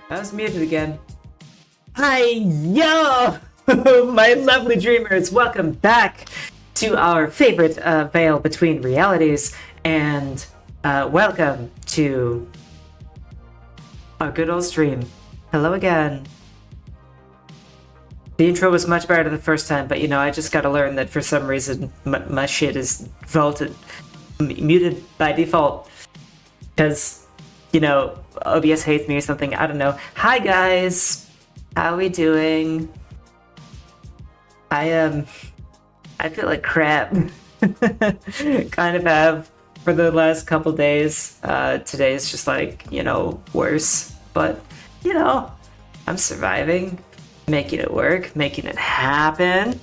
I was muted again. Hi, yo! My lovely dreamers, welcome back to our favorite veil between realities, and welcome to our good old stream. Hello again. The intro was much better the first time, but I just gotta learn that for some reason my shit is muted by default. Because, OBS hates me or something, I don't know. Hi guys! How we doing? I feel like crap. Kind of have for the last couple days. Today is just worse. But, I'm surviving. Making it work, making it happen.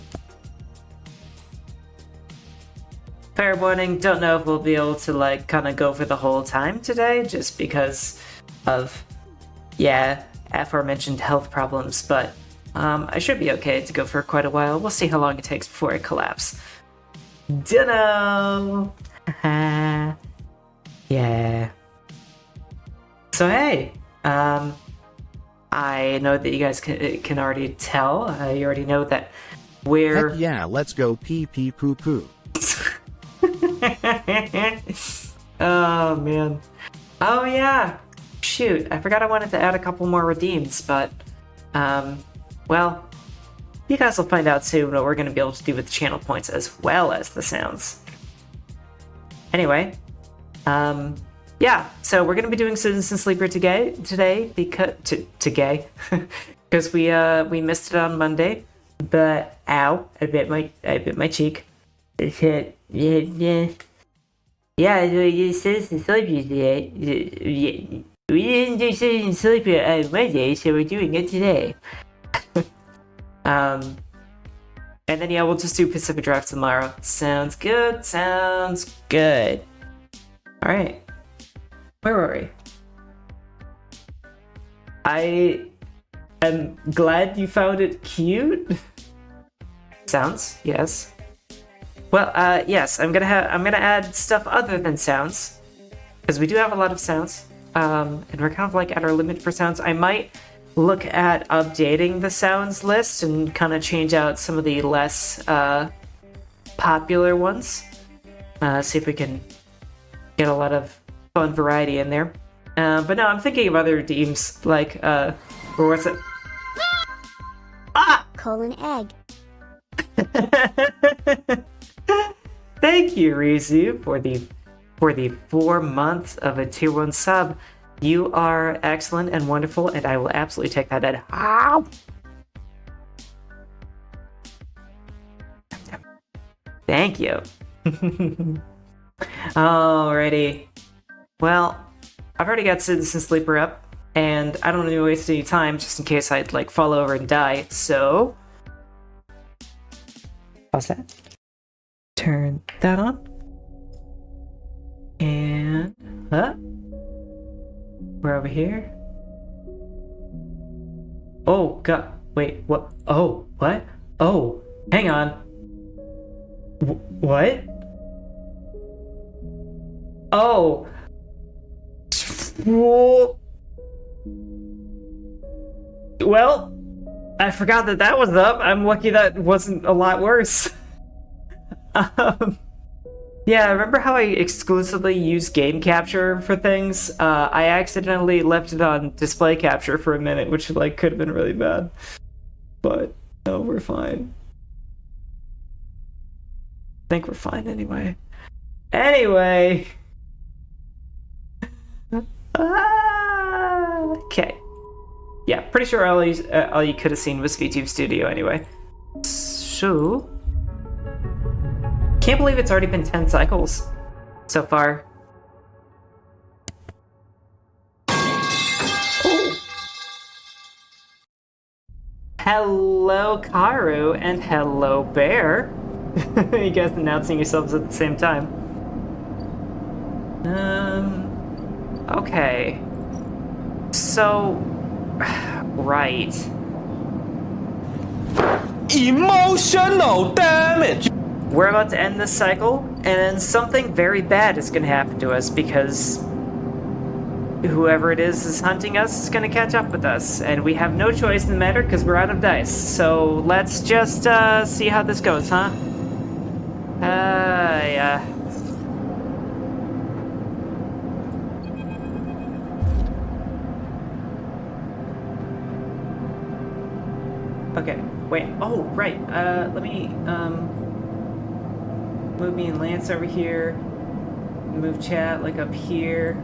Fair warning, don't know if we'll be able to kind of go for the whole time today, just because of, aforementioned health problems, but I should be okay to go for quite a while. We'll see how long it takes before I collapse. Dunno! Yeah. So hey, I know that you guys can already tell. You already know that we're... Heck yeah, let's go pee pee poo poo. Oh, man. Oh, yeah. Shoot, I forgot I wanted to add a couple more redeems, but... well, you guys will find out soon what we're going to be able to do with the channel points as well as the sounds. Anyway, yeah, so we're going to be doing Citizen Sleeper today because because we missed it on Monday. But ow, I bit my cheek. It hit yeah. Citizen Sleeper today. We didn't do Citizen Sleeper on Monday, so we're doing it today. And then we'll just do Pacific Drive tomorrow. Sounds good. Sounds good. All right. Where were we? I am glad you found it cute. Sounds, yes. Well, yes, I'm gonna add stuff other than sounds, because we do have a lot of sounds, and we're kind of at our limit for sounds. I might look at updating the sounds list and kind of change out some of the less popular ones. See if we can get a lot of fun variety in there. But no, I'm thinking of other redeems, or what's it? Ah! Colon egg. Thank you, Rizu, for the 4 months of a tier 1 sub. You are excellent and wonderful, and I will absolutely take that at ow! Thank you. Alrighty. Well, I've already got Citizen Sleeper up, and I don't want to waste any time just in case I'd fall over and die, so... Pause that. Turn that on. And... we're over here. Oh, God. Wait, what? Oh, what? Oh, hang on. What? Oh. Well, I forgot that was up. I'm lucky that wasn't a lot worse. Yeah, remember how I exclusively use game capture for things? I accidentally left it on display capture for a minute, which could have been really bad. But no, we're fine. I think we're fine anyway. Anyway. Okay. Yeah, pretty sure all you could have seen was VTube Studio anyway. So... Can't believe it's already been 10 cycles so far. Oh. Hello, Karu, and hello, Bear. You guys announcing yourselves at the same time. Okay. So, right. Emotional damage! We're about to end this cycle, and then something very bad is going to happen to us because whoever it is hunting us is gonna catch up with us, and we have no choice in the matter because we're out of dice. So let's just see how this goes, huh? Yeah. Okay, wait. Oh, right. Let me move me and Lance over here. Move chat like up here.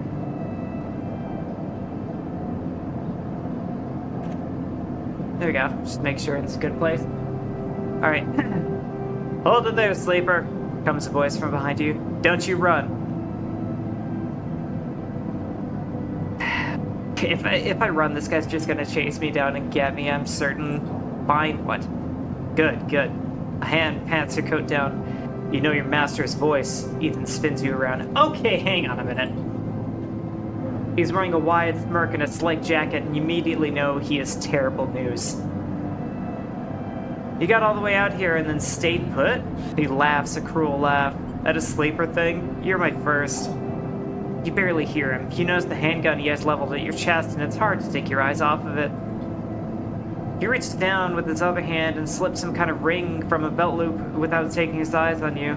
There we go. Just make sure it's a good place. All right. Hold it there, sleeper. Comes a voice from behind you. Don't you run. If I run, this guy's just gonna chase me down and get me. I'm certain. Fine. What? Good. A hand pats your coat down. You know your master's voice. Ethan spins you around. Okay, hang on a minute. He's wearing a wide smirk and a slick jacket, and you immediately know he has terrible news. You got all the way out here and then stayed put? He laughs a cruel laugh. That a sleeper thing? You're my first. You barely hear him. He knows the handgun he has leveled at your chest, and it's hard to take your eyes off of it. He reaches down with his other hand and slips some kind of ring from a belt loop without taking his eyes on you.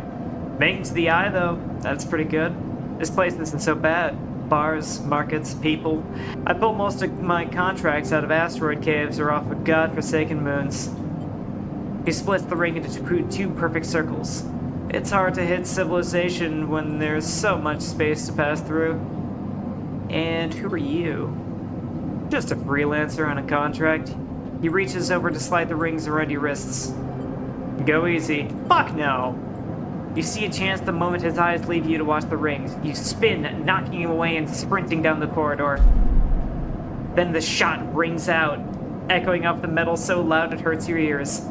Bang to the eye, though. That's pretty good. This place isn't so bad. Bars, markets, people. I pulled most of my contracts out of asteroid caves or off of godforsaken moons. He splits the ring into two perfect circles. It's hard to hit civilization when there's so much space to pass through. And who are you? Just a freelancer on a contract. He reaches over to slide the rings around your wrists. Go easy. Fuck no! You see a chance the moment his eyes leave you to watch the rings. You spin, knocking him away and sprinting down the corridor. Then the shot rings out, echoing off the metal so loud it hurts your ears.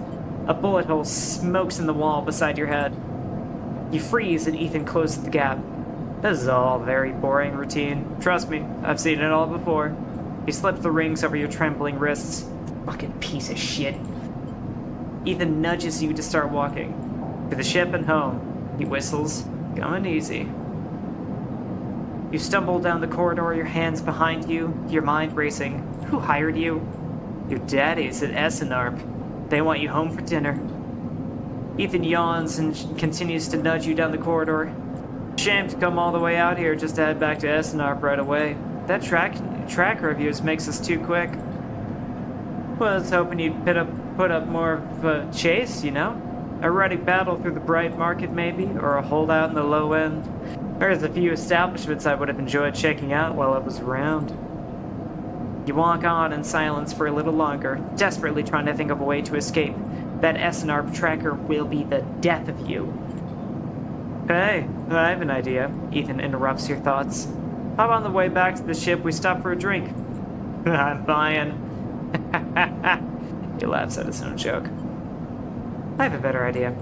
A bullet hole smokes in the wall beside your head. You freeze and Ethan closes the gap. This is all very boring routine. Trust me, I've seen it all before. He slips the rings over your trembling wrists. Fucking piece of shit. Ethan nudges you to start walking. To the ship and home. He whistles. Going easy. You stumble down the corridor, your hands behind you, your mind racing. Who hired you? Your daddies at Essenarp. They want you home for dinner. Ethan yawns and continues to nudge you down the corridor. Shame to come all the way out here just to head back to Essenarp right away. That tracker of yours makes us too quick. Was hoping you'd put up more of a chase, you know? A ruddy battle through the bright market, maybe? Or a holdout in the low end? There's a few establishments I would have enjoyed checking out while I was around. You walk on in silence for a little longer, desperately trying to think of a way to escape. That Essenarp tracker will be the death of you. Hey, I have an idea. Ethan interrupts your thoughts. How about on the way back to the ship we stop for a drink? I'm buying. He laughs at his own joke. I have a better idea.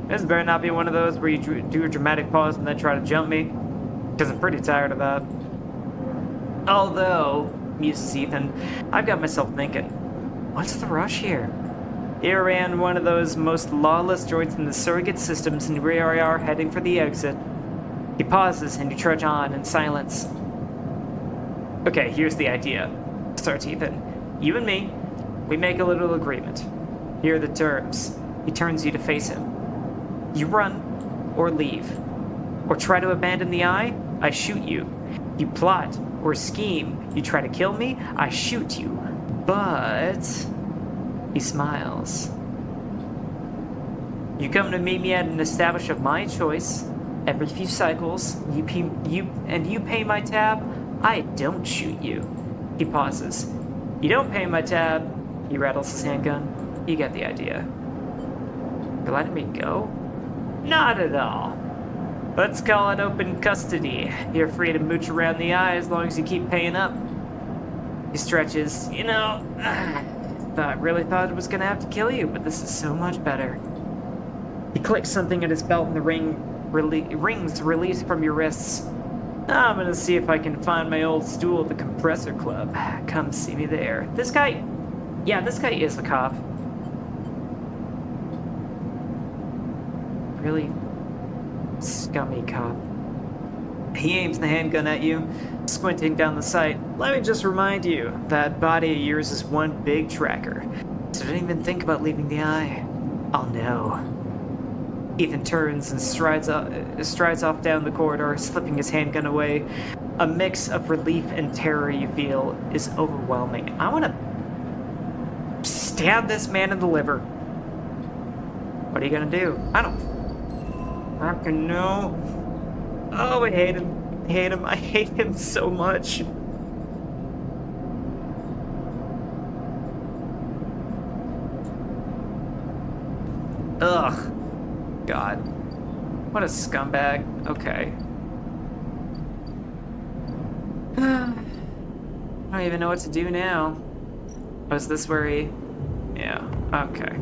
This better not be one of those where you do a dramatic pause and then try to jump me, because I'm pretty tired of that. Although, muses Ethan, I've got myself thinking, what's the rush here? Here ran one of those most lawless droids in the surrogate systems, and we are heading for the exit. He pauses and you trudge on in silence. Okay, here's the idea, starts Ethan. You and me, we make a little agreement. Here are the terms. He turns you to face him. You run, or leave. Or try to abandon the eye, I shoot you. You plot, or scheme, you try to kill me, I shoot you. But... He smiles. You come to meet me at an establishment of my choice. Every few cycles, you pay my tab, I don't shoot you. He pauses. You don't pay my tab. He rattles his handgun. You get the idea. You're letting me go? Not at all. Let's call it open custody. You're free to mooch around the eye as long as you keep paying up. He stretches. You know, really thought it was gonna have to kill you, but this is so much better. He clicks something at his belt and the rings release from your wrists. I'm gonna see if I can find my old stool at the compressor club. Come see me there. This guy is a cop. Really scummy cop. He aims the handgun at you, squinting down the sight. Let me just remind you, that body of yours is one big tracker. So don't even think about leaving the eye. Oh no. Ethan turns and strides off down the corridor, slipping his handgun away. A mix of relief and terror you feel is overwhelming. I want to stab this man in the liver. What are you gonna do? I don't fucking know. Oh, I hate him. I hate him. I hate him so much. Ugh. God. What a scumbag. Okay. I don't even know what to do now. Was this where he... Yeah, okay.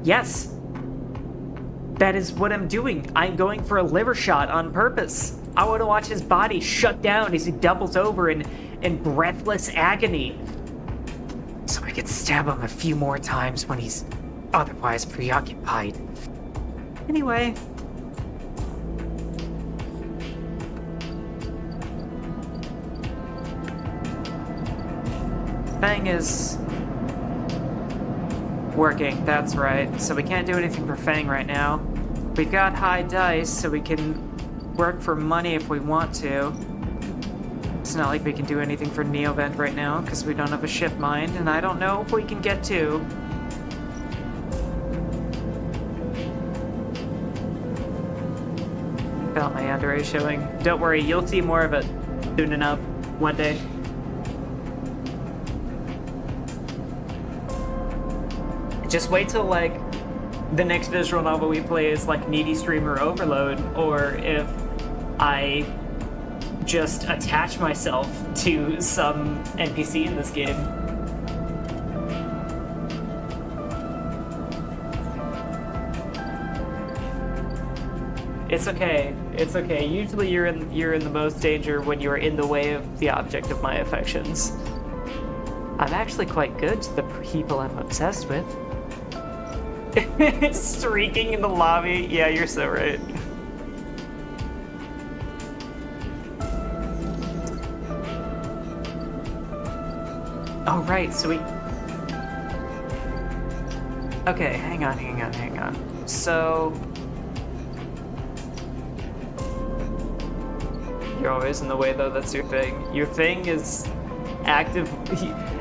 Yes! That is what I'm doing. I'm going for a liver shot on purpose. I want to watch his body shut down as he doubles over in breathless agony. So I can stab him a few more times when he's otherwise preoccupied. Anyway. Fang is working, that's right. So we can't do anything for Fang right now. We've got high dice, so we can work for money if we want to. It's not like we can do anything for Neovent right now, because we don't have a ship mind, and I don't know if we can get to. Felt my yandere showing. Don't worry, you'll see more of it soon enough, one day. Just wait till, like, the next visual novel we play is, like, Needy Streamer Overload, or if I just attach myself to some NPC in this game. It's okay. It's okay. Usually you're in the most danger when you are in the way of the object of my affections. I'm actually quite good to the people I'm obsessed with. It's streaking in the lobby. Yeah, you're so right. Oh, right, so we... Okay, hang on. So... You're always in the way, though, that's your thing. Your thing is active...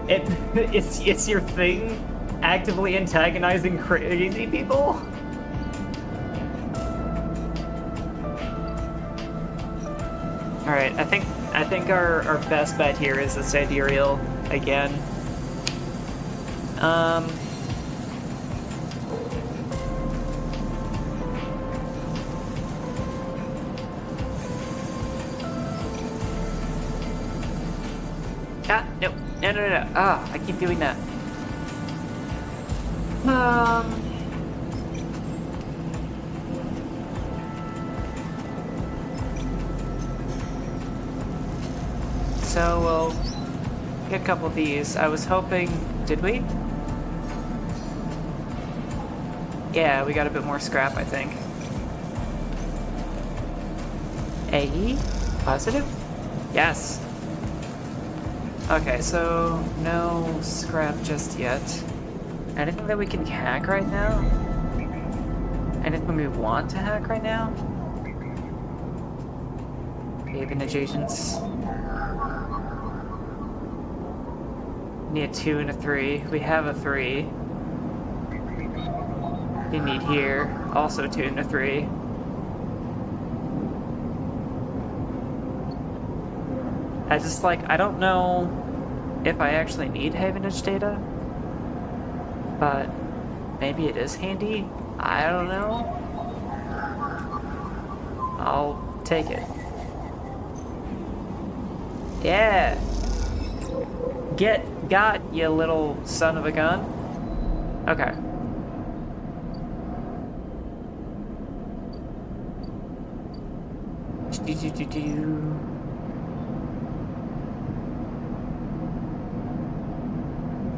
It's your thing actively antagonizing crazy people? Alright, I think our best bet here is the Sidereal again. No. Ah, I keep doing that. So we'll get a couple of these. I was hoping... Did we? Yeah, we got a bit more scrap, I think. AE? Positive? Yes. Okay, so no scrap just yet. Anything that we can hack right now? Anything we want to hack right now? Havenage agents. Need a 2 and a 3. We have a 3. We need here also 2 and a 3. I don't know if I actually need Havenage data, but maybe it is handy. I don't know. I'll take it. Yeah. Got, you little son of a gun. Okay.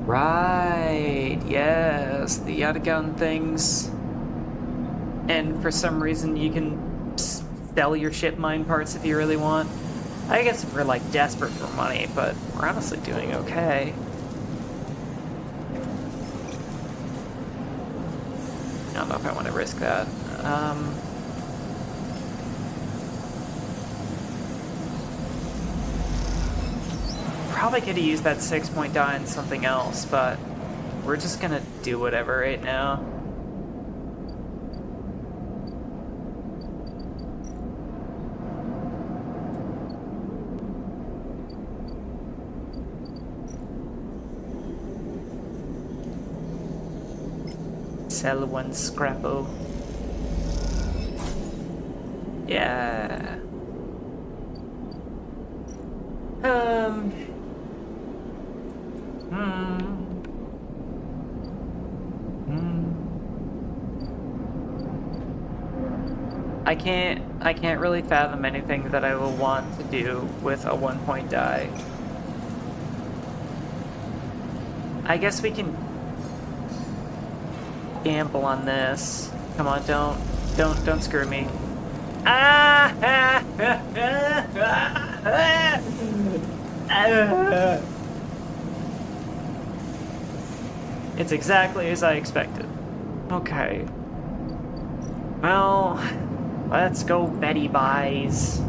Right, yes. this, the Yatagan things. And for some reason you can sell your ship mine parts if you really want. I guess if we're like desperate for money, but we're honestly doing okay. I don't know if I want to risk that. Probably could have used that 6-point die in something else, but we're just gonna do whatever right now. Sell one scrappo. Yeah. I can't really fathom anything that I will want to do with a 1-point die. I guess we can gamble on this. Come on, don't screw me. It's exactly as I expected. Okay. Well, let's go Betty Buys.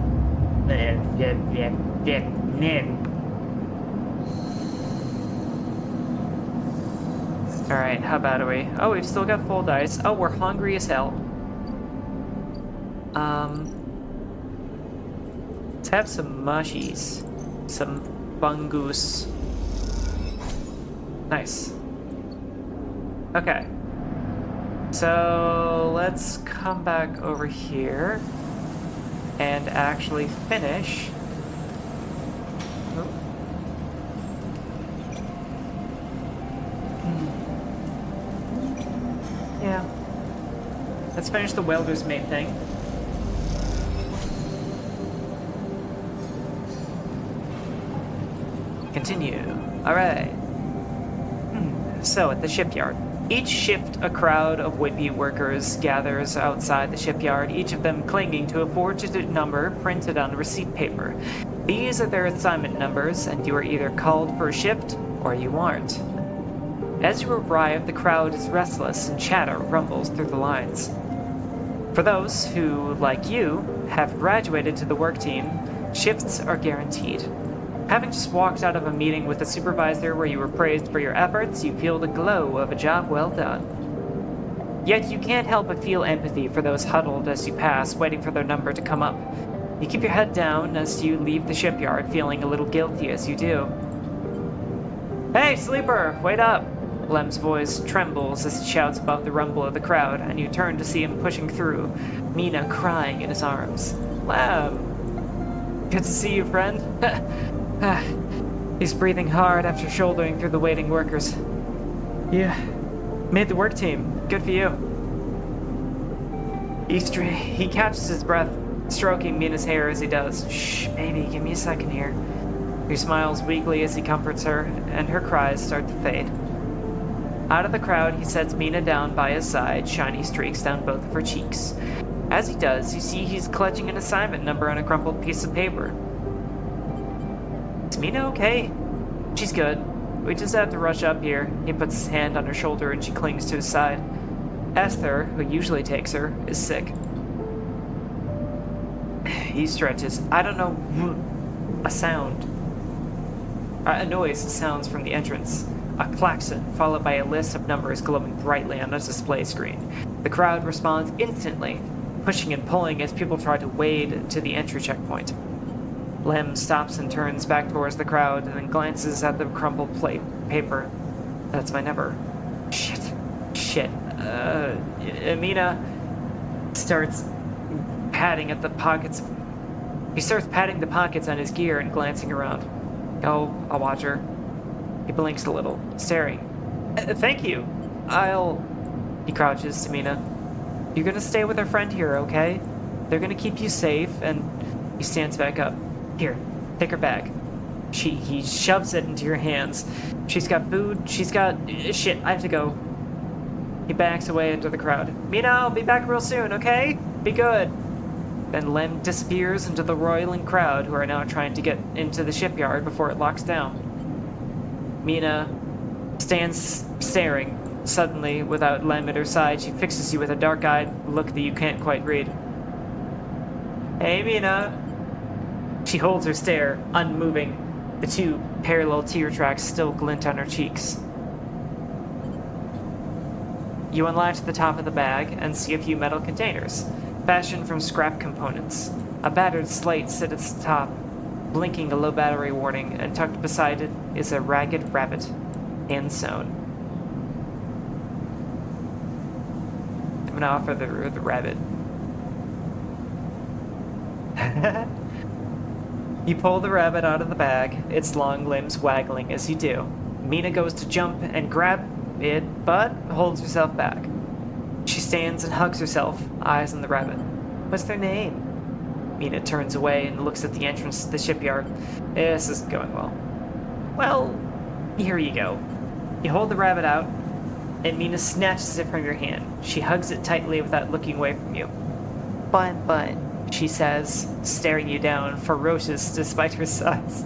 Alright, how bad are we? Oh, we've still got full dice. Oh, we're hungry as hell. Let's have some mushies. Some fungus. Nice. Okay. So, let's come back over here and actually finish. Yeah. Let's finish the welder's mate thing. Continue. Alright. So, at the shipyard. Each shift, a crowd of would-be workers gathers outside the shipyard, each of them clinging to a four-digit number printed on receipt paper. These are their assignment numbers, and you are either called for a shift, or you aren't. As you arrive, the crowd is restless and chatter rumbles through the lines. For those who, like you, have graduated to the work team, shifts are guaranteed. Having just walked out of a meeting with a supervisor where you were praised for your efforts, you feel the glow of a job well done. Yet you can't help but feel empathy for those huddled as you pass, waiting for their number to come up. You keep your head down as you leave the shipyard, feeling a little guilty as you do. Hey, sleeper, wait up! Lem's voice trembles as he shouts above the rumble of the crowd, and you turn to see him pushing through, Mina crying in his arms. Lem! Good to see you, friend. He's breathing hard after shouldering through the waiting workers. Yeah, made the work team. Good for you. He catches his breath, stroking Mina's hair as he does. Shh, baby, give me a second here. He smiles weakly as he comforts her, and her cries start to fade. Out of the crowd, he sets Mina down by his side, shiny streaks down both of her cheeks. As he does, you see he's clutching an assignment number on a crumpled piece of paper. Is Mina okay? She's good. We just have to rush up here. He puts his hand on her shoulder and she clings to his side. Esther, who usually takes her, is sick. He stretches. I don't know. A sound. A noise sounds from the entrance. A klaxon, followed by a list of numbers glowing brightly on a display screen. The crowd responds instantly, pushing and pulling as people try to wade to the entry checkpoint. Lem stops and turns back towards the crowd and then glances at the crumpled paper. That's my number. Shit. Mina starts patting at the pockets. He starts patting the pockets on his gear and glancing around. Oh, I'll watch her. He blinks a little, staring. Thank you. He crouches to Mina. You're gonna stay with our friend here, okay? They're gonna keep you safe, and he stands back up. Here, take her bag. He shoves it into your hands. She's got food, she's got... Shit, I have to go. He backs away into the crowd. Mina, I'll be back real soon, okay? Be good. Then Lem disappears into the roiling crowd who are now trying to get into the shipyard before it locks down. Mina stands staring. Suddenly, without Lem at her side, she fixes you with a dark-eyed look that you can't quite read. Hey, Mina. She holds her stare, unmoving. The two parallel tear tracks still glint on her cheeks. You unlatch the top of the bag and see a few metal containers, fashioned from scrap components. A battered slate sits at the top, blinking a low battery warning, and tucked beside it is a ragged rabbit, hand-sewn. I'm gonna offer the rabbit. You pull the rabbit out of the bag, its long limbs waggling as you do. Mina goes to jump and grab it, but holds herself back. She stands and hugs herself, eyes on the rabbit. What's their name? Mina turns away and looks at the entrance to the shipyard. This isn't going well. Well, here you go. You hold the rabbit out, and Mina snatches it from your hand. She hugs it tightly without looking away from you. Bun, she says, staring you down, ferocious despite her size.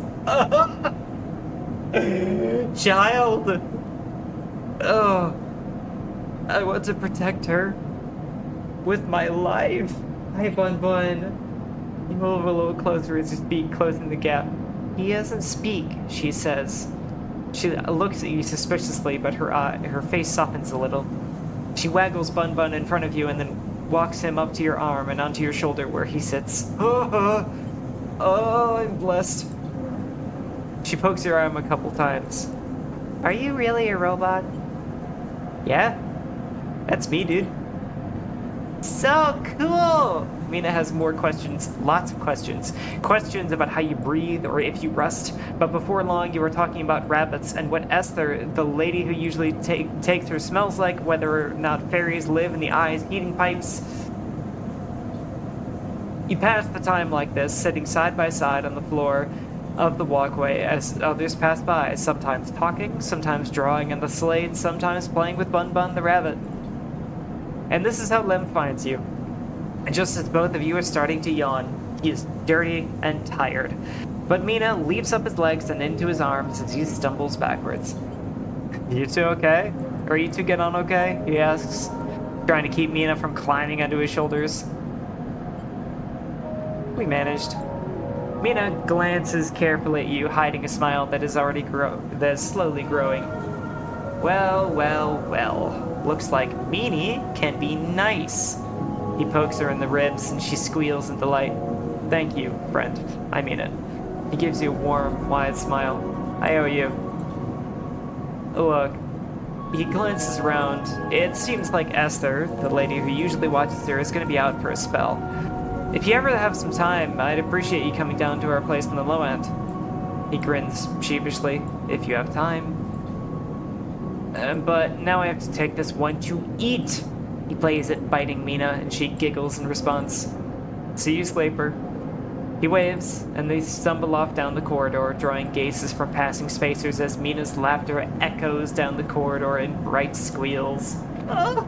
Child! Oh, I want to protect her with my life. Hi, Bun. You move a little closer as you speak, closing the gap. He doesn't speak, she says. She looks at you suspiciously, but her face softens a little. She waggles Bun in front of you and then walks him up to your arm and onto your shoulder where he sits. Oh, I'm blessed. She pokes your arm a couple times. Are you really a robot? Yeah, that's me, dude. So cool! Mina has more questions, lots of questions. Questions about how you breathe or if you rust. But before long, you were talking about rabbits and what Esther, the lady who usually takes her, smells like, whether or not fairies live in the eyes heating pipes. You pass the time like this, sitting side by side on the floor of the walkway as others pass by, sometimes talking, sometimes drawing on the slate, sometimes playing with Bun the rabbit. And this is how Lem finds you. And just as both of you are starting to yawn, he is dirty and tired. But Mina leaps up his legs and into his arms as he stumbles backwards. You two okay? Are you two getting on okay? He asks, trying to keep Mina from climbing onto his shoulders. We managed. Mina glances carefully at you, hiding a smile that is slowly growing. Well. Looks like Meanie can be nice. He pokes her in the ribs and she squeals in delight. Thank you, friend. I mean it. He gives you a warm, wide smile. I owe you. Look. He glances around. It seems like Esther, the lady who usually watches her, is going to be out for a spell. If you ever have some time, I'd appreciate you coming down to our place in the low end. He grins sheepishly. If you have time. But now I have to take this one to eat. He plays at biting Mina, and she giggles in response. See you, Slaper. He waves, and they stumble off down the corridor, drawing gazes from passing spacers as Mina's laughter echoes down the corridor in bright squeals. Oh.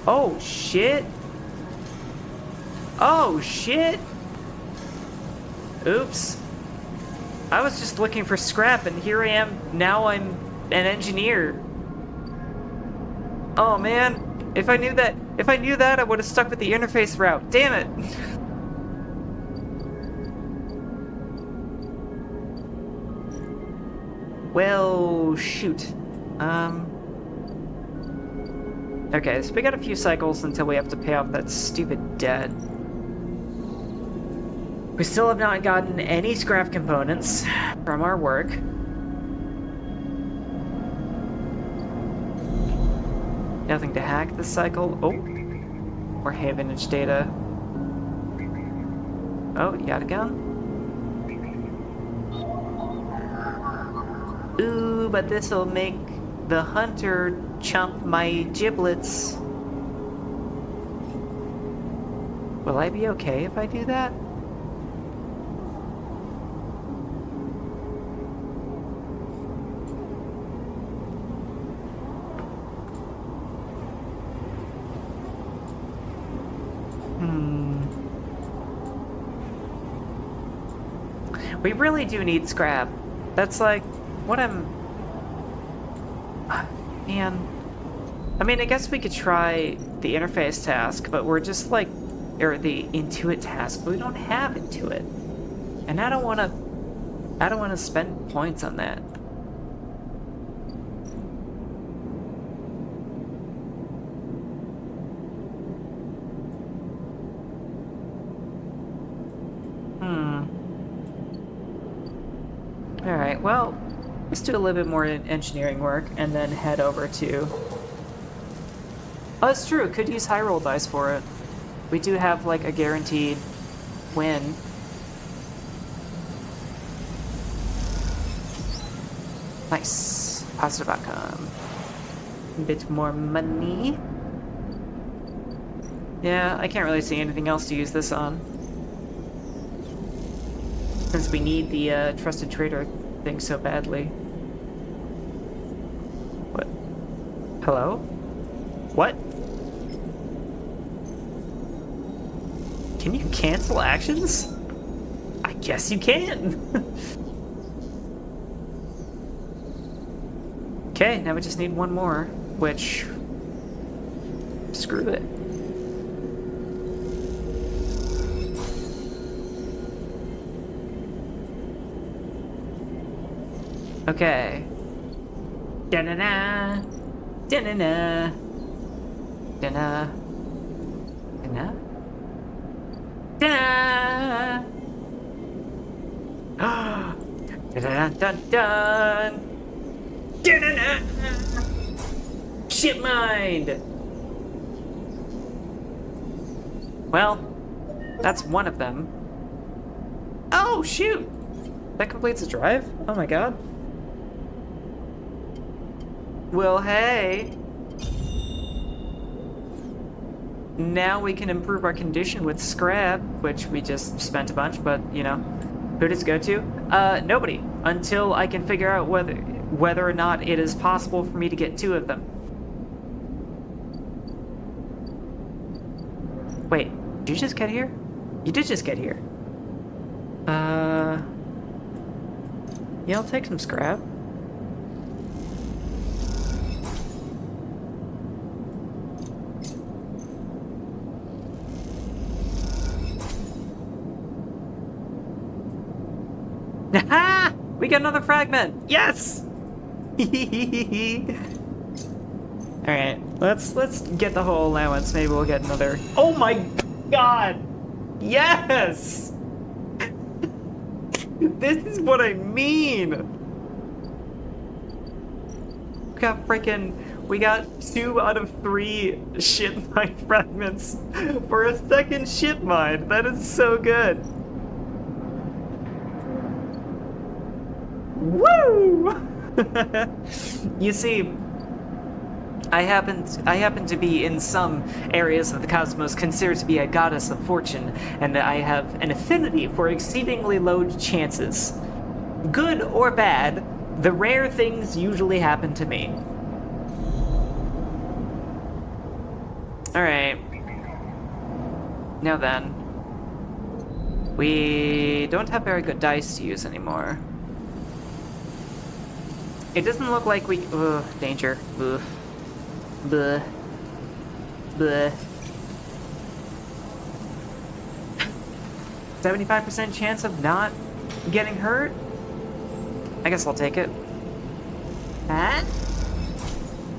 Oh, shit. Oh, shit. Oops. I was just looking for scrap, and here I am. Now I'm an engineer. Oh, man. If I knew that, I would have stuck with the interface route. Damn it. Well, shoot. Okay, so we got a few cycles until we have to pay off that stupid debt. We still have not gotten any scrap components from our work. Nothing to hack this cycle. Oh, or Havenage data. Oh, Yatagon. Ooh, but this'll make the hunter chomp my giblets. Will I be okay if I do that? We really do need scrap. That's like what I'm... Man. I mean, I guess we could try the interface task, but we're just like... Or the Intuit task, but we don't have Intuit. And I don't want to spend points on that. Alright, well, let's do a little bit more engineering work and then head over to... Oh, it's true, could use high roll dice for it. We do have, like, a guaranteed win. Nice. Positive outcome. A bit more money. Yeah, I can't really see anything else to use this on. Since we need the trusted trader thing so badly. What? Hello? What? Can you cancel actions? I guess you can. Okay, now we just need one more, which... Screw it. Okay. Da-na-na. Da-na-na. Da-na. Da-na. Da-na. Da-da-dun-dun-dun. Da-na-na. Ship mind. Well, that's one of them. Oh, shoot. That completes the drive? Oh my god. Well, hey. Now we can improve our condition with scrap, which we just spent a bunch, but, you know, who does it go to? Nobody. Until I can figure out whether or not it is possible for me to get 2 of them. Wait, did you just get here? You did just get here. Yeah, I'll take some scrap. Ha! We got another fragment. Yes. All right, let's get the whole allowance. Maybe we'll get another. Oh my god! Yes. This is what I mean. We got 2 out of 3 ship mine fragments for a second ship mine. That is so good. Woo! You see, I happen to be in some areas of the cosmos considered to be a goddess of fortune, and I have an affinity for exceedingly low chances. Good or bad, the rare things usually happen to me. Alright. Now then. We don't have very good dice to use anymore. It doesn't look like we... Ugh, danger. Ugh. Bleh. Bleh. 75% chance of not getting hurt? I guess I'll take it. Huh?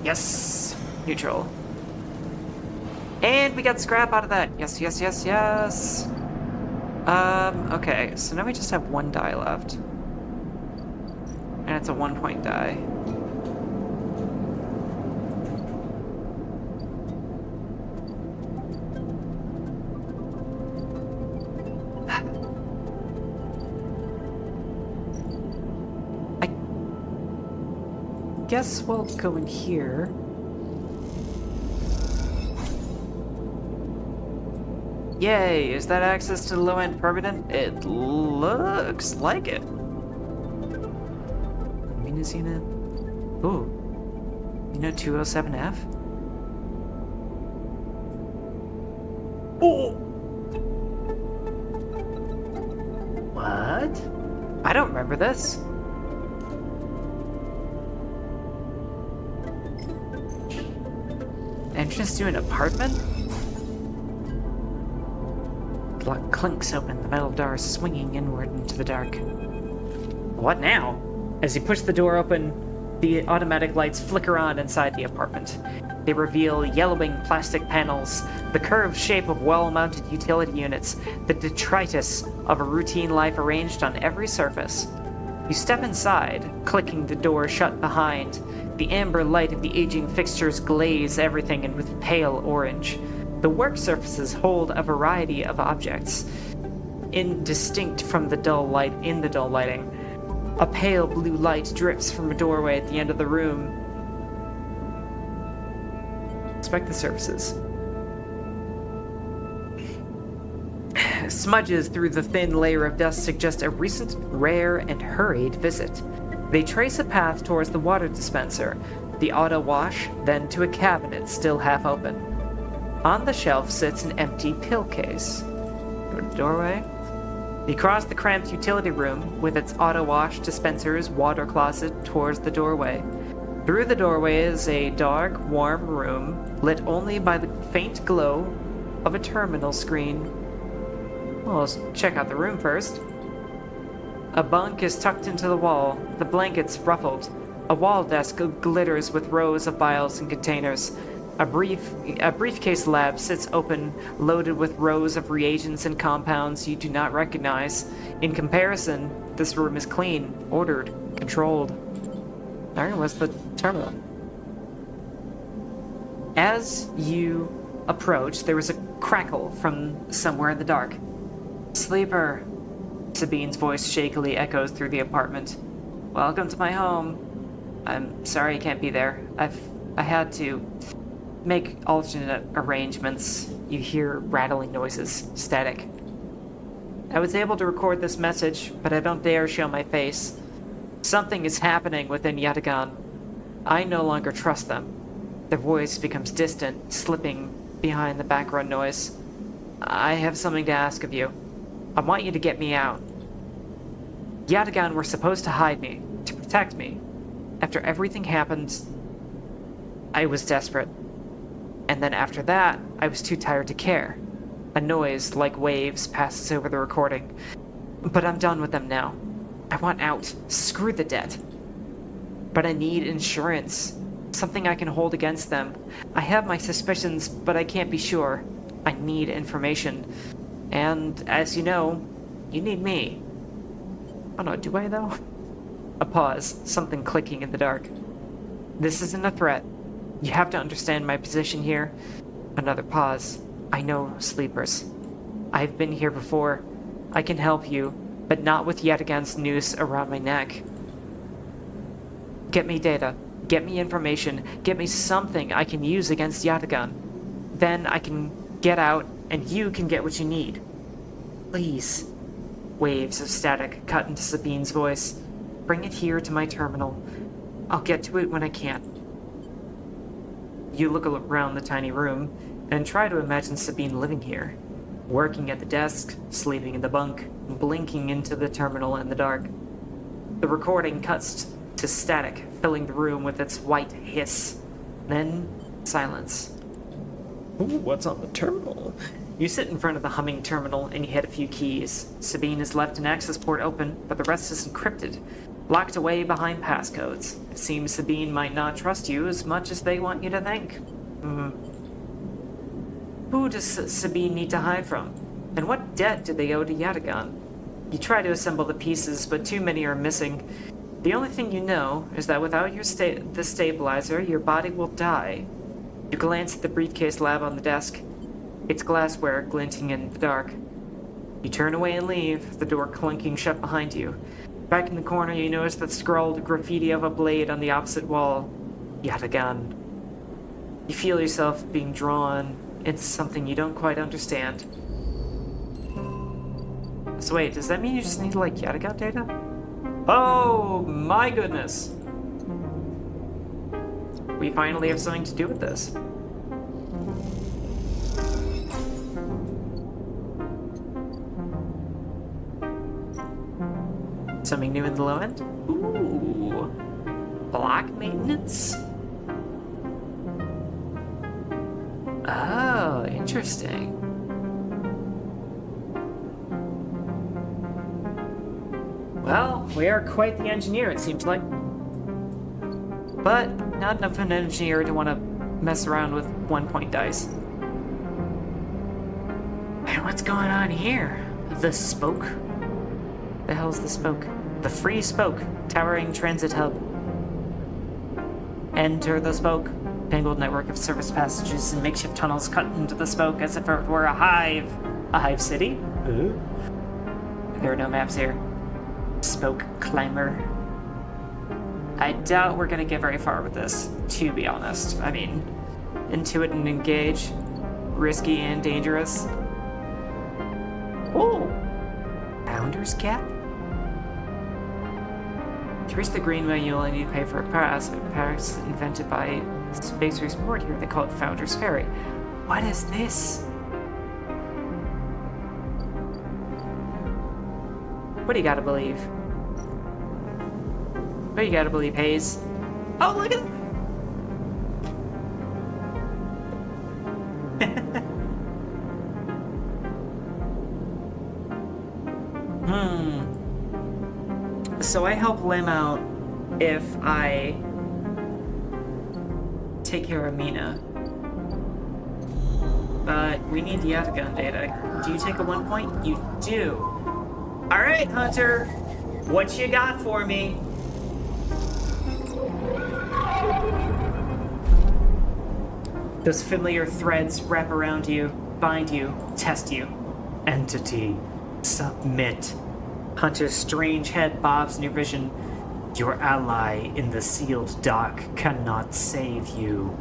Yes! Neutral. And we got scrap out of that. Yes, yes, yes, yes. Okay, so now we just have 1 die left. And it's a 1-point die. I guess we'll go in here. Yay, is that access to the low-end permanent? It looks like it. Venus unit. Ooh. Unit 207F? Oh! What? I don't remember this. Entrance to an apartment? The lock clinks open, the metal door swinging inward into the dark. What now? As you push the door open, the automatic lights flicker on inside the apartment. They reveal yellowing plastic panels, the curved shape of well-mounted utility units, the detritus of a routine life arranged on every surface. You step inside, clicking the door shut behind. The amber light of the aging fixtures glaze everything in with pale orange. The work surfaces hold a variety of objects, indistinct from the dull light in the dull lighting. A pale blue light drips from a doorway at the end of the room. Inspect the surfaces. Smudges through the thin layer of dust suggest a recent, rare, and hurried visit. They trace a path towards the water dispenser, the auto wash, then to a cabinet still half open. On the shelf sits an empty pill case. Go to the doorway. You cross the cramped utility room with its auto wash, dispensers, water closet towards the doorway. Through the doorway is a dark, warm room lit only by the faint glow of a terminal screen. Well, let's check out the room first. A bunk is tucked into the wall, the blankets ruffled. A wall desk glitters with rows of vials and containers. A briefcase lab sits open, loaded with rows of reagents and compounds you do not recognize. In comparison, this room is clean, ordered, controlled. Alright, what's the terminal? As you approach, there is a crackle from somewhere in the dark. Sleeper, Sabine's voice shakily echoes through the apartment. Welcome to my home. I'm sorry I can't be there. I had to make alternate arrangements. You hear rattling noises, static. I was able to record this message, but I don't dare show my face. Something is happening within Yatagan. I no longer trust them. Their voice becomes distant, slipping behind the background noise. I have something to ask of you. I want you to get me out. Yatagan were supposed to hide me, to protect me. After everything happened, I was desperate. And then after that, I was too tired to care. A noise like waves passes over the recording. But I'm done with them now. I want out. Screw the debt. But I need insurance. Something I can hold against them. I have my suspicions, but I can't be sure. I need information. And, as you know, you need me. Oh no, do I though? A pause, something clicking in the dark. This isn't a threat. You have to understand my position here. Another pause. I know sleepers. I've been here before. I can help you, but not with Yatagan's noose around my neck. Get me data. Get me information. Get me something I can use against Yatagan. Then I can get out, and you can get what you need. Please. Waves of static cut into Sabine's voice. Bring it here to my terminal. I'll get to it when I can. You look around the tiny room and try to imagine Sabine living here, working at the desk, sleeping in the bunk, blinking into the terminal in the dark. The recording cuts to static, filling the room with its white hiss. Then, silence. Ooh, what's on the terminal? You sit in front of the humming terminal and you hit a few keys. Sabine has left an access port open, but the rest is encrypted, locked away behind passcodes. It seems Sabine might not trust you as much as they want you to think. Who does Sabine need to hide from? And what debt do they owe to Yatagan? You try to assemble the pieces, but too many are missing. The only thing you know is that without the stabilizer, your body will die. You glance at the briefcase lab on the desk. Its glassware glinting in the dark. You turn away and leave, the door clunking shut behind you. Back in the corner, you notice the scrawled graffiti of a blade on the opposite wall. Yatagan. You feel yourself being drawn into something you don't quite understand. So wait, does that mean you just need like Yatagata data? Oh my goodness! We finally have something to do with this. Something new in the low end? Ooh. Block maintenance? Oh, interesting. Well, we are quite the engineer, it seems like. But not enough of an engineer to want to mess around with 1-point dice. And what's going on here? The Spoke? The hell's the Spoke? The Free Spoke, towering transit hub. Enter the Spoke. Tangled network of service passages and makeshift tunnels cut into the Spoke as if it were a hive. A hive city? There are no maps here. Spoke climber. I doubt we're gonna get very far with this, to be honest. I mean, intuit and engage. Risky and dangerous. Oh! Founder's Cap? To reach the Greenway, you only need to pay for a pass. A pass invented by Space Race Board here. They call it Founder's Ferry. What is this? What do you gotta believe? What do you gotta believe, Hayes? Oh, look at So I help Lim out if I take care of Mina. But we need the Yatagun data. Do you take a 1 point? You do. Alright, Hunter. What you got for me? Those familiar threads wrap around you, bind you, test you. Entity, submit. Hunter's strange head bobs in your vision. Your ally in the sealed dock cannot save you.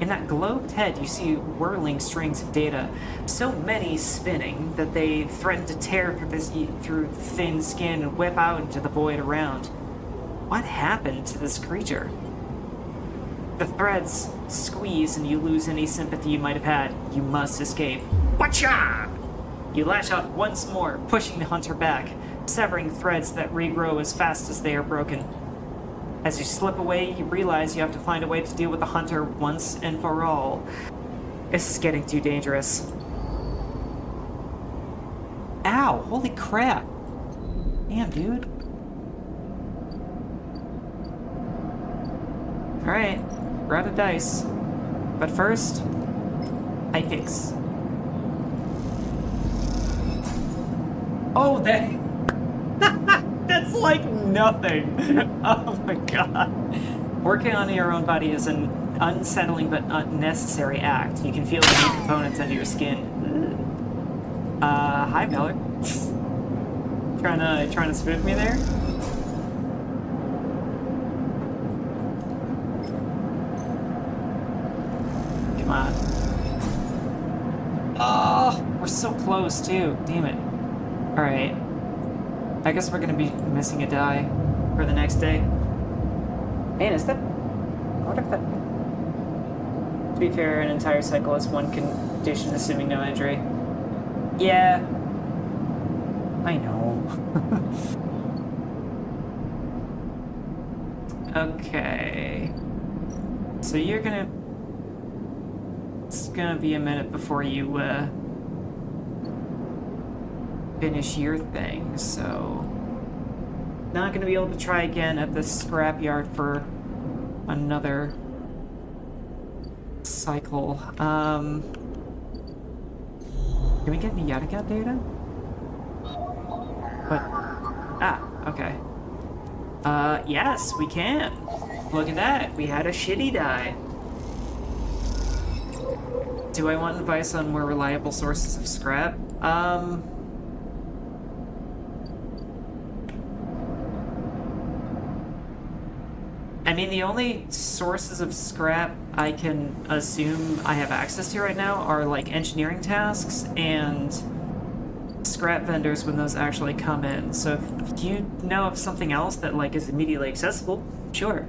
In that globed head, you see whirling strings of data, so many spinning that they threaten to tear through thin skin and whip out into the void around. What happened to this creature? The threads squeeze and you lose any sympathy you might have had. You must escape. Whatcha! You lash out once more, pushing the hunter back, severing threads that regrow as fast as they are broken. As you slip away, you realize you have to find a way to deal with the hunter once and for all. This is getting too dangerous. Ow! Holy crap! Damn, dude. Alright, we're out of dice. But first, I fix. Oh, that's like nothing. Oh my god. Working on your own body is an unsettling but unnecessary act. You can feel the new components under your skin. Hi, Miller. Trying to spook me there? Come on. Oh, we're so close too. Damn it. Alright. I guess we're gonna be missing a die for the next day. Man, is that... I wonder if that... To be fair, an entire cycle is one condition, assuming no injury. Yeah. I know. Okay. So you're gonna... It's gonna be a minute before you, finish your thing, so... Not gonna be able to try again at the scrapyard for another cycle. Can we get any Yatagat data? What? Ah, okay. Yes, we can. Look at that, we had a shitty die. Do I want advice on more reliable sources of scrap? I mean, the only sources of scrap I can assume I have access to right now are, like, engineering tasks and scrap vendors when those actually come in. So if you know of something else that like is immediately accessible, sure.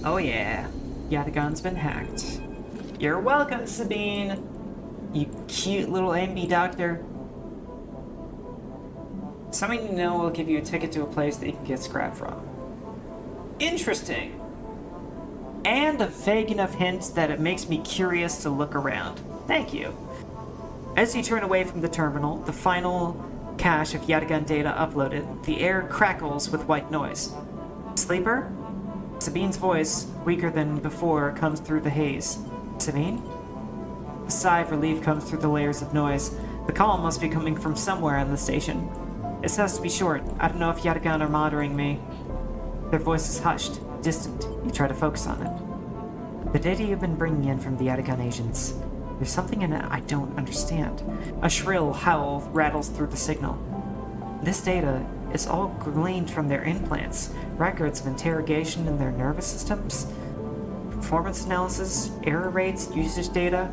Oh yeah, Yatagan's been hacked. You're welcome, Sabine! You cute little MB doctor. Someone you know will give you a ticket to a place that you can get scrap from. Interesting! And a vague enough hint that it makes me curious to look around. Thank you. As you turn away from the terminal, the final cache of Yatagan data uploaded, the air crackles with white noise. Sleeper? Sabine's voice, weaker than before, comes through the haze. Sabine? A sigh of relief comes through the layers of noise. The call must be coming from somewhere on the station. It has to be short. I don't know if Yatagan are monitoring me. Their voice is hushed, distant. You try to focus on it. The data you've been bringing in from the Yatagan agents. There's something in it I don't understand. A shrill howl rattles through the signal. This data is all gleaned from their implants, records of interrogation in their nervous systems, performance analysis, error rates, usage data.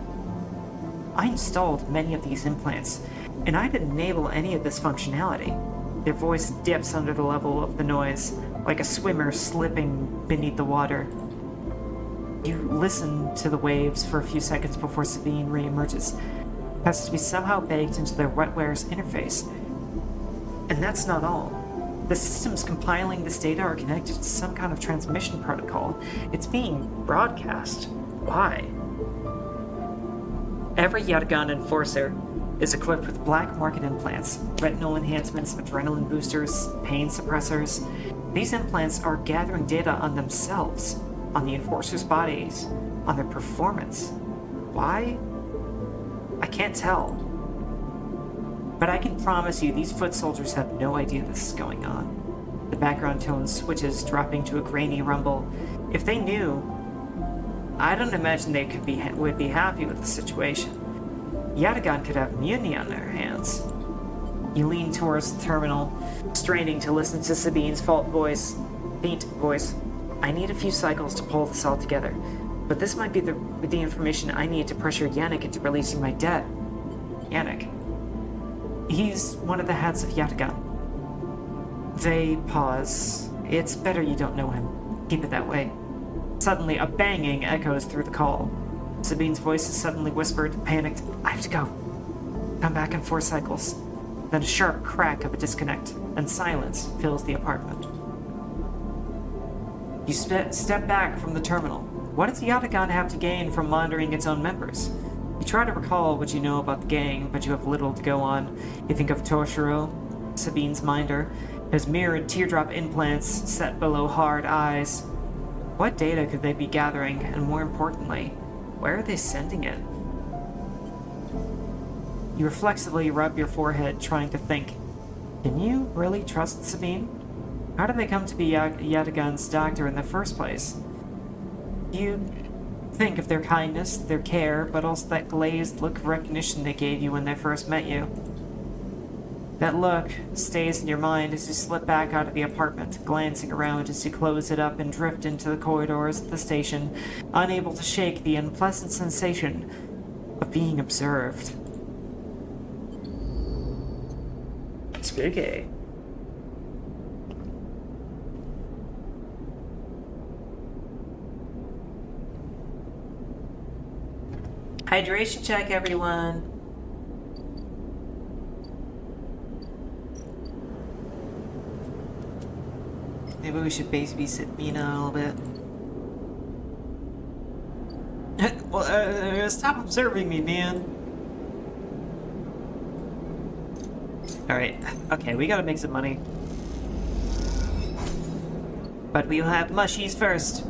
I installed many of these implants, and I didn't enable any of this functionality. Their voice dips under the level of the noise, like a swimmer slipping beneath the water. You listen to the waves for a few seconds before Sabine re-emerges. It has to be somehow baked into their wetware's interface. And that's not all. The systems compiling this data are connected to some kind of transmission protocol. It's being broadcast. Why? Every Yatagan enforcer is equipped with black market implants, retinal enhancements, adrenaline boosters, pain suppressors. These implants are gathering data on themselves, on the enforcers' bodies, on their performance. Why? I can't tell. But I can promise you these foot soldiers have no idea this is going on. The background tone switches, dropping to a grainy rumble. If they knew, I don't imagine they would be happy with the situation. Yatagan could have immunity on their hands. You lean towards the terminal, straining to listen to Sabine's faint voice. I need a few cycles to pull this all together, but this might be the information I need to pressure Yannick into releasing my debt. Yannick. He's one of the heads of Yatagan. They pause. It's better you don't know him. Keep it that way. Suddenly, a banging echoes through the call. Sabine's voice is suddenly whispered, panicked, I have to go. Come back in 4 cycles. Then a sharp crack of a disconnect, and silence fills the apartment. You step back from the terminal. What does Yatagan have to gain from monitoring its own members? You try to recall what you know about the gang, but you have little to go on. You think of Toshiro, Sabine's minder, his mirrored teardrop implants set below hard eyes. What data could they be gathering, and more importantly, where are they sending it? You reflexively rub your forehead, trying to think. Can you really trust Sabine? How did they come to be Yatagan's doctor in the first place? You think of their kindness, their care, but also that glazed look of recognition they gave you when they first met you. That look stays in your mind as you slip back out of the apartment, glancing around as you close it up and drift into the corridors of the station, unable to shake the unpleasant sensation of being observed. Spooky. Hydration check, everyone. Maybe we should babysit Mina a little bit. Well, stop observing me, man. Alright, okay, we gotta make some money. But we'll have mushies first.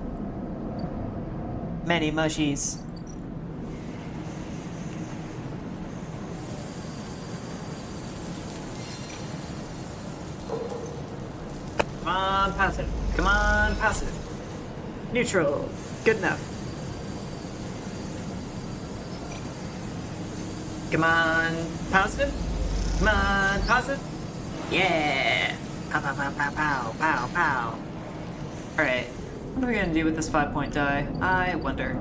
Many mushies. Come on, positive. Come on, positive. Neutral. Good enough. Come on, positive? Come on, positive? Yeah! Pow, pow, pow, pow, pow, pow, pow. Alright, what are we gonna do with this 5-point die? I wonder.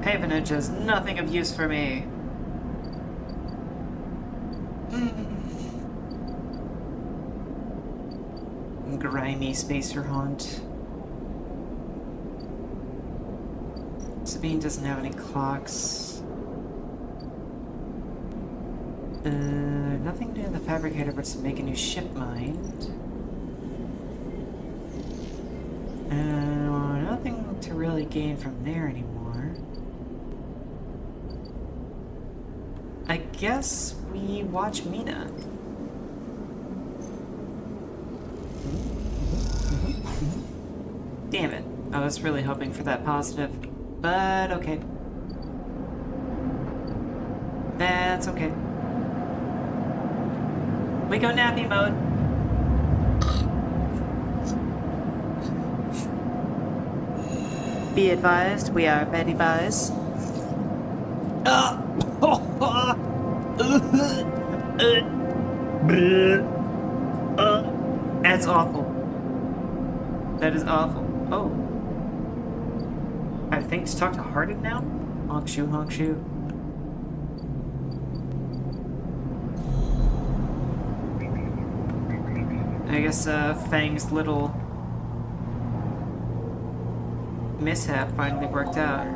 Havenage has nothing of use for me. Grimy spacer haunt. Sabine doesn't have any clocks. Nothing near the fabricator but to make a new ship mind. Nothing to really gain from there anymore. I guess we watch Mina. Damn it. I was really hoping for that positive. But okay. That's okay. We go nappy mode. Be advised, we are Betty Buys. That's awful. That is awful. Oh. I think to talk to Hardin now? Honk shoe, honk shoe. I guess Fang's little mishap finally worked out.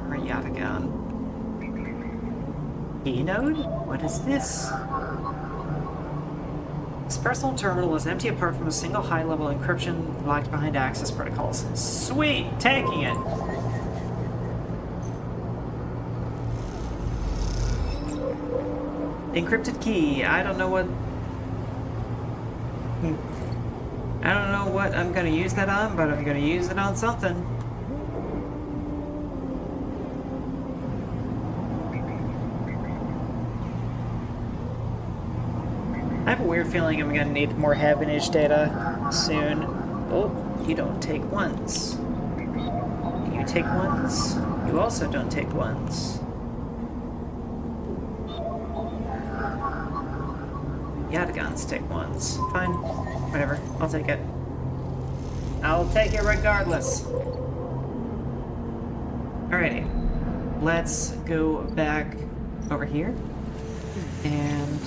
Or Yatagan. E-node? What is this? This personal terminal is empty apart from a single high-level encryption locked behind access protocols. Sweet! Taking it! Encrypted key. I don't know what I'm gonna use that on, but I'm gonna use it on something. I have a weird feeling I'm gonna need more Havenage data soon. Oh, you don't take ones. You take ones. You also don't take ones. Yatagans take ones. Fine. Whatever. I'll take it. I'll take it regardless. Alrighty. Let's go back over here. And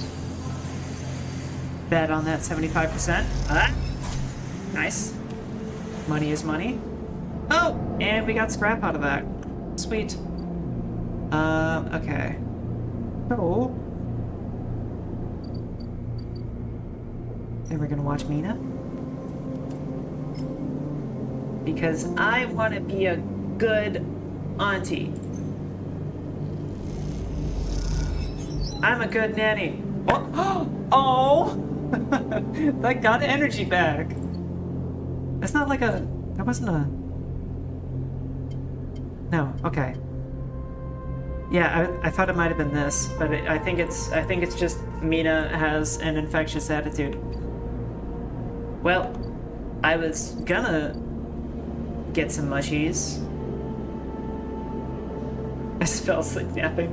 bet on that 75%. Ah! Nice. Money is money. Oh! And we got scrap out of that. Sweet. Okay. So... then we're gonna watch Mina. Because I want to be a good auntie. I'm a good nanny. Oh! Oh! That got energy back. That's not like a... that wasn't a... no, okay. Yeah, I thought it might have been this, but I think it's just Mina has an infectious attitude. Well, I was gonna get some mushies. I just fell asleep napping.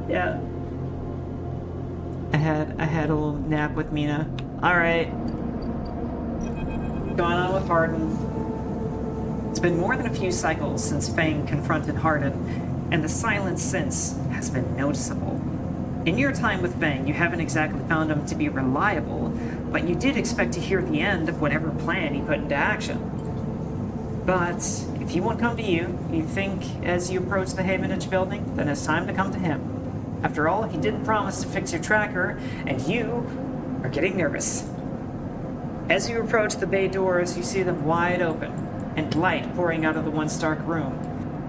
Yeah. I had a little nap with Mina. Alright. Going on with Hardin. It's been more than a few cycles since Fang confronted Hardin, and the silence since has been noticeable. In your time with Fang, you haven't exactly found him to be reliable, but you did expect to hear the end of whatever plan he put into action. But if he won't come to you, you think as you approach the Havenage building, then it's time to come to him. After all, he did promise to fix your tracker, and you are getting nervous. As you approach the bay doors, you see them wide open, and light pouring out of the once dark room.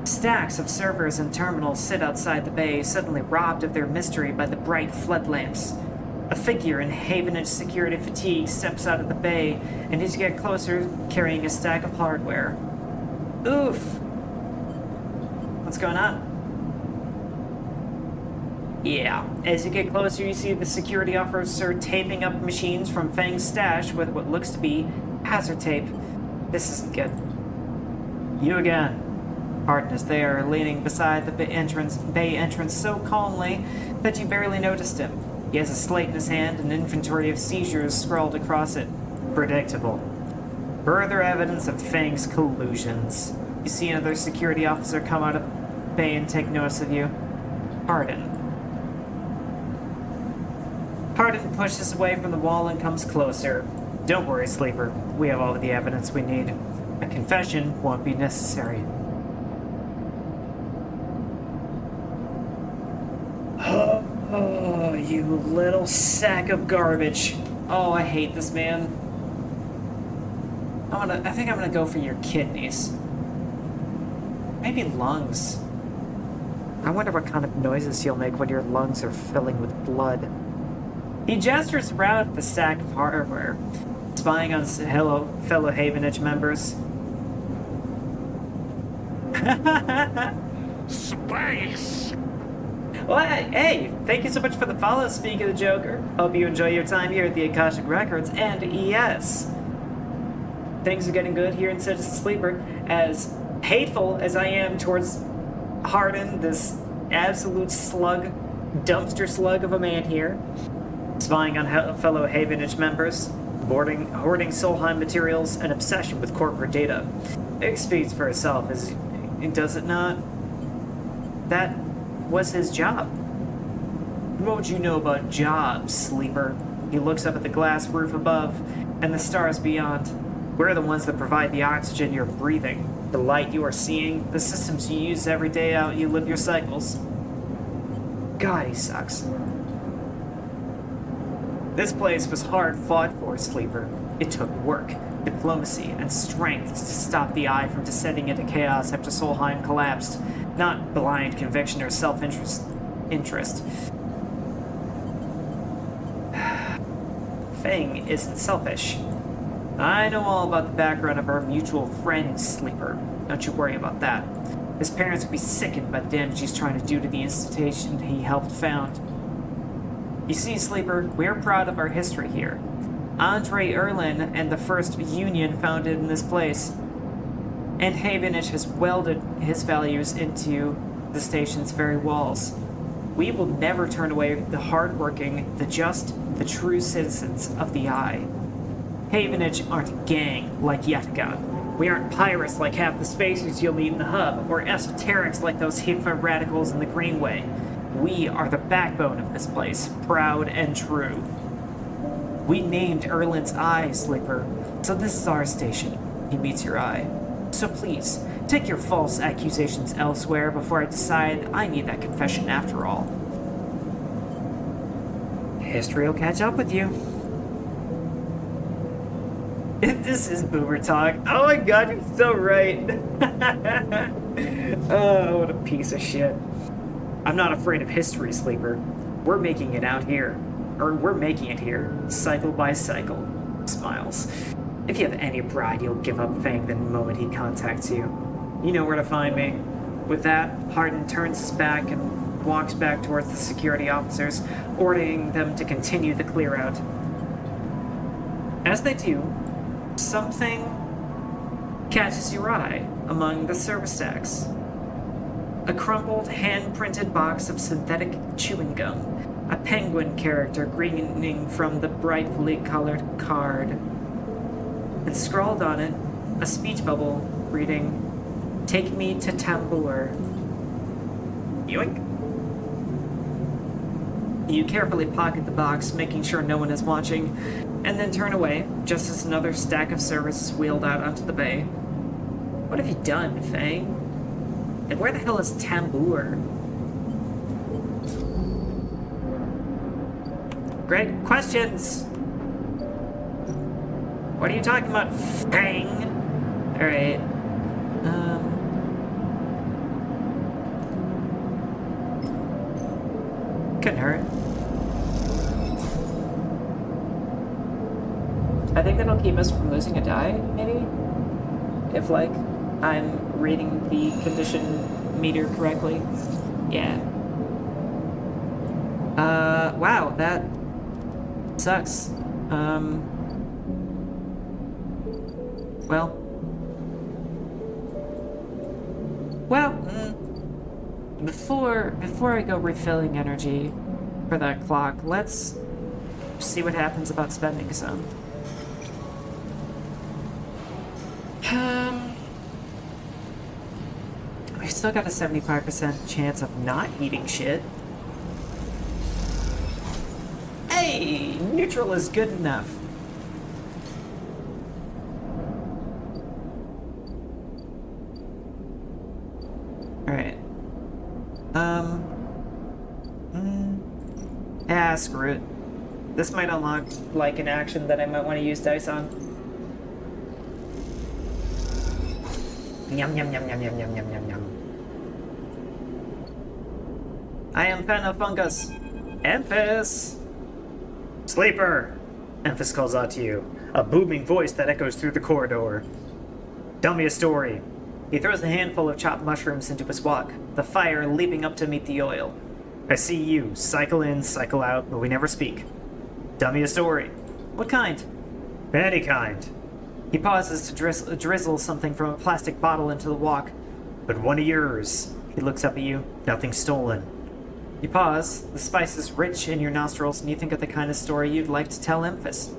Stacks of servers and terminals sit outside the bay, suddenly robbed of their mystery by the bright flood lamps. A figure in Havenage security fatigue steps out of the bay, and as you get closer, carrying a stack of hardware. Oof! What's going on? Yeah, as you get closer, you see the security officer taping up machines from Fang's stash with what looks to be hazard tape. This isn't good. You again. Hardin is there, leaning beside the bay entrance so calmly that you barely noticed him. He has a slate in his hand, an inventory of seizures scrawled across it. Predictable. Further evidence of Fang's collusions. You see another security officer come out of the bay and take notice of you. Hardin. Hardin pushes away from the wall and comes closer. Don't worry, Sleeper. We have all of the evidence we need. A confession won't be necessary. Oh, you little sack of garbage. Oh, I hate this man. I think I'm gonna go for your kidneys. Maybe lungs. I wonder what kind of noises you'll make when your lungs are filling with blood. He gestures around the sack of hardware, spying on fellow Havenage members. Space! Well, hey, thank you so much for the follow, Speak of the Joker. Hope you enjoy your time here at the Akashic Records, and yes, things are getting good here in Citizen Sleeper. As hateful as I am towards Hardin, this absolute slug, dumpster slug of a man here, spying on fellow Havenage members, hoarding Solheim materials, and obsession with corporate data. It speaks for itself, does it not? That was his job. What would you know about jobs, Sleeper? He looks up at the glass roof above and the stars beyond. We're the ones that provide the oxygen you're breathing, the light you are seeing, the systems you use every day out you live your cycles. God, he sucks. This place was hard fought for, Sleeper. It took work, diplomacy, and strength to stop the Eye from descending into chaos after Solheim collapsed, not blind conviction or self-interest. Fang isn't selfish. I know all about the background of our mutual friend, Sleeper. Don't you worry about that. His parents would be sickened by the damage he's trying to do to the institution he helped found. You see, Sleeper, we're proud of our history here. Andre Erlin and the first union founded in this place. And Havenage has welded his values into the station's very walls. We will never turn away the hardworking, the just, the true citizens of the Eye. Havenage aren't a gang like Yatagan. We aren't pirates like half the spacers you'll meet in the hub, or esoterics like those Hifa radicals in the Greenway. We are the backbone of this place, proud and true. We named Erlin's Eye, Sleeper, so this is our station. He meets your eye. So please, take your false accusations elsewhere before I decide I need that confession after all. History will catch up with you. This is boomer talk. Oh my god, you're so right. Oh, what a piece of shit. I'm not afraid of history, Sleeper. We're making it out here. Or we're making it here, cycle by cycle. Smiles. If you have any pride, you'll give up Fang the moment he contacts you. You know where to find me. With that, Hardin turns his back and walks back towards the security officers, ordering them to continue the clear-out. As they do, something catches your eye among the service stacks. A crumpled, hand-printed box of synthetic chewing gum. A penguin character grinning from the brightly colored card. And scrawled on it, a speech bubble reading, "Take me to Tambur." Yoink. You carefully pocket the box, making sure no one is watching, and then turn away, just as another stack of service is wheeled out onto the bay. What have you done, Fang? And where the hell is Tambur? Great questions! What are you talking about, Fang? Alright. Couldn't hurt. I think that'll keep us from losing a die, maybe? If, like, I'm reading the condition meter correctly. Yeah. Wow, that sucks. Well, Well, before I go refilling energy for that clock, let's see what happens about spending some. We still got a 75% chance of not eating shit. Hey, neutral is good enough. Alright. Screw it. This might unlock, like, an action that I might want to use dice on. Yum, yum, yum, yum, yum, yum, yum, yum, yum. I am Phenofungus. Emphas! Sleeper! Emphas calls out to you, a booming voice that echoes through the corridor. Tell me a story. He throws a handful of chopped mushrooms into his wok, the fire leaping up to meet the oil. I see you, cycle in, cycle out, but we never speak. Tell me a story. What kind? Any kind. He pauses to drizzle something from a plastic bottle into the wok. But one of yours. He looks up at you. Nothing stolen. You pause. The spice is rich in your nostrils, and you think of the kind of story you'd like to tell Emphas.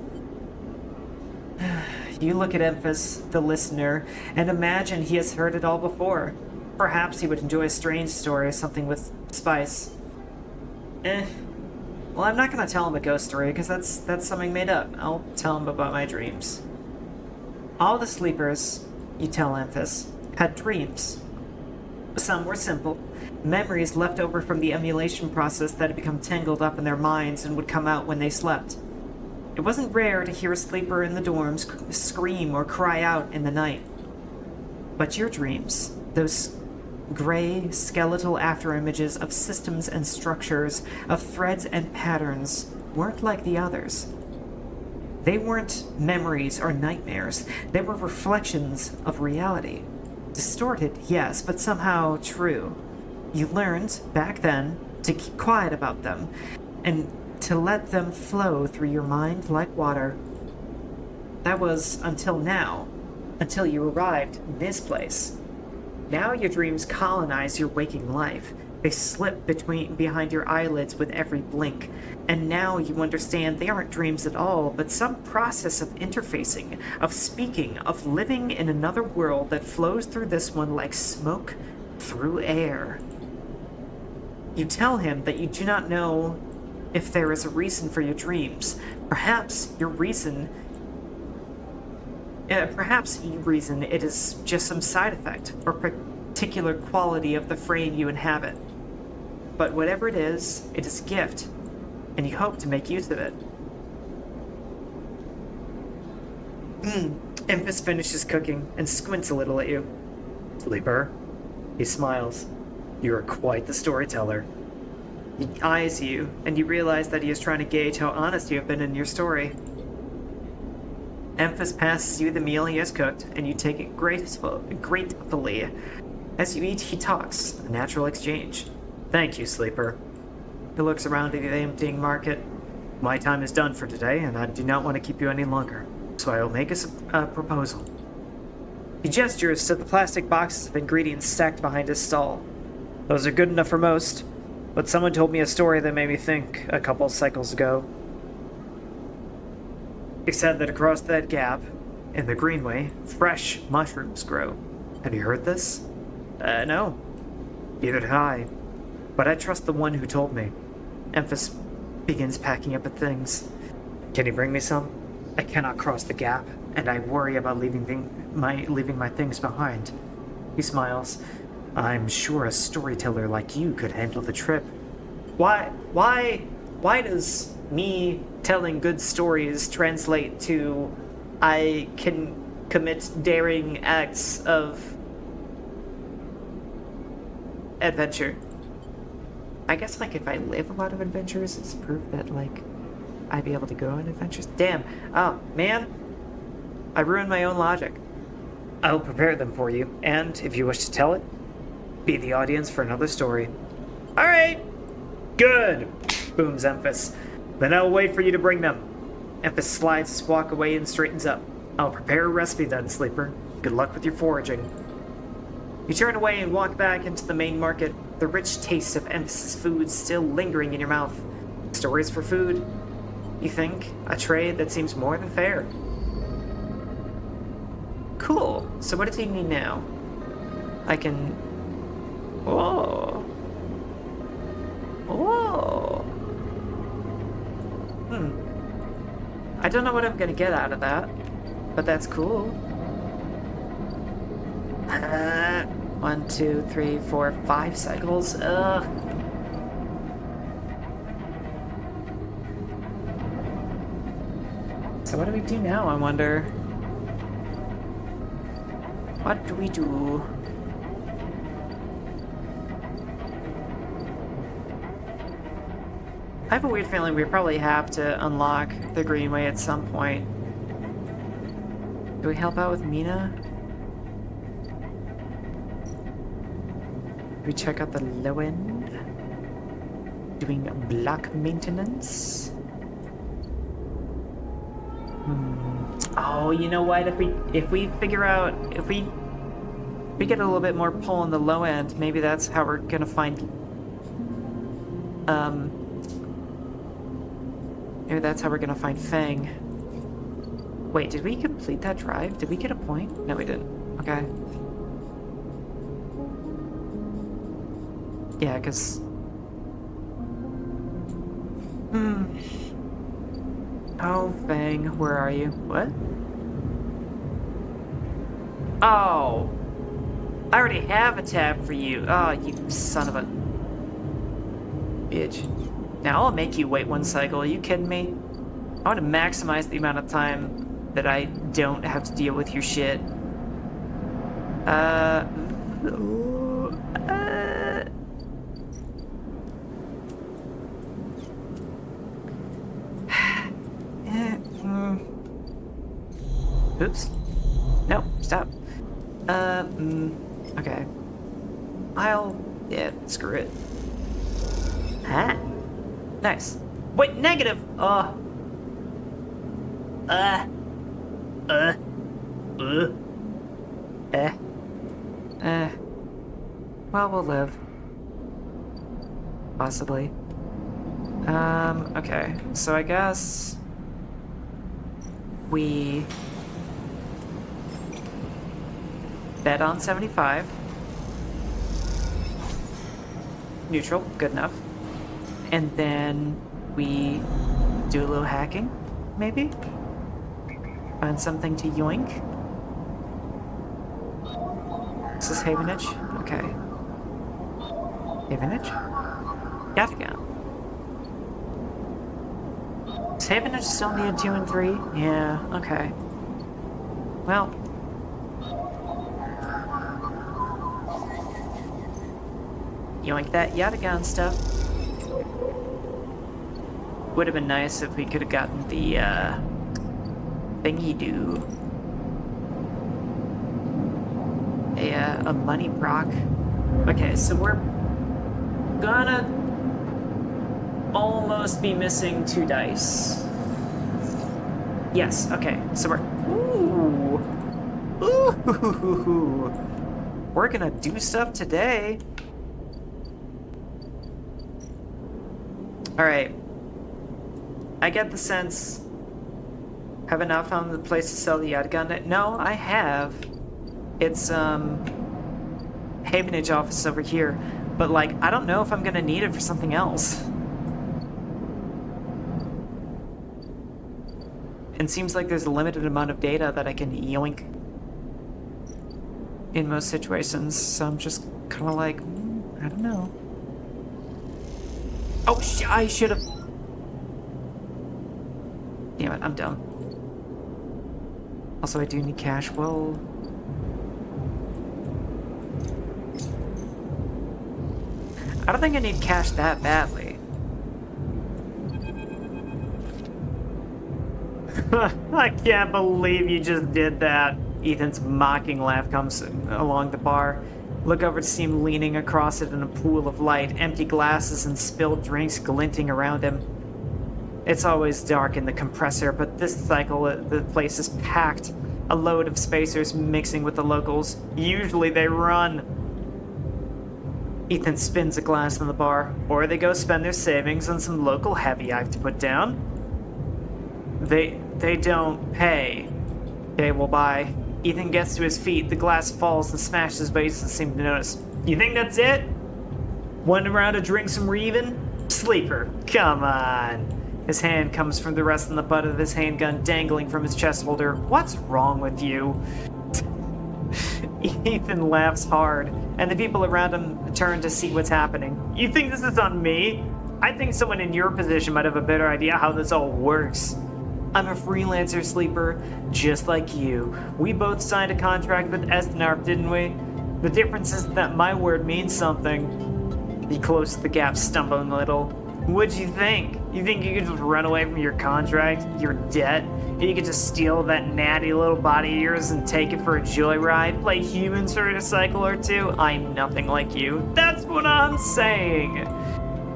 You look at Emphas, the listener, and imagine he has heard it all before. Perhaps he would enjoy a strange story, something with spice. Well, I'm not gonna tell him a ghost story, because that's something made up. I'll tell him about my dreams. All the sleepers, you tell Emphas, had dreams. Some were simple, memories left over from the emulation process that had become tangled up in their minds and would come out when they slept. It wasn't rare to hear a sleeper in the dorms scream or cry out in the night. But your dreams, those gray, skeletal afterimages of systems and structures, of threads and patterns, weren't like the others. They weren't memories or nightmares. They were reflections of reality. Distorted, yes, but somehow true. You learned, back then, to keep quiet about them, and to let them flow through your mind like water. That was until now, until you arrived in this place. Now your dreams colonize your waking life. They slip behind your eyelids with every blink. And now you understand they aren't dreams at all, but some process of interfacing, of speaking, of living in another world that flows through this one like smoke through air. You tell him that you do not know if there is a reason for your dreams. Perhaps you reason it is just some side effect or particular quality of the frame you inhabit. But whatever it is a gift, and you hope to make use of it. Emphas finishes cooking and squints a little at you. Sleeper? He smiles. You are quite the storyteller. He eyes you, and you realize that he is trying to gauge how honest you have been in your story. Emphas passes you the meal he has cooked, and you take it gratefully. As you eat, he talks, a natural exchange. Thank you, Sleeper. He looks around at the emptying market. My time is done for today, and I do not want to keep you any longer, so I will make a proposal. He gestures to the plastic boxes of ingredients stacked behind his stall. Those are good enough for most, but someone told me a story that made me think a couple cycles ago. He said that across that gap, in the greenway, fresh mushrooms grow. Have you heard this? No. Neither did I. But I trust the one who told me. Emphas begins packing up at things. Can you bring me some? I cannot cross the gap, and I worry about leaving my things behind. He smiles. I'm sure a storyteller like you could handle the trip. Why does me telling good stories translate to I can commit daring acts of adventure? I guess, like, if I live a lot of adventures, it's proof that, like, I'd be able to go on adventures. Damn. Oh, man. I ruined my own logic. I'll prepare them for you, and if you wish to tell it, be the audience for another story. All right. Good, booms Emphas. Then I'll wait for you to bring them. Emphas slides his walk away and straightens up. I'll prepare a recipe then, Sleeper. Good luck with your foraging. You turn away and walk back into the main market, the rich taste of Emphasis food still lingering in your mouth. Stories for food? You think? A trade that seems more than fair. Cool. So what does he need now? I can... Whoa. Whoa. I don't know what I'm gonna get out of that, but that's cool. 1, 2, 3, 4, 5 cycles. Ugh. So what do we do now, I wonder? What do we do? I have a weird feeling we probably have to unlock the Greenway at some point. Do we help out with Mina? Do we check out the low end? Doing block maintenance? Oh, you know what? If we figure out if we get a little bit more pull on the low end, maybe that's how we're gonna find maybe that's how we're gonna find Fang. Wait, did we complete that drive? Did we get a point? No, we didn't. Okay. Yeah, because... Oh, Fang, where are you? What? Oh! I already have a tab for you. Oh, you son of a... bitch. Now I'll make you wait 1 cycle. Are you kidding me? I want to maximize the amount of time that I don't have to deal with your shit. Oops. No, stop. Okay. Yeah, screw it. Huh? Nice. Wait, negative! Well, we'll live. Possibly. Okay. So I guess... we... bet on 75. Neutral, good enough. And then we do a little hacking, maybe? Find something to yoink. Is this Havenage? Okay. Havenage? Yataghan. Does Havenage still need 2 and 3? Yeah, okay. Well... yoink that Yataghan stuff. Would have been nice if we could have gotten the thingy-do. A money proc. Okay, so we're gonna almost be missing 2 dice. Yes, okay, so we're... Ooh! We're gonna do stuff today. Alright. I get the sense... Haven't I found the place to sell the Yataghan? No, I have. It's, Havenage office over here. But, like, I don't know if I'm gonna need it for something else. It seems like there's a limited amount of data that I can yoink in most situations, so I'm just kind of like, I don't know. Oh, I should have... Damn it, I'm dumb. Also, I do need cash. Well... I don't think I need cash that badly. I can't believe you just did that. Ethan's mocking laugh comes along the bar. Look over to see him leaning across it in a pool of light, empty glasses and spilled drinks glinting around him. It's always dark in the compressor, but this cycle the place is packed. A load of spacers mixing with the locals. Usually they run. Ethan spins a glass on the bar, or they go spend their savings on some local heavy I've to put down. They don't pay. Okay, well, bye. Ethan gets to his feet, the glass falls and smashes, but he doesn't seem to notice. You think that's it? One round of drinks and we're even? Sleeper, come on. His hand comes from the rest on the butt of his handgun dangling from his chest holder. What's wrong with you? Ethan laughs hard, and the people around him turn to see what's happening. You think this is on me? I think someone in your position might have a better idea how this all works. I'm a freelancer, Sleeper, just like you. We both signed a contract with Estenarp, didn't we? The difference is that my word means something. He closed the gap, stumbling a little. What'd you think? You think you could just run away from your contract, your debt, and you could just steal that natty little body of yours and take it for a joyride, play humans for a cycle or two? I'm nothing like you. That's what I'm saying.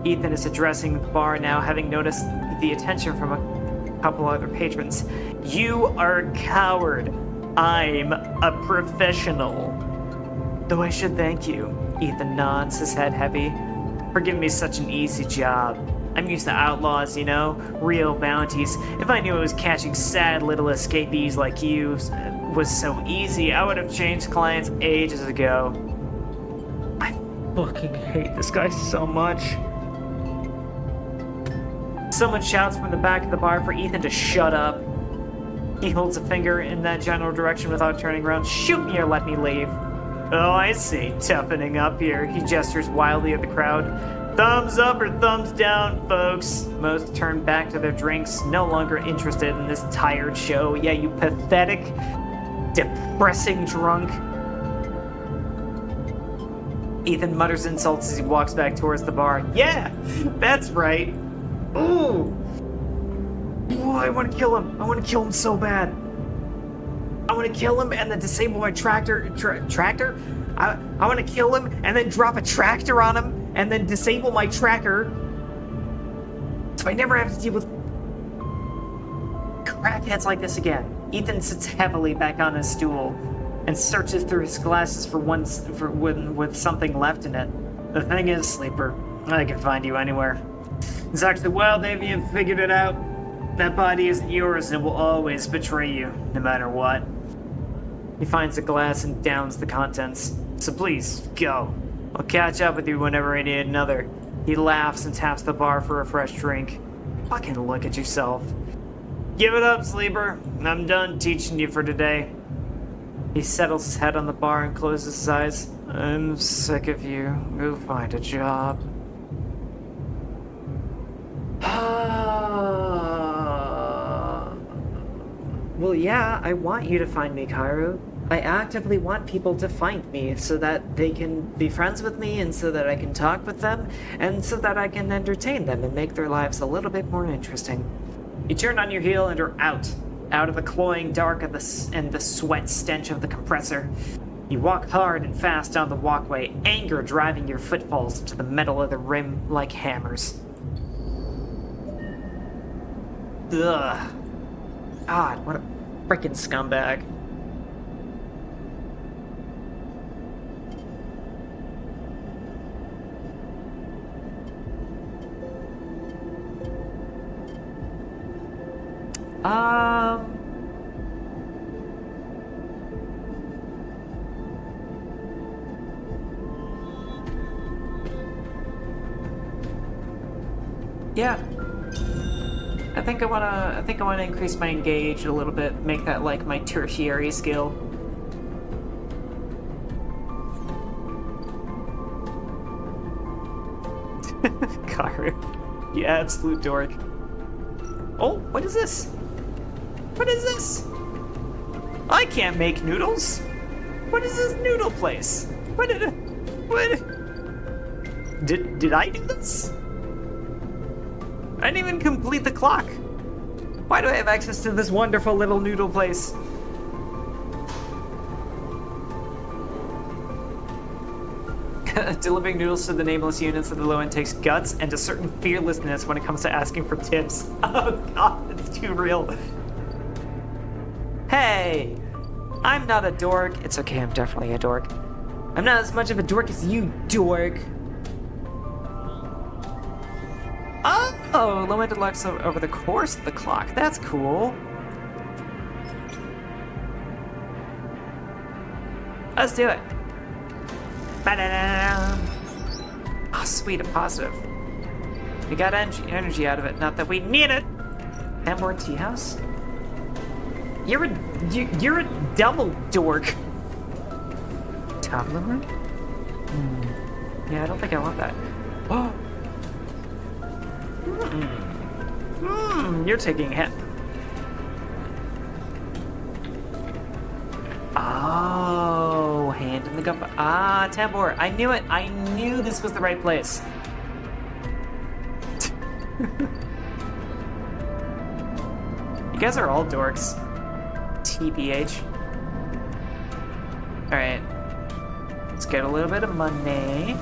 Ethan is addressing the bar now, having noticed the attention from a couple other patrons. You are a coward. I'm a professional. Though I should thank you. Ethan nods, his head heavy. For giving me such an easy job. I'm used to outlaws, you know? Real bounties. If I knew it was catching sad little escapees like you was so easy, I would have changed clients ages ago. I fucking hate this guy so much. Someone shouts from the back of the bar for Ethan to shut up. He holds a finger in that general direction without turning around. Shoot me or let me leave. Oh, I see. Toughening up here. He gestures wildly at the crowd. Thumbs up or thumbs down, folks. Most turn back to their drinks, no longer interested in this tired show. Yeah, you pathetic, depressing drunk. Ethan mutters insults as he walks back towards the bar. Yeah, that's right. Ooh. Ooh, I want to kill him. I want to kill him so bad. I want to kill him and then disable my tractor. Tractor? I want to kill him and then drop a tractor on him and then disable my tracker so I never have to deal with crackheads like this again. Ethan sits heavily back on his stool and searches through his glasses with something left in it. The thing is, Sleeper, I can find you anywhere. It's actually, well, Dave, you figured it out. That body isn't yours and it will always betray you, no matter what. He finds a glass and downs the contents. So please, go. I'll catch up with you whenever I need another. He laughs and taps the bar for a fresh drink. Fucking look at yourself. Give it up, Sleeper. I'm done teaching you for today. He settles his head on the bar and closes his eyes. I'm sick of you. Go find a job. Well, yeah, I want you to find me, Kaoru. I actively want people to find me so that they can be friends with me and so that I can talk with them and so that I can entertain them and make their lives a little bit more interesting. You turn on your heel and are out of the cloying dark and the sweat stench of the compressor. You walk hard and fast down the walkway, anger driving your footfalls into the metal of the rim like hammers. Ugh. God, what a freaking scumbag. Yeah. I think I wanna increase my engage a little bit, make that like my tertiary skill. Kaoru, you absolute dork. Oh, what is this? What is this? I can't make noodles. What is this noodle place? What? Did I do this? I didn't even complete the clock. Why do I have access to this wonderful little noodle place? Delivering noodles to the nameless units of the low end takes guts and a certain fearlessness when it comes to asking for tips. Oh god, it's too real. Hey, I'm not a dork. It's okay, I'm definitely a dork. I'm not as much of a dork as you, dork. Oh, limited lux over the course of the clock. That's cool. Let's do it. Ba-da-da-da. Oh, sweet, a positive. We got energy out of it. Not that we need it. Tambor Tea House. You're a double dork. Toddler room? Yeah, I don't think I want that. Oh. You're taking a hit. Oh, hand in the cup. Ah, Tambor. I knew it. I knew this was the right place. You guys are all dorks. TBH. Alright. Let's get a little bit of money.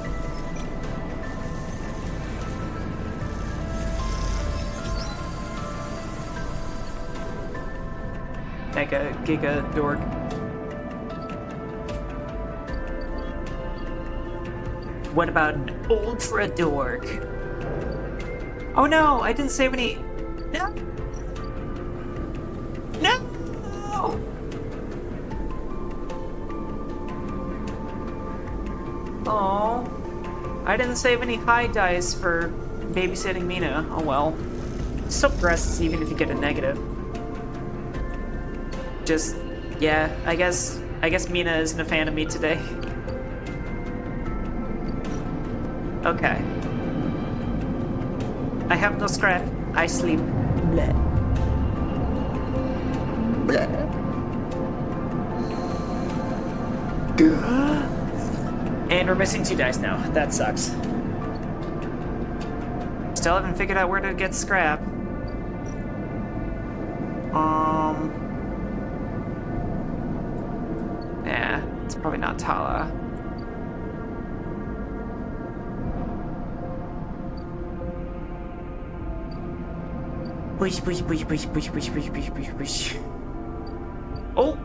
Mega Giga Dork. What about an Ultra Dork? Oh no, I didn't save any. No! No! Oh, I didn't save any high dice for babysitting Mina. Oh well. Still progresses even if you get a negative. Just, yeah, I guess Mina isn't a fan of me today. Okay. I have no scrap. I sleep. Bleh. Bleh. And we're missing 2 dice now. That sucks. Still haven't figured out where to get scrap. Yeah, it's probably not Tala. Push, push, push, push, push, push, push, push, push, push. Oh!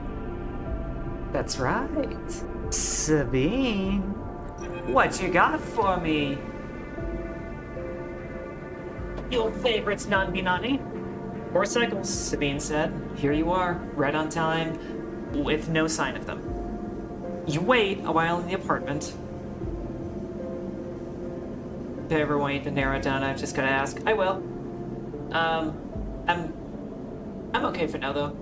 That's right. Sabine, what you got for me? Your favorites, non-binani? Motorcycles, Sabine said. Here you are, right on time, with no sign of them. You wait a while in the apartment. If I ever want you to narrow it down, I've just gotta ask. I will. I'm okay for now, though.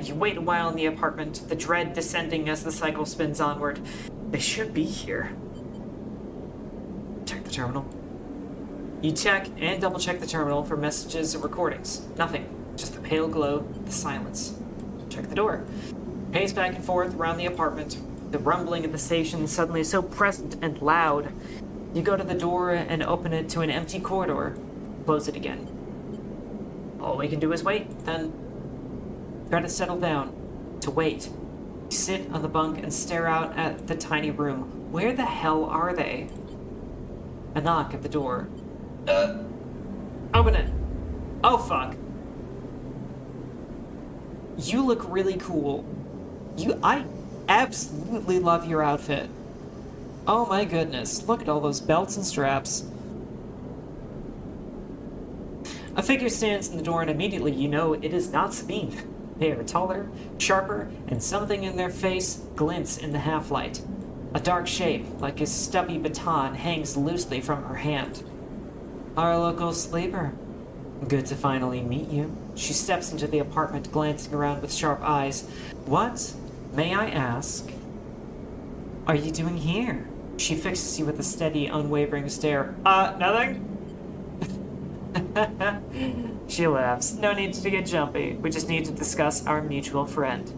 You wait a while in the apartment, the dread descending as the cycle spins onward. They should be here. Check the terminal. You check and double-check the terminal for messages or recordings. Nothing. Just the pale glow, the silence. Check the door. Pace back and forth around the apartment. The rumbling of the station suddenly so present and loud. You go to the door and open it to an empty corridor. Close it again. All we can do is wait, then. Try to settle down. To wait. You sit on the bunk and stare out at the tiny room. Where the hell are they? A knock at the door. Open it. Oh, fuck. You look really cool. I absolutely love your outfit. Oh my goodness, look at all those belts and straps. A figure stands in the door and immediately you know it is not Sabine. They are taller, sharper, and something in their face glints in the half-light. A dark shape, like a stubby baton, hangs loosely from her hand. Our local sleeper. Good to finally meet you. She steps into the apartment, glancing around with sharp eyes. What, may I ask, are you doing here? She fixes you with a steady, unwavering stare. Nothing? She laughs. No need to get jumpy. We just need to discuss our mutual friend.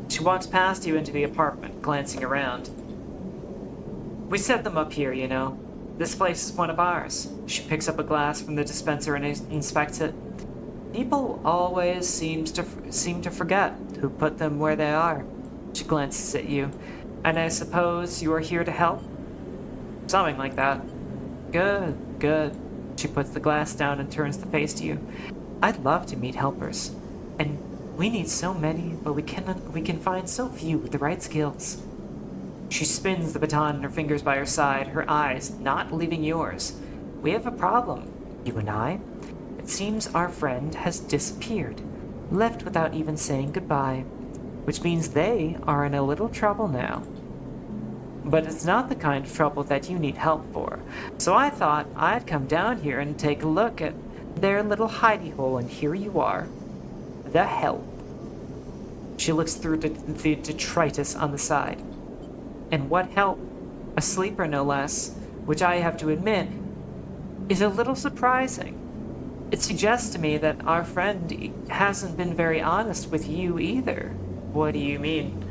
She walks past you into the apartment, glancing around. We set them up here, you know. This place is one of ours. She picks up a glass from the dispenser and inspects it. People always seem to forget who put them where they are. She glances at you. And I suppose you are here to help? Something like that. Good, good. She puts the glass down and turns the face to you. I'd love to meet helpers. And we need so many, but we can find so few with the right skills. She spins the baton in her fingers by her side, her eyes not leaving yours. We have a problem. You and I? It seems our friend has disappeared, left without even saying goodbye, which means they are in a little trouble now. But it's not the kind of trouble that you need help for, so I thought I'd come down here and take a look at their little hidey hole, and here you are. The help. She looks through the detritus on the side. And what help? A sleeper, no less, which I have to admit is a little surprising. It suggests to me that our friend hasn't been very honest with you either. What do you mean?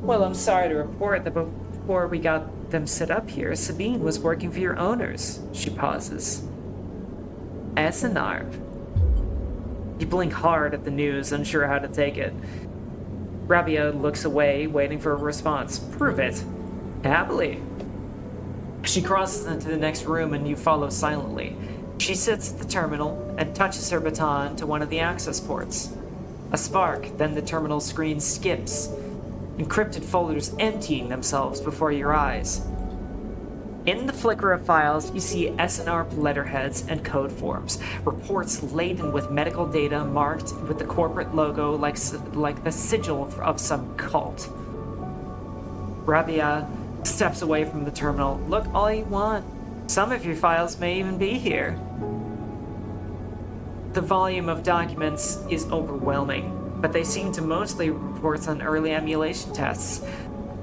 Well, I'm sorry to report that before we got them set up here, Sabine was working for your owners. She pauses. Essenarp. You blink hard at the news, unsure how to take it. Rabia looks away, waiting for a response. Prove it. Happily. She crosses into the next room and you follow silently. She sits at the terminal and touches her baton to one of the access ports. A spark, then the terminal screen skips, encrypted folders emptying themselves before your eyes. In the flicker of files, you see SNARP letterheads and code forms, reports laden with medical data marked with the corporate logo like the sigil of some cult. Rabia steps away from the terminal. Look all you want. Some of your files may even be here. The volume of documents is overwhelming, but they seem to mostly reports on early emulation tests,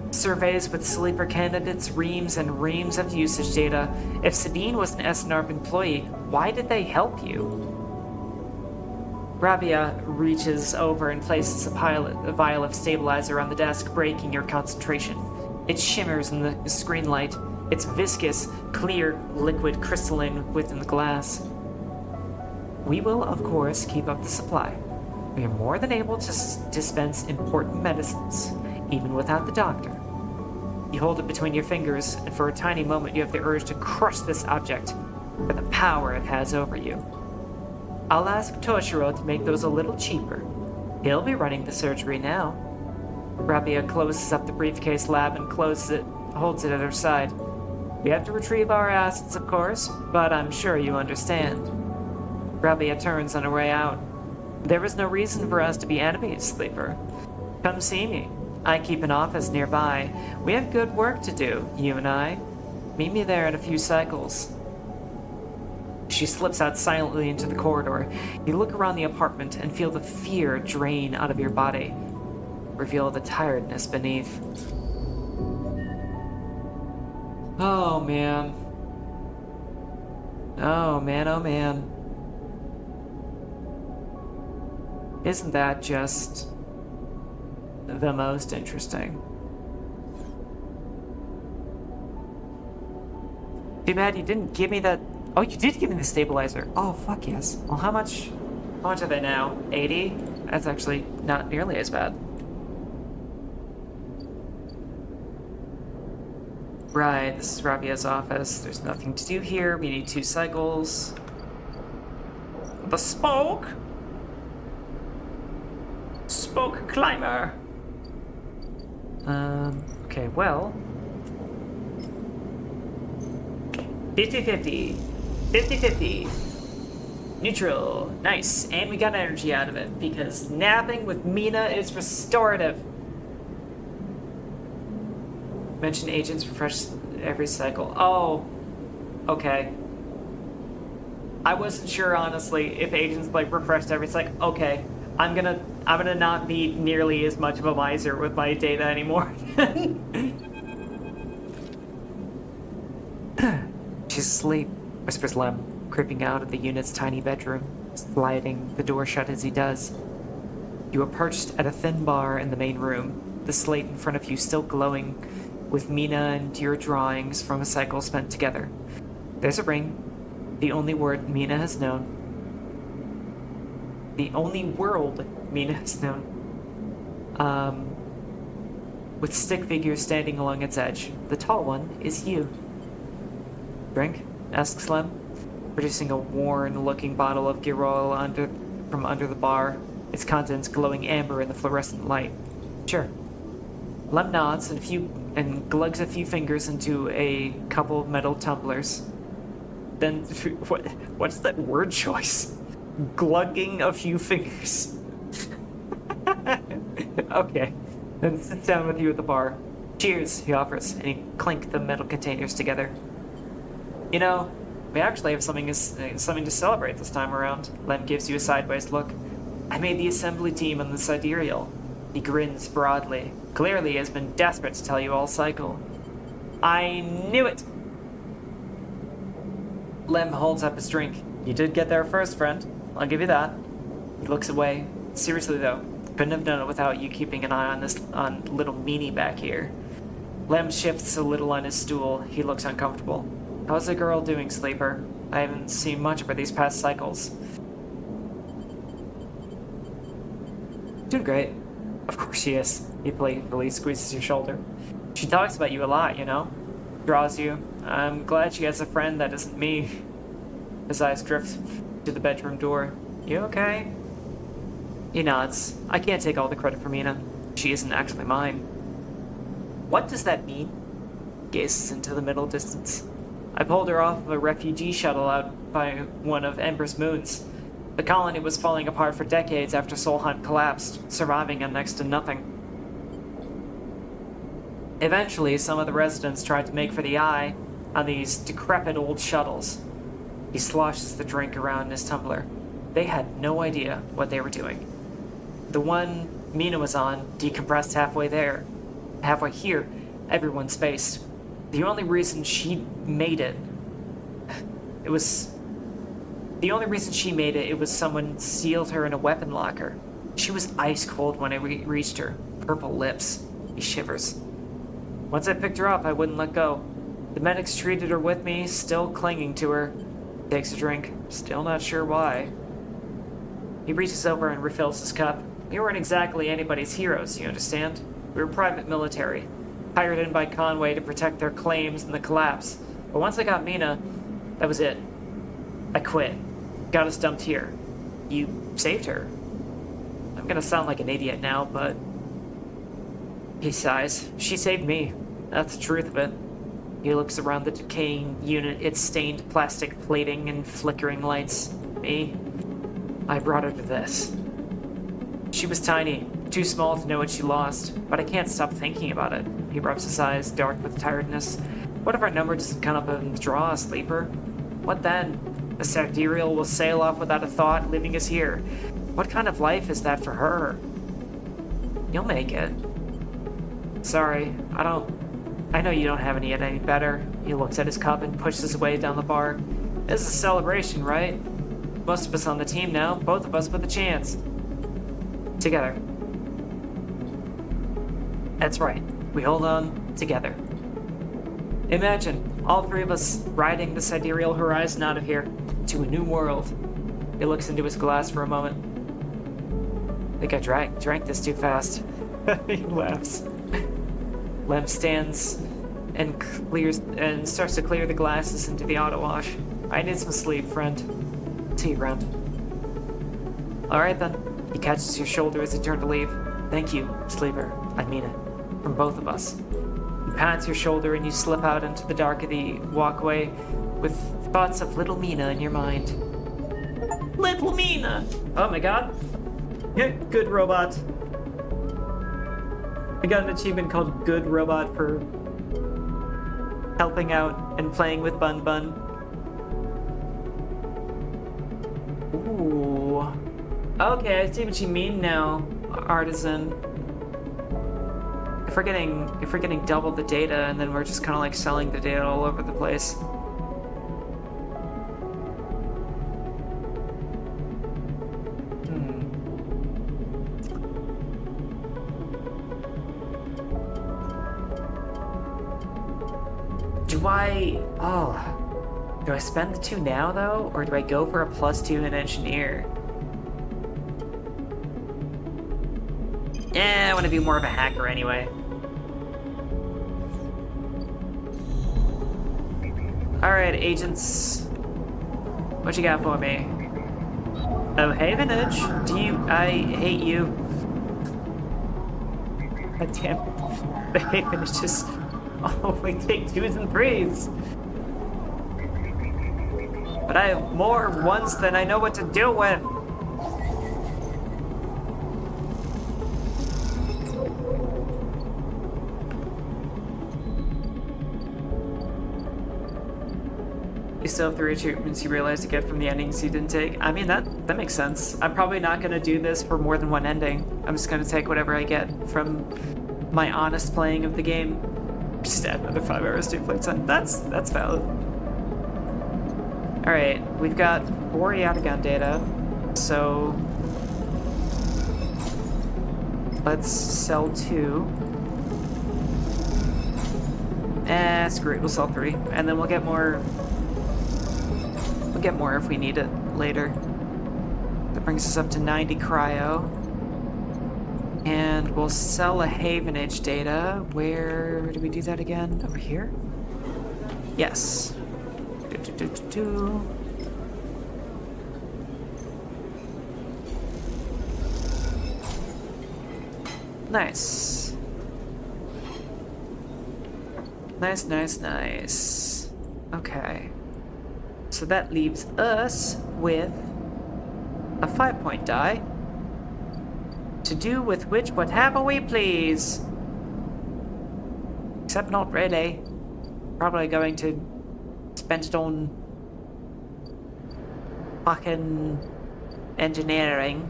surveys with sleeper candidates, reams and reams of usage data. If Sabine was an SNARP employee, why did they help you? Rabia reaches over and places a vial of stabilizer on the desk, breaking your concentration. It shimmers in the screen light. It's viscous, clear, liquid, crystalline within the glass. We will, of course, keep up the supply. We are more than able to dispense important medicines, even without the doctor. You hold it between your fingers, and for a tiny moment you have the urge to crush this object for the power it has over you. I'll ask Toshiro to make those a little cheaper. He'll be running the surgery now. Rabia closes up the briefcase lab and holds it at her side. We have to retrieve our assets, of course, but I'm sure you understand. Rabia turns on her way out. There is no reason for us to be enemies, Sleeper. Come see me. I keep an office nearby. We have good work to do, you and I. Meet me there in a few cycles. She slips out silently into the corridor. You look around the apartment and feel the fear drain out of your body. Reveal the tiredness beneath. Oh man. Oh man, oh man. Isn't that just the most interesting? Too bad you didn't give me that. Oh, you did give me the stabilizer. Oh, fuck yes. Well, how much are they now? 80? That's actually not nearly as bad. Right, this is Rabia's office. There's nothing to do here. We need 2 cycles. The spoke climber. Okay, well. 50-50. 50-50. Neutral. Nice. And we got energy out of it because napping with Mina is restorative. Mention agents refresh every cycle. Oh. Okay. I wasn't sure, honestly, if agents refreshed every cycle. Okay. I'm gonna not be nearly as much of a miser with my data anymore. She's asleep, whispers Lem, creeping out of the unit's tiny bedroom, sliding the door shut as he does. You are perched at a thin bar in the main room, the slate in front of you still glowing with Mina and your drawings from a cycle spent together. There's a ring, the only word Mina has known. The only world Mina has known. With stick figures standing along its edge. The tall one is you. Drink? Asks Lem, producing a worn-looking bottle of Girol from under the bar, its contents glowing amber in the fluorescent light. Sure. Lem nods and glugs a few fingers into a couple of metal tumblers. Then, what's that word choice? Glugging a few fingers. Okay, then sit down with you at the bar. Cheers, he offers, and he clink the metal containers together. You know, we actually have something to celebrate this time around. Lem gives you a sideways look. I made the assembly team on the Sidereal. He grins broadly. Clearly he has been desperate to tell you all cycle. I knew it! Lem holds up his drink. You did get there first, friend. I'll give you that. He looks away. Seriously though, couldn't have done it without you keeping an eye on little meanie back here. Lem shifts a little on his stool. He looks uncomfortable. How's the girl doing, Sleeper? I haven't seen much of her these past cycles. Doing great. Of course she is. He playfully squeezes your shoulder. She talks about you a lot, you know? Draws you. I'm glad she has a friend that isn't me. His eyes drift to the bedroom door. You okay? He nods. I can't take all the credit for Mina. She isn't actually mine. What does that mean? Gazes into the middle distance. I pulled her off of a refugee shuttle out by one of Ember's moons. The colony was falling apart for decades after Solheim collapsed, surviving on next to nothing. Eventually, some of the residents tried to make for the Eye on these decrepit old shuttles. He sloshes the drink around in his tumbler. They had no idea what they were doing. The one Mina was on decompressed halfway there. Halfway here, everyone spaced. The only reason she made it, it was someone sealed her in a weapon locker. She was ice cold when I reached her. Purple lips. He shivers. Once I picked her up, I wouldn't let go. The medics treated her with me, still clinging to her. Takes a drink, still not sure why. He reaches over and refills his cup. We weren't exactly anybody's heroes, you understand? We were private military, hired in by Conway to protect their claims in the collapse. But once I got Mina, that was it. I quit. Got us dumped here. You saved her. I'm gonna sound like an idiot now, but... He sighs. She saved me. That's the truth of it. He looks around the decaying unit, its stained plastic plating and flickering lights. Me? I brought her to this. She was tiny, too small to know what she lost, but I can't stop thinking about it. He rubs his eyes, dark with tiredness. What if our number doesn't come up and draw a Sleeper? What then? The Sidereal will sail off without a thought, leaving us here. What kind of life is that for her? You'll make it. Sorry, I know you don't have it any better. He looks at his cup and pushes away down the bar. This is a celebration, right? Most of us on the team now, both of us with a chance. Together. That's right. We hold on together. Imagine all three of us riding the sidereal horizon out of here to a new world. He looks into his glass for a moment. I think I drank this too fast. He laughs. Lem stands and starts to clear the glasses into the auto wash. I need some sleep, friend. See you around. Alright then. He catches your shoulder as you turn to leave. Thank you, Sleeper. I mean it. From both of us. He pats your shoulder and you slip out into the dark of the walkway with thoughts of little Mina in your mind. Little Mina! Oh my god. Good robot. I got an achievement called Good Robot for helping out and playing with Bun Bun. Ooh. Okay, I see what you mean now, Artisan. If we're getting double the data and then we're just kind of like selling the data all over the place. Do I spend the 2 now though, or do I go for a +2 in engineer? I want to be more of a hacker anyway. Alright, agents. What you got for me? Oh, Havenage. I hate you. God damn it. The Havenages only take 2s and 3s. But I have more ones than I know what to do with. You still have 3 achievements you realize to get from the endings you didn't take. I mean, that makes sense. I'm probably not gonna do this for more than one ending. I'm just gonna take whatever I get from my honest playing of the game. Just add another 5 hours to play time. That's valid. Alright, we've got 4 Yatagan data, so let's sell 2. Screw it, we'll sell 3. And then we'll get more. We'll get more if we need it later. That brings us up to 90 cryo. And we'll sell a Havenage data. Where do we do that again? Over here? Yes. Nice. Nice. Okay. So that leaves us with a 5-point die. To do with which whatever we please. Except not really. Probably going to spend it on fucking engineering.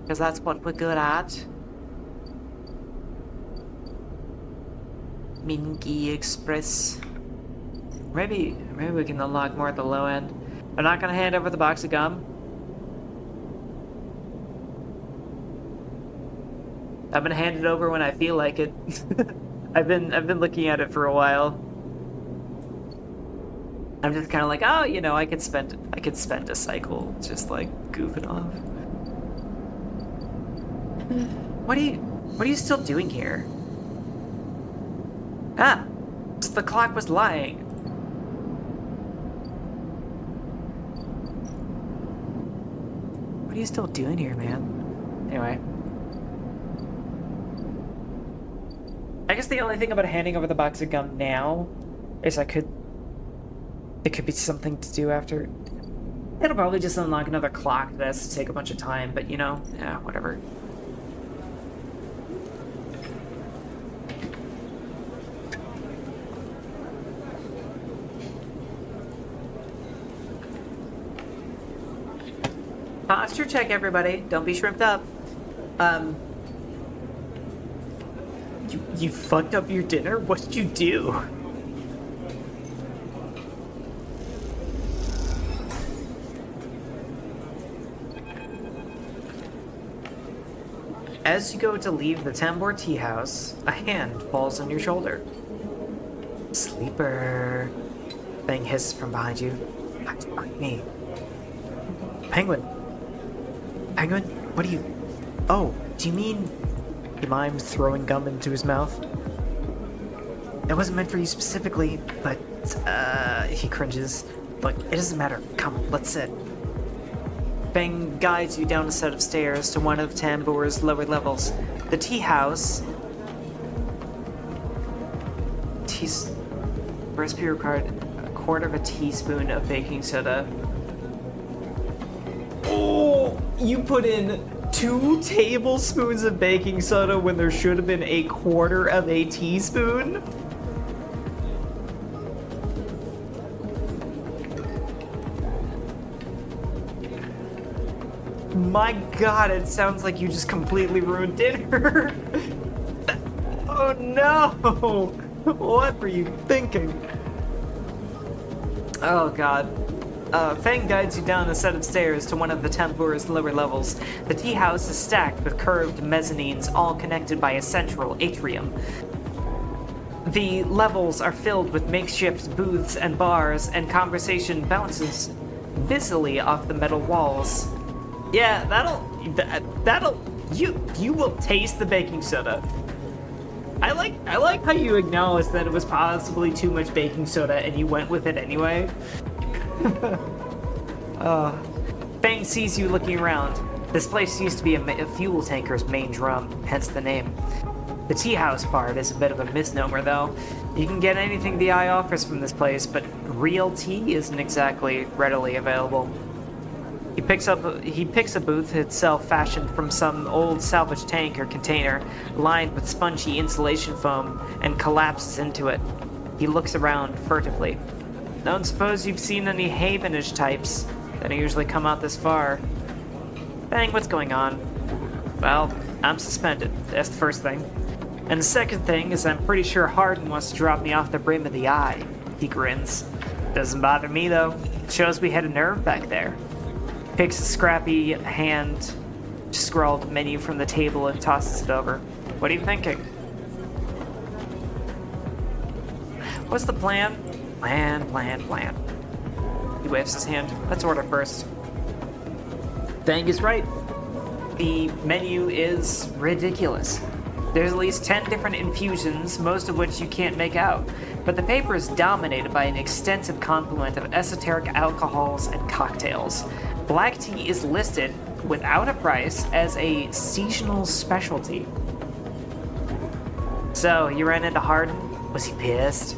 Because that's what we're good at. Mingi Express. Maybe we can unlock more at the low end. I'm not gonna hand over the box of gum. I'm gonna hand it over when I feel like it. I've been looking at it for a while. I'm just kind of like, oh, you know, I could spend a cycle just like goofing off. What are you still doing here? Ah, the clock was lying. What are you still doing here, man? Anyway. I guess the only thing about handing over the box of gum now is it could be something to do after. It'll probably just unlock another clock that has to take a bunch of time, but you know, yeah, whatever. Posture check, everybody. Don't be shrimped up. You fucked up your dinner? What did you do? As you go to leave the Tambor Tea House, a hand falls on your shoulder. Sleeper. Thing hisses from behind you. Fuck me. Penguin. Penguin? What do you... Oh, do you mean... He mimes throwing gum into his mouth. It wasn't meant for you specifically, but... He cringes. Look, it doesn't matter. Come, let's sit. Feng guides you down a set of stairs to one of Tambor's lower levels. The tea house... Recipe required a quarter of a teaspoon of baking soda. Oh, you put in 2 tablespoons of baking soda when there should have been a quarter of a teaspoon? My god, it sounds like you just completely ruined dinner. Oh no! What were you thinking? Oh god. Feng guides you down a set of stairs to one of the Tambor's lower levels. The tea house is stacked with curved mezzanines, all connected by a central atrium. The levels are filled with makeshift booths and bars, and conversation bounces busily off the metal walls. Yeah, you will taste the baking soda. I like how you acknowledge that it was possibly too much baking soda and you went with it anyway. Feng sees you looking around. This place used to be a fuel tanker's main drum, hence the name. The tea house part is a bit of a misnomer, though. You can get anything the eye offers from this place, but real tea isn't exactly readily available. He picks a booth itself fashioned from some old salvage tank or container, lined with spongy insulation foam, and collapses into it. He looks around furtively. Don't suppose you've seen any Havenage types that usually come out this far. Bang, what's going on? Well, I'm suspended. That's the first thing. And the second thing is I'm pretty sure Hardin wants to drop me off the brim of the eye. He grins. Doesn't bother me, though. Shows we had a nerve back there. Picks a scrappy hand scrawled menu from the table and tosses it over. What are you thinking? What's the plan? Plan. He waves his hand. Let's order first. Fang is right. The menu is ridiculous. There's at least 10 different infusions, most of which you can't make out. But the paper is dominated by an extensive complement of esoteric alcohols and cocktails. Black tea is listed, without a price, as a seasonal specialty. So, you ran into Hardin? Was he pissed?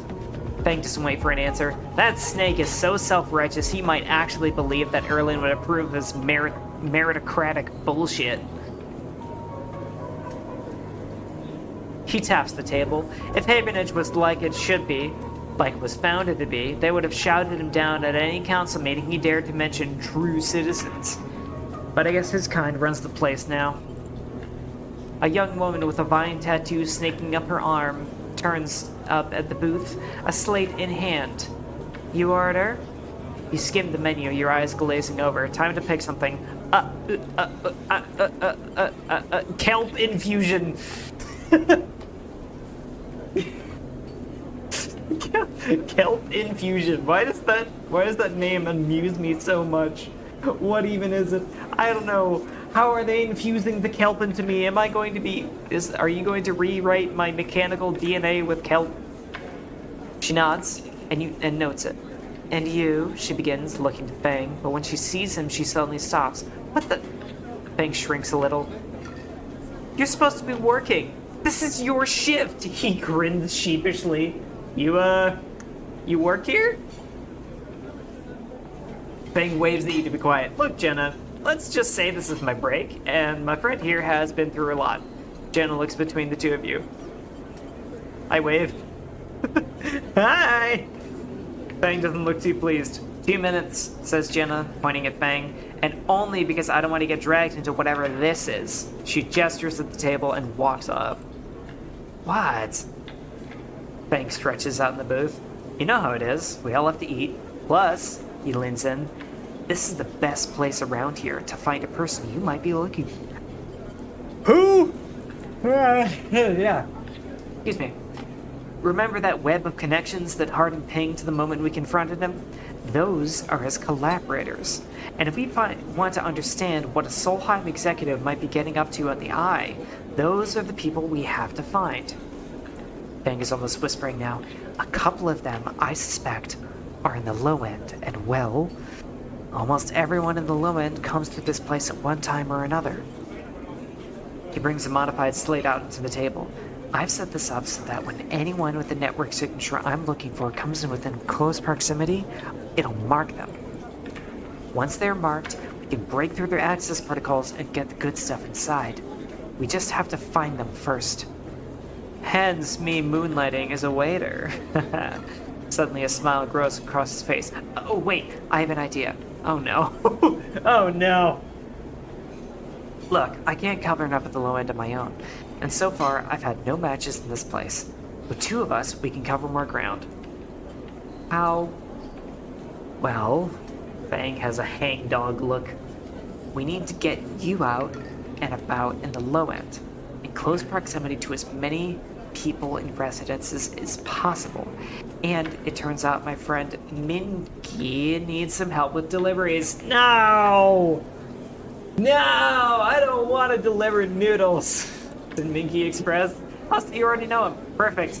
Fang doesn't wait for an answer. That snake is so self-righteous he might actually believe that Erlin would approve of his meritocratic bullshit. He taps the table. If Havenage was like it should be, like it was founded to be, they would have shouted him down at any council meeting he dared to mention true citizens. But I guess his kind runs the place now. A young woman with a vine tattoo snaking up her arm turns up at the booth, a slate in hand. You order? You skim the menu, your eyes glazing over. Time to pick something. Kelp infusion. Kelp infusion. Why does that name amuse me so much? What even is it? I don't know. How are they infusing the kelp into me? Am I going to be... Are you going to rewrite my mechanical DNA with kelp? She nods, and notes it. And you, she begins, looking to Fang, but when she sees him, she suddenly stops. What the... Fang shrinks a little. You're supposed to be working. This is your shift. He grins sheepishly. You work here? Fang waves at you to be quiet. Look, Jenna, let's just say this is my break, and my friend here has been through a lot. Jenna looks between the two of you. I wave. Hi! Fang doesn't look too pleased. 2 minutes, says Jenna, pointing at Fang, and only because I don't want to get dragged into whatever this is. She gestures at the table and walks off. What? Fang stretches out in the booth. You know how it is. We all have to eat. Plus, he leans in, this is the best place around here to find a person you might be looking for. Who? Yeah. Excuse me. Remember that web of connections that Hardin pinged the moment we confronted him? Those are his collaborators. And if we want to understand what a Solheim executive might be getting up to at the Eye, those are the people we have to find. Fang is almost whispering now. A couple of them, I suspect, are in the low end, and well, almost everyone in the low end comes to this place at one time or another. He brings a modified slate out into the table. I've set this up so that when anyone with the network signature I'm looking for comes in within close proximity, it'll mark them. Once they're marked, we can break through their access protocols and get the good stuff inside. We just have to find them first. Hence me moonlighting as a waiter. Suddenly a smile grows across his face. Oh wait, I have an idea. Oh no. Oh no. Look, I can't cover enough at the low end on my own, and so far I've had no matches in this place. With two of us, we can cover more ground. How? Well, Fang has a hangdog look. We need to get you out and about in the low end, in close proximity to as many people in residences as possible. And it turns out my friend Minky needs some help with deliveries. No! No! I don't want to deliver noodles, did Minky express. Plus, you already know him. Perfect.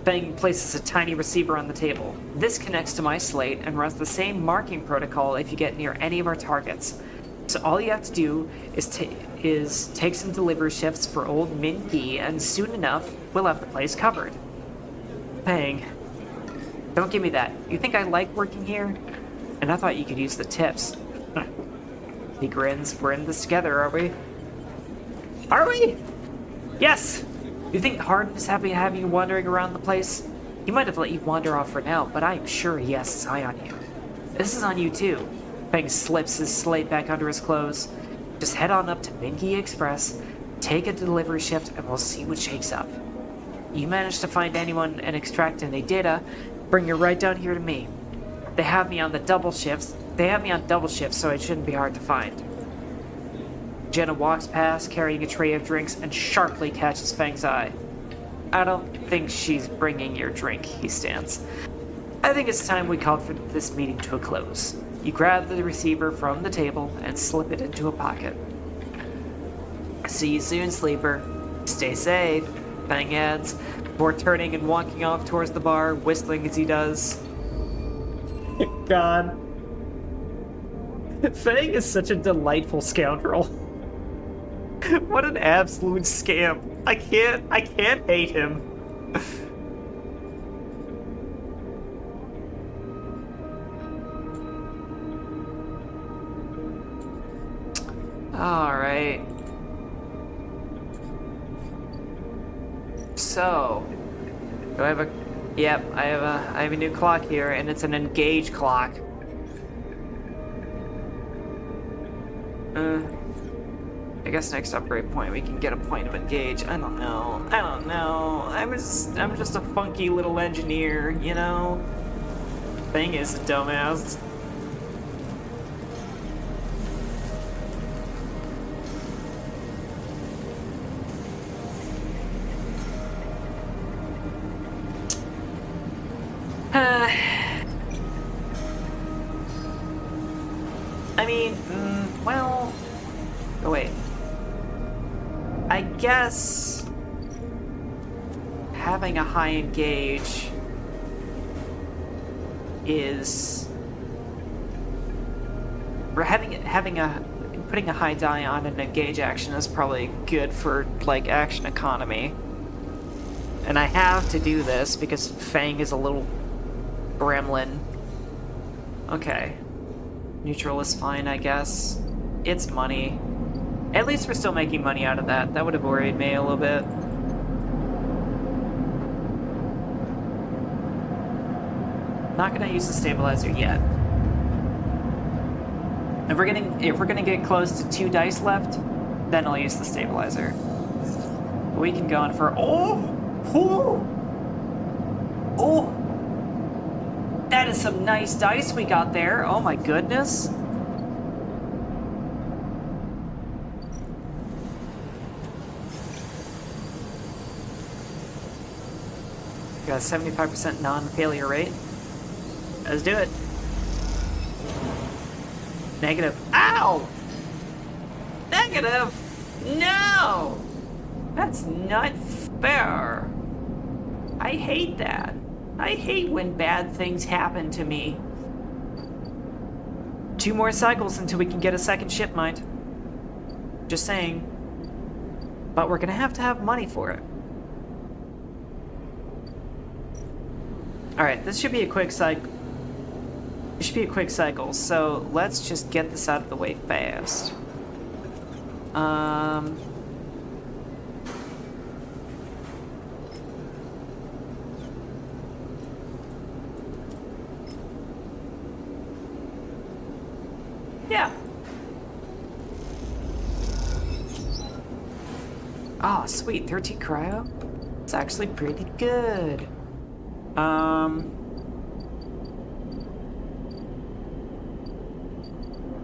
Fang places a tiny receiver on the table. This connects to my slate and runs the same marking protocol if you get near any of our targets. So all you have to do is is take some delivery shifts for old Min Gi, and soon enough, we'll have the place covered. Fang, don't give me that. You think I like working here? And I thought you could use the tips. He grins. We're in this together, are we? Are we? Yes! You think Harden is happy to have you wandering around the place? He might have let you wander off for now, but I'm sure he has his eye on you. This is on you too. Fang slips his slate back under his clothes. Just head on up to Min Gi Express, take a delivery shift, and we'll see what shakes up. You manage to find anyone and extract any data, bring you right down here to me. They have me on double shifts, so it shouldn't be hard to find. Jenna walks past, carrying a tray of drinks, and sharply catches Fang's eye. I don't think she's bringing your drink, he stands. I think it's time we called for this meeting to a close. You grab the receiver from the table and slip it into a pocket. See you soon, sleeper. Stay safe, Fang adds, before turning and walking off towards the bar, whistling as he does. God. Fang is such a delightful scoundrel. What an absolute scamp. I can't hate him. Alright. So, do I have a... Yep, I have a new clock here, and it's an Engage clock. I guess next upgrade point we can get a point of Engage. I don't know. I'm just a funky little engineer, you know? Thing is a dumbass. I mean, well... Oh, wait. I guess... having a high engage... is... putting a high die on an engage action is probably good for, like, action economy. And I have to do this because Fang is a little gremlin. Okay. Neutral is fine, I guess. It's money. At least we're still making money out of that. That would have worried me a little bit. Not gonna use the stabilizer yet. If we're gonna get close to 2 dice left, then I'll use the stabilizer. We can go in for that is some nice dice we got there. Oh my goodness. Got a 75% non-failure rate. Let's do it. Negative. Ow! Negative! No! That's not fair. I hate that. I hate when bad things happen to me. 2 more cycles until we can get a second ship mind. Just saying. But we're gonna have to have money for it. Alright, this should be a quick cycle. It should be a quick cycle, so let's just get this out of the way fast. Yeah. Oh, sweet. 13 cryo? It's actually pretty good.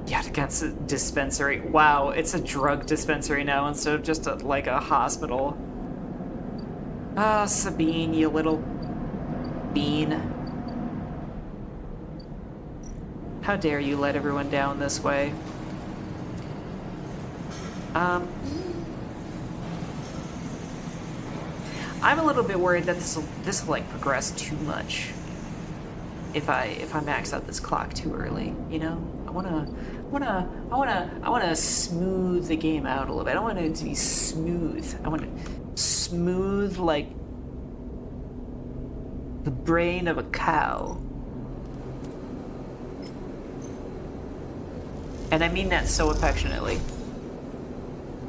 Yeah, against a dispensary. Wow, it's a drug dispensary now instead of just like a hospital. Ah, Sabine, you little bean. How dare you let everyone down this way? I'm a little bit worried that this will like progress too much. If I max out this clock too early, you know? I I wanna smooth the game out a little bit. I want it to be smooth. I want it smooth like the brain of a cow. And I mean that so affectionately.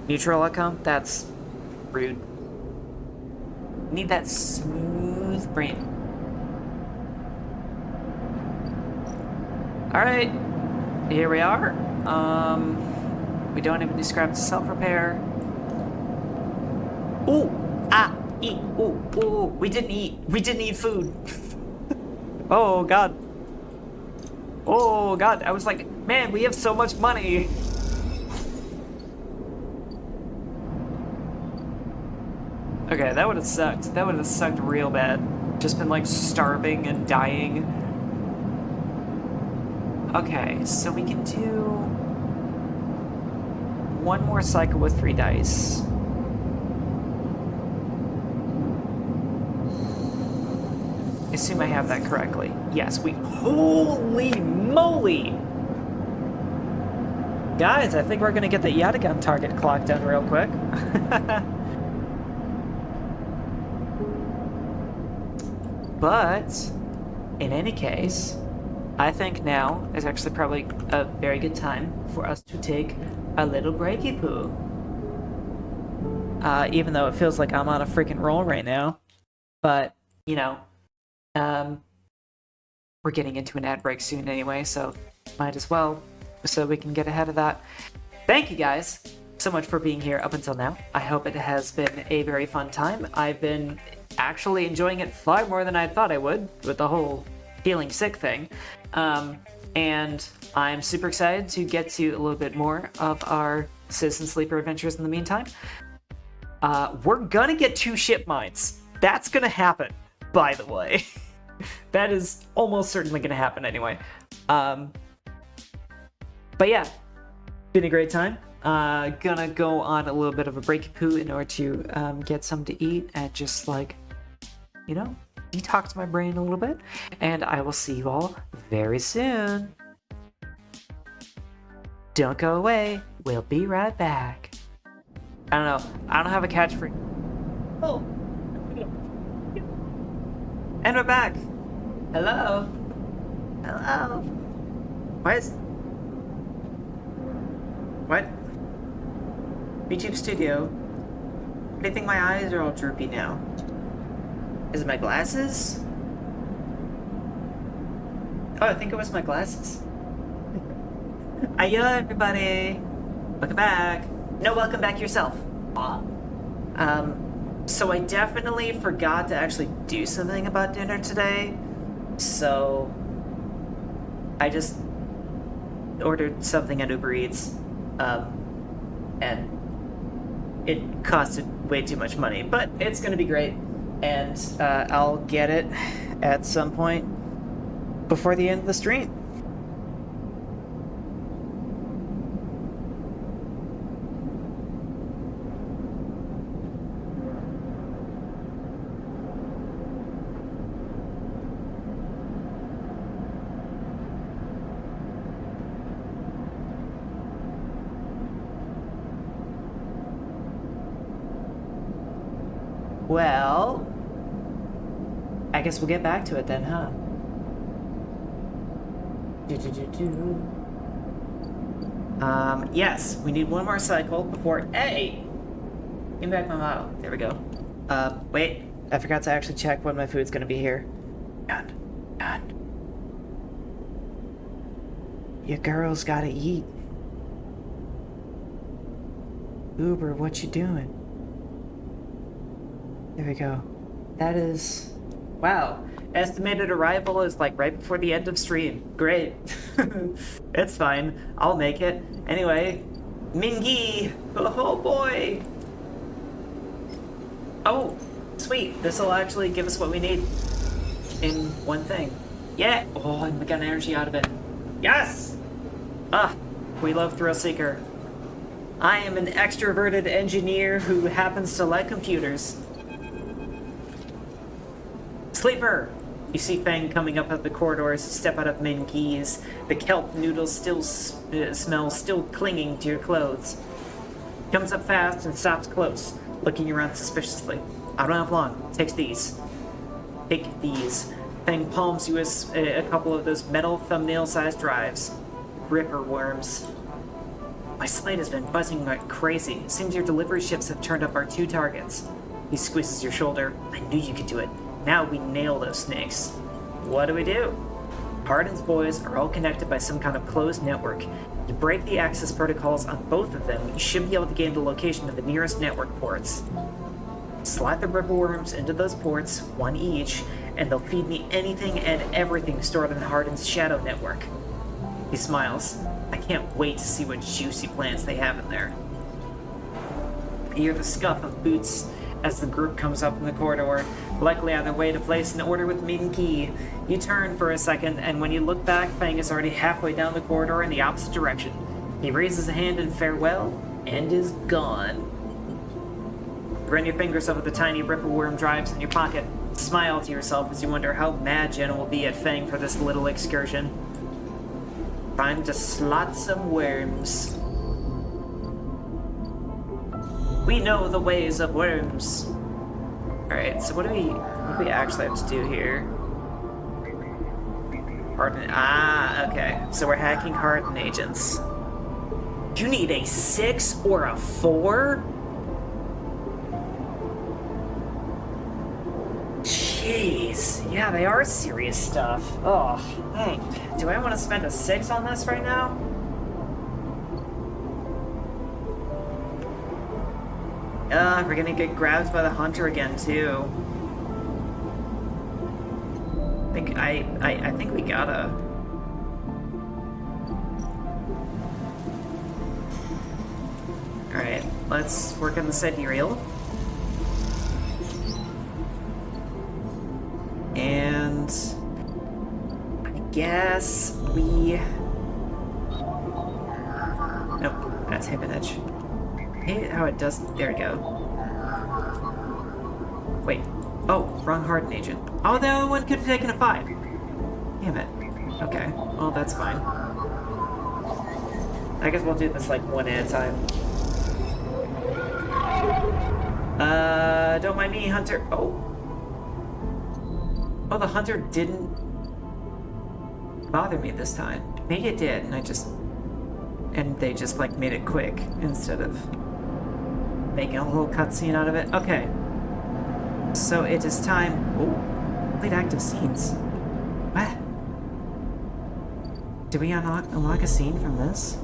Neutral outcome? That's rude. Need that smooth brain. Alright. Here we are. We don't even describe to self-repair. Ooh! Ah! Eat! Ooh! Ooh! We didn't eat! We didn't eat food! Oh god. Oh god, I was like, man, we have so much money! Okay, that would have sucked. That would have sucked real bad. Just been like starving and dying. Okay, so we can do one more cycle with 3 dice. I assume I have that correctly. Yes, we... Holy moly! Guys, I think we're gonna get the Yatagan target clock done real quick. But, in any case, I think now is actually probably a very good time for us to take a little breaky poo. Even though it feels like I'm on a freaking roll right now. But, you know, we're getting into an ad break soon anyway, so might as well, so we can get ahead of that. Thank you guys so much for being here up until now. I hope it has been a very fun time. I've been actually enjoying it far more than I thought I would with the whole feeling sick thing. And I'm super excited to get to a little bit more of our Citizen Sleeper adventures in the meantime. We're gonna get 2 ship mines. That's gonna happen, by the way. That is almost certainly gonna happen anyway. But yeah, been a great time. Gonna go on a little bit of a breaky poo in order to get some to eat and just like, you know, detox my brain a little bit. And I will see you all very soon. Don't go away. We'll be right back. I don't know. I don't have a catch for... Oh. And we're back. Hello. Hello. Why is... What? YouTube Studio. I think my eyes are all droopy now. Is it my glasses? Oh, I think it was my glasses. Hiya, everybody. Welcome back. No, welcome back yourself. Aw. So I definitely forgot to actually do something about dinner today. So I just ordered something at Uber Eats. And it costed way too much money, but it's gonna be great. And I'll get it at some point before the end of the stream. Well, I guess we'll get back to it then, huh? Yes, we need one more cycle before A. Give me back my model. There we go. Wait, I forgot to actually check when my food's gonna be here. God. Your girl's gotta eat. Uber, what you doing? There we go. That is... Wow. Estimated arrival is like right before the end of stream. Great. It's fine. I'll make it. Anyway, Mingy! Oh boy! Oh, sweet. This'll actually give us what we need in one thing. Yeah! Oh, and we got energy out of it. Yes! Ah, we love Thrill Seeker. I am an extroverted engineer who happens to like computers. Sleeper, You see Fang coming up the corridors, step out of Min Gee's. The kelp noodles still smell, still clinging to your clothes. Comes up fast and stops close, looking around suspiciously. I don't have long. Takes these. Take these. Fang palms you a couple of those metal thumbnail-sized drives. Ripper worms. My slate has been buzzing like crazy. Seems your delivery ships have turned up our 2 targets. He squeezes your shoulder. I knew you could do it. Now we nail those snakes. What do we do? Hardin's boys are all connected by some kind of closed network. To break the access protocols on both of them, you should be able to gain the location of the nearest network ports. Slide the ripper worms into those ports, 1 each, and they'll feed me anything and everything stored in Hardin's shadow network. He smiles. I can't wait to see what juicy plans they have in there. You hear the scuff of boots as the group comes up in the corridor, likely on their way to place an order with Min Gee. You turn for a second, and when you look back, Fang is already halfway down the corridor in the opposite direction. He raises a hand in farewell, and is gone. Run your fingers over the tiny ripper worm drives in your pocket. Smile to yourself as you wonder how mad Jenna will be at Fang for this little excursion. Time to slot some worms. We know the ways of worms. Alright, so what do we actually have to do here? Hardin. Okay. So we're hacking Hardin agents. You need a 6 or a 4? Jeez. Yeah, they are serious stuff. Oh, hey. Do I want to spend a 6 on this right now? We're gonna get grabbed by the hunter again, too. I think we gotta. Alright, let's work on the sidereal. And I guess we... Nope, that's Hibonage. I hate how it does... There we go. Wait. Oh, wrong Hardin agent. Oh, the other one could have taken a 5. Damn it. Okay, well, that's fine. I guess we'll do this, like, one at a time. Don't mind me, Hunter. Oh. Oh, the Hunter didn't bother me this time. Maybe it did, and they just, like, made it quick instead of making a whole cutscene out of it. Okay. So it is time... Oh, complete active scenes. What? Did we unlock a scene from this?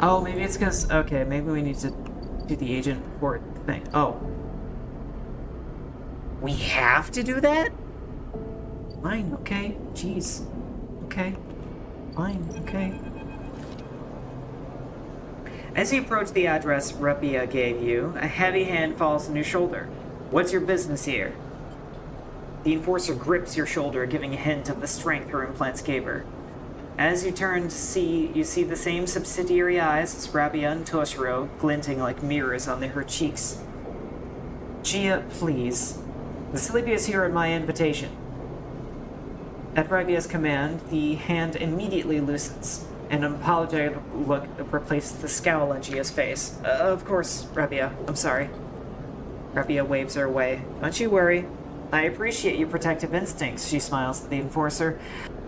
Oh, maybe it's because... Okay, maybe we need to do the agent port thing. Oh. We have to do that? Fine, okay. Jeez. Okay. Fine, okay. As you approach the address Ruppia gave you, a heavy hand falls on your shoulder. What's your business here? The enforcer grips your shoulder, giving a hint of the strength her implants gave her. As you turn to see, you see the same subsidiary eyes as Rabia and Toshiro, glinting like mirrors on her cheeks. Gia, please. The Sleepy is here at my invitation. At Rabia's command, the hand immediately loosens. An apologetic look replaces the scowl on Gia's face. Of course, Rabia. I'm sorry. Rabia waves her away. Don't you worry. I appreciate your protective instincts, she smiles at the enforcer.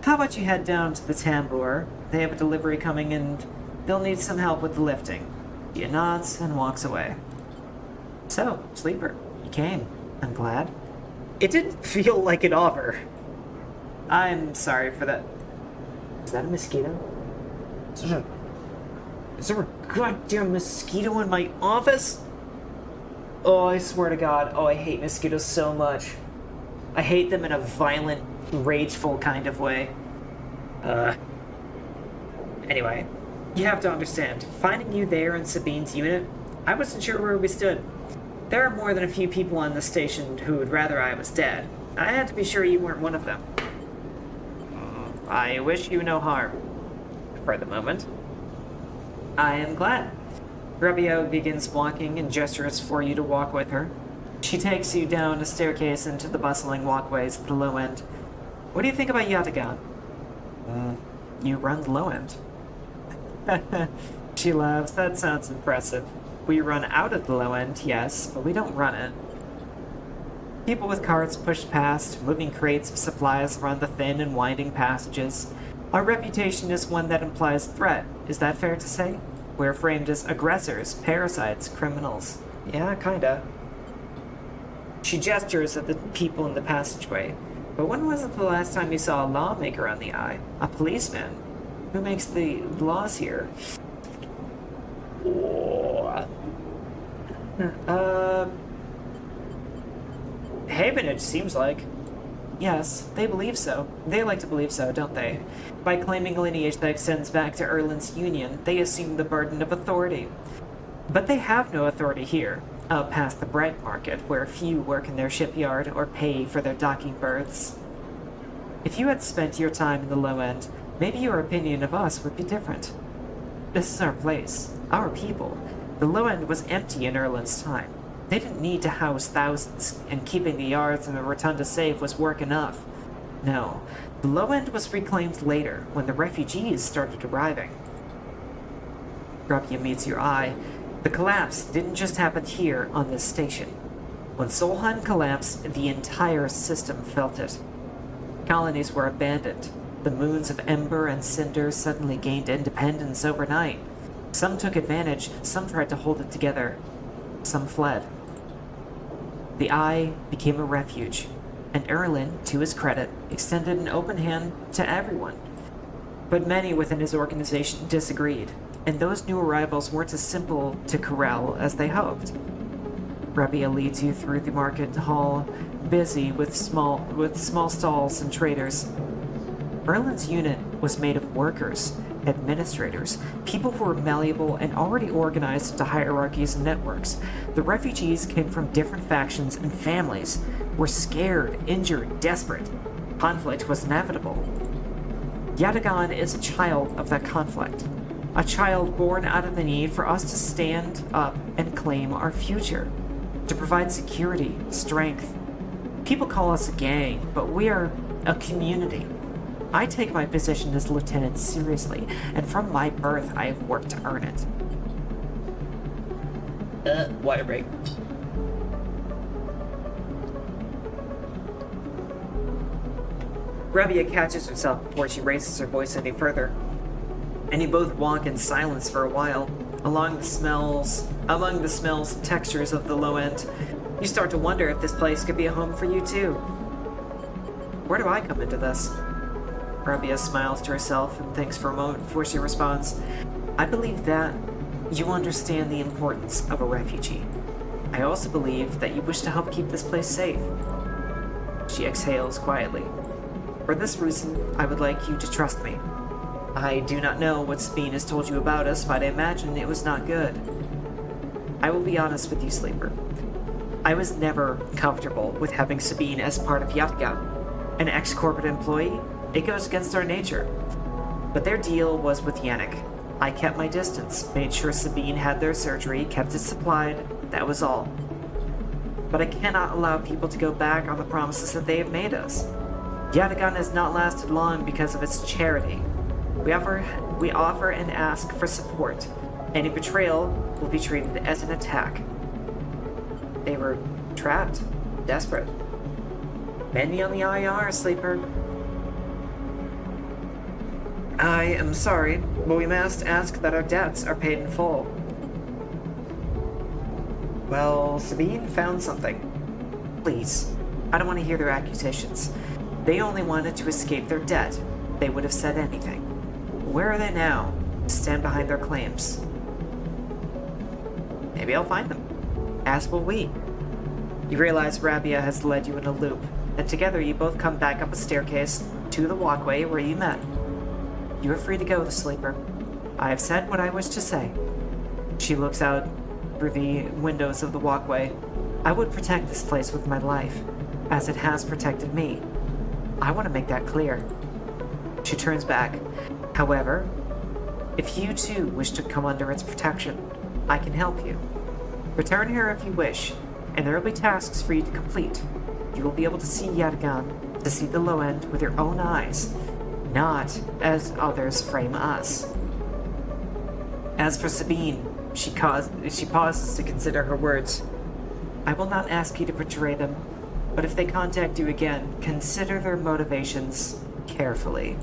How about you head down to the tambour? They have a delivery coming and they'll need some help with the lifting. Gia nods and walks away. So, Sleeper, you came. I'm glad. It didn't feel like an offer. I'm sorry for that. Is that a mosquito? Is there a goddamn mosquito in my office? Oh, I swear to God. Oh, I hate mosquitoes so much. I hate them in a violent, rageful kind of way. Anyway, you have to understand, finding you there in Sabine's unit, I wasn't sure where we stood. There are more than a few people on the station who would rather I was dead. I had to be sure you weren't one of them. I wish you no harm. For the moment. I am glad. Rabia begins walking and gestures for you to walk with her. She takes you down a staircase into the bustling walkways at the low end. What do you think about Yatagan? You run the low end. She laughs. That sounds impressive. We run out of the low end, yes, but we don't run it. People with carts push past, moving crates of supplies around the thin and winding passages. Our reputation is one that implies threat. Is that fair to say? We're framed as aggressors, parasites, criminals. Yeah, kinda. She gestures at the people in the passageway. But when was it the last time you saw a lawmaker on the eye? A policeman? Who makes the laws here? Havenage seems like. Yes, they believe so. They like to believe so, don't they? By claiming lineage that extends back to Erlin's Union, they assume the burden of authority. But they have no authority here, out past the bread market, where few work in their shipyard or pay for their docking berths. If you had spent your time in the low end, maybe your opinion of us would be different. This is our place, our people. The low end was empty in Erlin's time. They didn't need to house thousands, and keeping the yards and the rotunda safe was work enough. No, the low end was reclaimed later, when the refugees started arriving. Rabia meets your eye. The collapse didn't just happen here on this station. When Solheim collapsed, the entire system felt it. Colonies were abandoned. The moons of Ember and Cinder suddenly gained independence overnight. Some took advantage, some tried to hold it together. Some fled. The Eye became a refuge, and Erlin, to his credit, extended an open hand to everyone. But many within his organization disagreed, and those new arrivals weren't as simple to corral as they hoped. Rabia leads you through the market hall, busy with small stalls and traders. Erlin's unit was made of workers, administrators, people who were malleable and already organized into hierarchies and networks. The refugees came from different factions and families, were scared, injured, desperate. Conflict was inevitable. Yatagan is a child of that conflict, a child born out of the need for us to stand up and claim our future, to provide security, strength. People call us a gang, but we are a community. I take my position as lieutenant seriously, and from my birth I have worked to earn it. Water break. Rabia catches herself before she raises her voice any further, and you both walk in silence for a while. Among the smells and textures of the low end, you start to wonder if this place could be a home for you too. Where do I come into this? Rabia smiles to herself and thinks for a moment before she responds. I believe that you understand the importance of a refugee. I also believe that you wish to help keep this place safe. She exhales quietly. For this reason, I would like you to trust me. I do not know what Sabine has told you about us, but I imagine it was not good. I will be honest with you, Sleeper. I was never comfortable with having Sabine as part of Yatagan. An ex-corporate employee? It goes against our nature. But their deal was with Yannick. I kept my distance, made sure Sabine had their surgery, kept it supplied. That was all. But I cannot allow people to go back on the promises that they have made us. Yatagan has not lasted long because of its charity. We offer and ask for support. Any betrayal will be treated as an attack. They were trapped, desperate. Many on the IR, Sleeper. I am sorry, but we must ask that our debts are paid in full. Well, Sabine found something. Please, I don't want to hear their accusations. They only wanted to escape their debt. They would have said anything. Where are they now? Stand behind their claims. Maybe I'll find them. As will we. You realize Rabia has led you in a loop, and together you both come back up a staircase to the walkway where you met. You are free to go, the Sleeper. I have said what I wish to say. She looks out through the windows of the walkway. I would protect this place with my life, as it has protected me. I want to make that clear. She turns back. However, if you too wish to come under its protection, I can help you. Return here if you wish, and there will be tasks for you to complete. You will be able to see Yatagan, to see the low end with your own eyes, not as others frame us. As for Sabine, she pauses to consider her words. I will not ask you to betray them, but if they contact you again, consider their motivations carefully.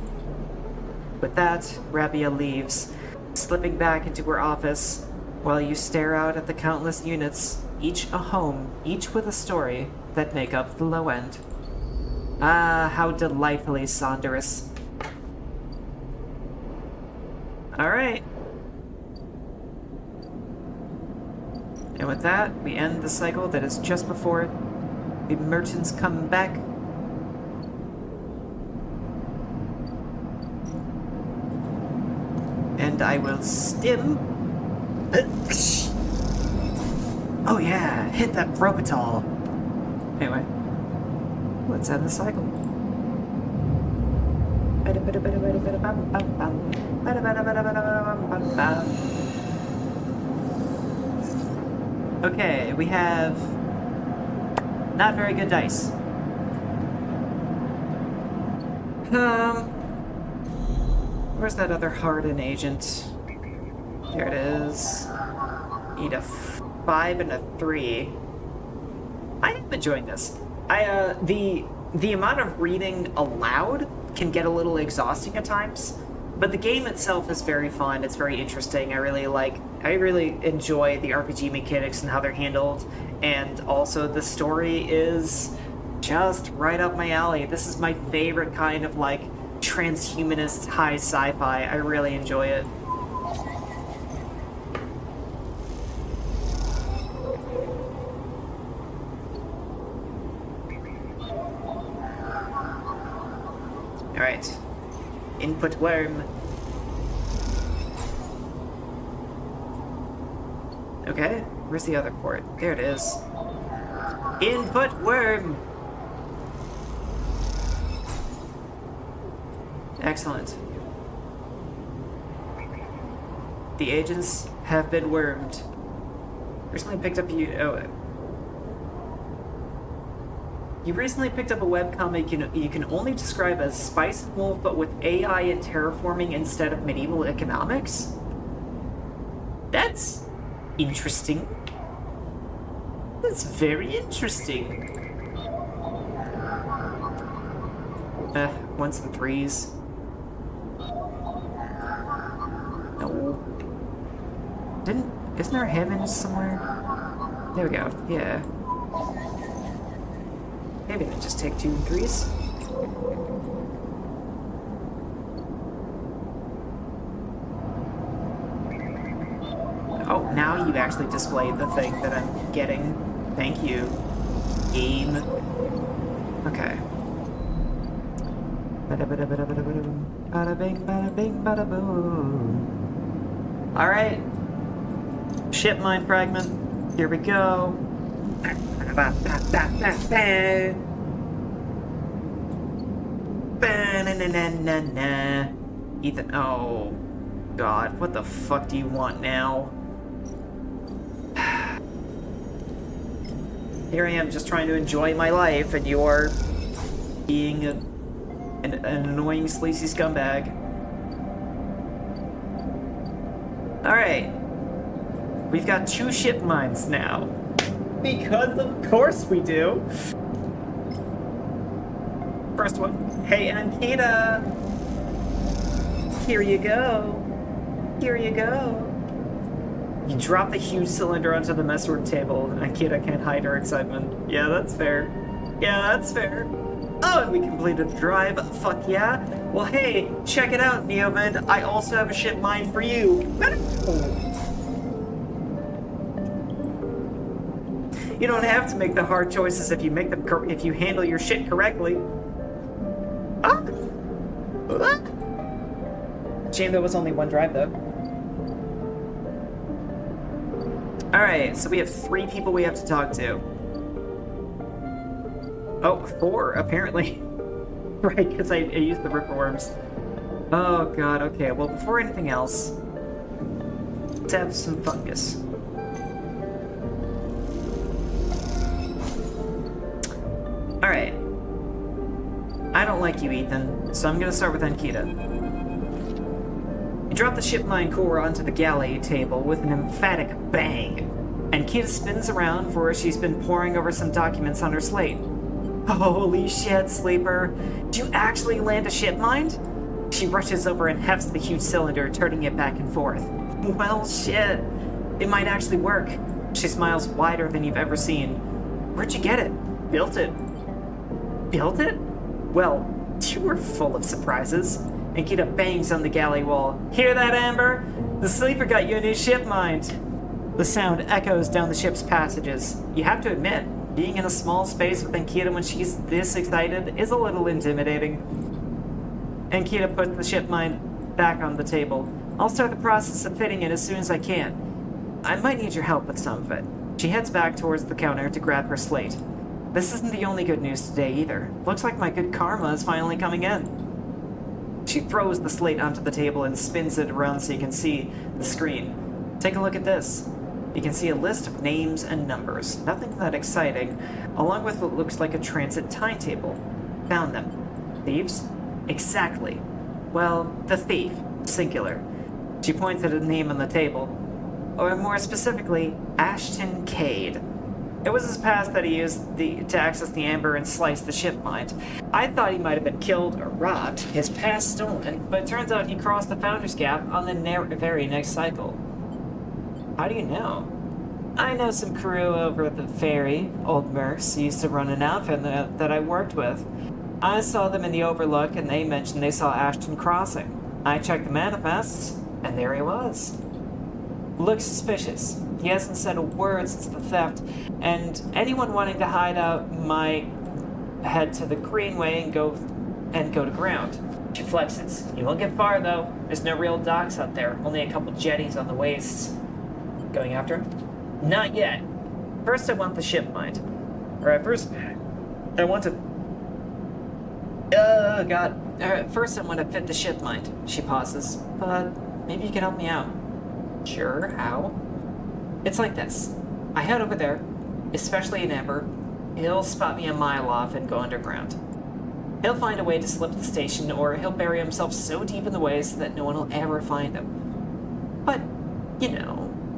With that, Rabia leaves, slipping back into her office, while you stare out at the countless units, each a home, each with a story, that make up the low end. Ah, how delightfully sonderous. Alright. And with that, we end the cycle that is just before the merchants come back. And I will stim. Oh yeah, hit that Brocatal. Anyway, let's end the cycle. Okay, we have not very good dice. Where's that other Harden agent? Here it is. Need a 5 and a 3. I am enjoying this. The amount of reading aloud can get a little exhausting at times, but the game itself is very fun. It's very interesting. I really enjoy the RPG mechanics and how they're handled, and also the story is just right up my alley. This is my favorite kind of like transhumanist high sci-fi. I really enjoy it. Alright. Input worm. Okay, where's the other port? There it is. Input worm! Excellent. The agents have been wormed. Recently picked up You recently picked up a webcomic you can only describe as Spice and Wolf, but with AI and terraforming instead of medieval economics? That's interesting. That's very interesting. 1s and 3s. No. Isn't there a heaven somewhere? There we go, yeah. Maybe I just take 2 and 3s. Oh, now you actually displayed the thing that I'm getting. Thank you, game. Okay. Bada bing, bada bing, bada boom. Alright. Ship mine fragment. Here we go. Ethan, oh god, what the fuck do you want now? Here I am just trying to enjoy my life, and you're being an annoying sleazy scumbag. Alright. We've got 2 ship mines now. Because of course we do. First one. Hey, Ankita. Here you go. Here you go. You drop the huge cylinder onto the messwork table. Ankita can't hide her excitement. Yeah, that's fair. Yeah, that's fair. Oh, and we completed the drive. Fuck yeah. Well, hey, check it out, Neovid. I also have a ship mine for you. You don't have to make the hard choices if you make them if you handle your shit correctly. Ah. Ah. Shame there was only 1 drive though. All right, so we have 3 people we have to talk to. Oh, 4 apparently. Right, because I used the ripper worms. Oh god. Okay. Well, before anything else, Let's have some fungus. Alright. I don't like you, Ethan, so I'm gonna start with Ankita. You drop the ship mine core onto the galley table with an emphatic bang. Ankita spins around for she's been poring over some documents on her slate. Holy shit, Sleeper. Did you actually land a ship mine? She rushes over and hefts the huge cylinder, turning it back and forth. Well, shit. It might actually work. She smiles wider than you've ever seen. Where'd you get it? Built it. Built it? Well, you were full of surprises. Ankita bangs on the galley wall. Hear that, Amber? The Sleeper got you a new ship mine. The sound echoes down the ship's passages. You have to admit, being in a small space with Ankita when she's this excited is a little intimidating. Ankita puts the ship mine back on the table. I'll start the process of fitting it as soon as I can. I might need your help with some of it. She heads back towards the counter to grab her slate. This isn't the only good news today either. Looks like my good karma is finally coming in. She throws the slate onto the table and spins it around so you can see the screen. Take a look at this. You can see a list of names and numbers, nothing that exciting, along with what looks like a transit timetable. Found them. Thieves? Exactly. Well, the thief, singular. She points at a name on the table. Or more specifically, Ashton Cade. It was his past that he used to access the Amber and slice the ship mine. I thought he might have been killed or robbed, his past stolen, but it turns out he crossed the Founder's Gap on the very next cycle. How do you know? I know some crew over at the ferry, Old Mercs, used to run an outfit that I worked with. I saw them in the Overlook and they mentioned they saw Ashton crossing. I checked the manifests, and there he was. Looks suspicious. He hasn't said a word since the theft, and anyone wanting to hide out might head to the Greenway and go to ground. She flexes. You won't get far, though. There's no real docks out there, only a couple jetties on the wastes. Going after him? Not yet. First I want the ship mine. Alright, first I want to... Oh, God. Alright, first I want to fit the ship mine. She pauses. But maybe you can help me out. Sure, how? It's like this. I head over there, especially in Amber. He'll spot me a mile off and go underground. He'll find a way to slip the station, or he'll bury himself so deep in the waste that no one will ever find him.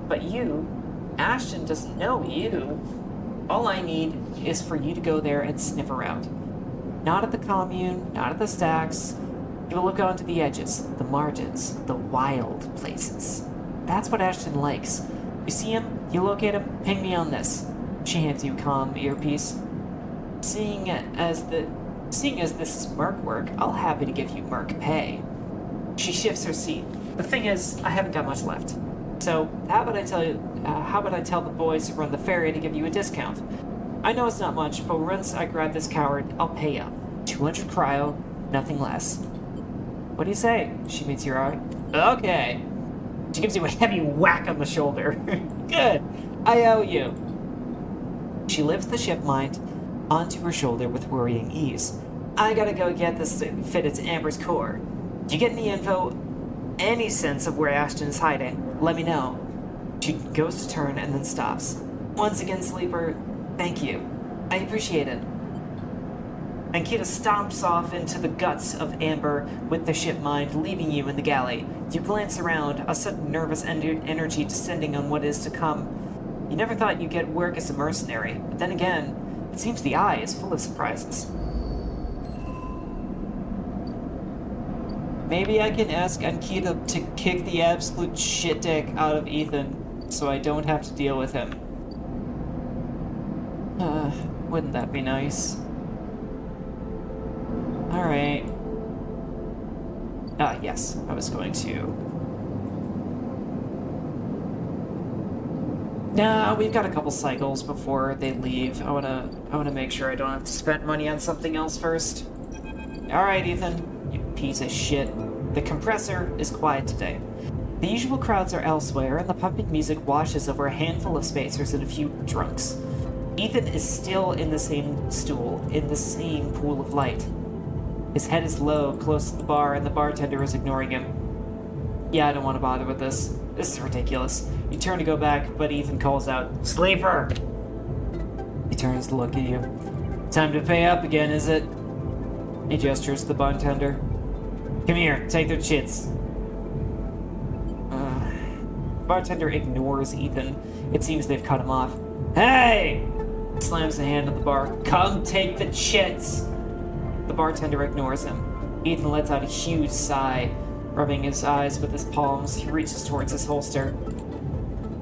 But you, Ashton doesn't know you. All I need is for you to go there and sniff around. Not at the commune, not at the stacks. You will look onto the edges, the margins, the wild places. That's what Ashton likes. You see him, you locate him, ping me on this. She hands you a comm earpiece. Seeing as this is merc work, I'll happy to give you merc pay. She shifts her seat. The thing is, I haven't got much left. So, how about I tell the boys who run the ferry to give you a discount? I know it's not much, but once I grab this coward, I'll pay up. 200 cryo, nothing less. What do you say? She meets your eye. Okay. She gives you a heavy whack on the shoulder. Good. I owe you. She lifts the ship mine onto her shoulder with worrying ease. I gotta go get this to fit its Amber's core. Do you get any info, any sense of where Ashton is hiding? Let me know. She goes to turn and then stops. Once again, Sleeper, thank you. I appreciate it. Ankita stomps off into the guts of Amber with the ship mine, leaving you in the galley. You glance around, a sudden nervous energy descending on what is to come. You never thought you'd get work as a mercenary, but then again, it seems the eye is full of surprises. Maybe I can ask Ankita to kick the absolute shit dick out of Ethan, so I don't have to deal with him. Wouldn't that be nice? Alright. Yes, I was going to... Nah, we've got a couple cycles before they leave. I wanna make sure I don't have to spend money on something else first. Alright, Ethan, you piece of shit. The compressor is quiet today. The usual crowds are elsewhere, and the pumping music washes over a handful of spacers and a few drunks. Ethan is still in the same stool, in the same pool of light. His head is low, close to the bar, and the bartender is ignoring him. Yeah, I don't want to bother with this. This is ridiculous. You turn to go back, but Ethan calls out, "Sleeper!" He turns to look at you. "Time to pay up again, is it?" He gestures to the bartender. "Come here, take their chits." Bartender ignores Ethan. It seems they've cut him off. "Hey!" Slams a hand on the bar. "Come take the chits!" The bartender ignores him. Ethan lets out a huge sigh. Rubbing his eyes with his palms, he reaches towards his holster.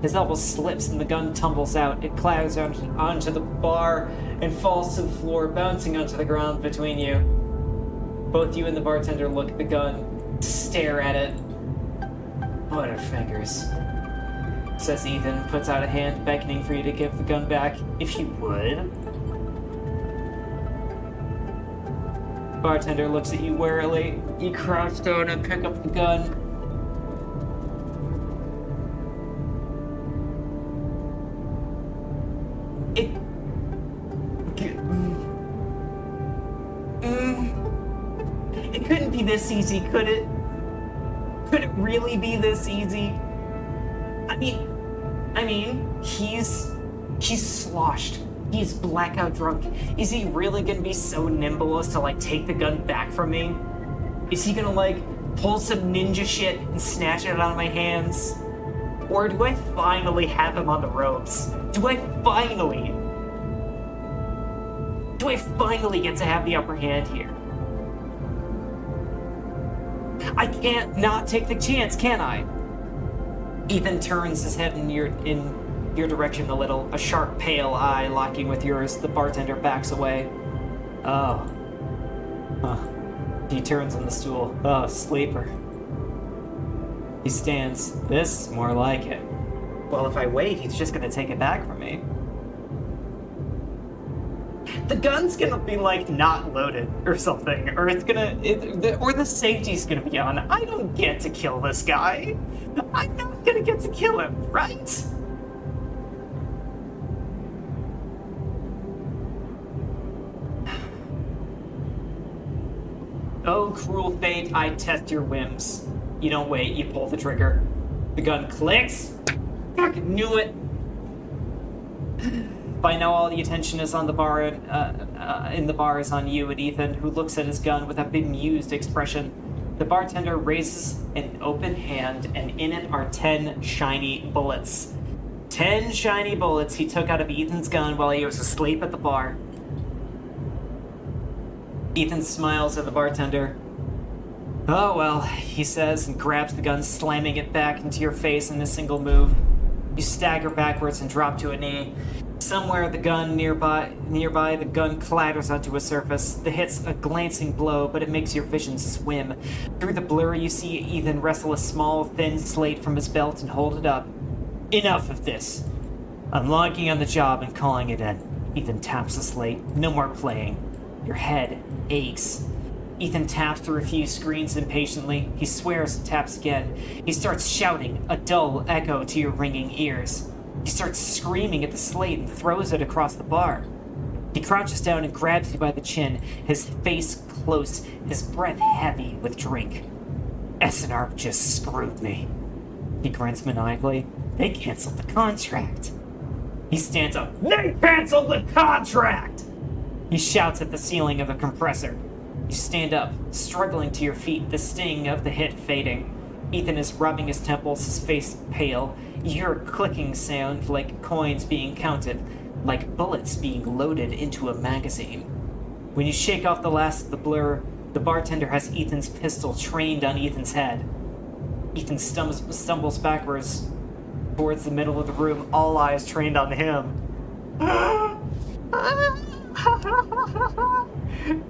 His elbow slips and the gun tumbles out. It clatters onto the bar and falls to the floor, bouncing onto the ground between you. Both you and the bartender look at the gun, stare at it. "Butterfingers," says Ethan, puts out a hand, beckoning for you to give the gun back, if you would. Bartender looks at you warily. You crouch down and pick up the gun. It couldn't be this easy, could it? Could it really be this easy? I mean, he's sloshed. He's blackout drunk. Is he really gonna be so nimble as to, take the gun back from me? Is he gonna, pull some ninja shit and snatch it out of my hands? Or do I finally have him on the ropes? Do I finally get to have the upper hand here? I can't not take the chance, can I? Ethan turns his head in your direction a little, a sharp, pale eye locking with yours. The bartender backs away. Oh. Huh. He turns on the stool. Oh, sleeper. He stands. This is more like it. Well, if I wait, he's just gonna take it back from me. The gun's gonna be, not loaded or something, or or the safety's gonna be on. I don't get to kill this guy. I'm not gonna get to kill him, right? Oh, cruel fate, I test your whims. You don't wait, you pull the trigger. The gun clicks. Fucking knew it. By now, all the attention is on the bar, in the bar is on you and Ethan, who looks at his gun with a bemused expression. The bartender raises an open hand, and in it are 10 shiny bullets. 10 shiny bullets he took out of Ethan's gun while he was asleep at the bar. Ethan smiles at the bartender. "Oh well," he says, and grabs the gun, slamming it back into your face in a single move. You stagger backwards and drop to a knee. Somewhere nearby, the gun clatters onto a surface. The hit's a glancing blow, but it makes your vision swim. Through the blur, you see Ethan wrestle a small, thin slate from his belt and hold it up. "Enough of this. I'm logging on the job and calling it in." Ethan taps the slate. "No more playing." Your head aches. Ethan taps through a few screens impatiently. He swears and taps again. He starts shouting, a dull echo to your ringing ears. He starts screaming at the slate and throws it across the bar. He crouches down and grabs you by the chin, his face close, his breath heavy with drink. "SNR just screwed me." He grins maniacally. "They canceled the contract." He stands up. "They canceled the contract!" He shouts at the ceiling of the compressor. You stand up, struggling to your feet, the sting of the hit fading. Ethan is rubbing his temples, his face pale. You hear a clicking sound like coins being counted, like bullets being loaded into a magazine. When you shake off the last of the blur, the bartender has Ethan's pistol trained on Ethan's head. Ethan stumbles backwards towards the middle of the room, all eyes trained on him.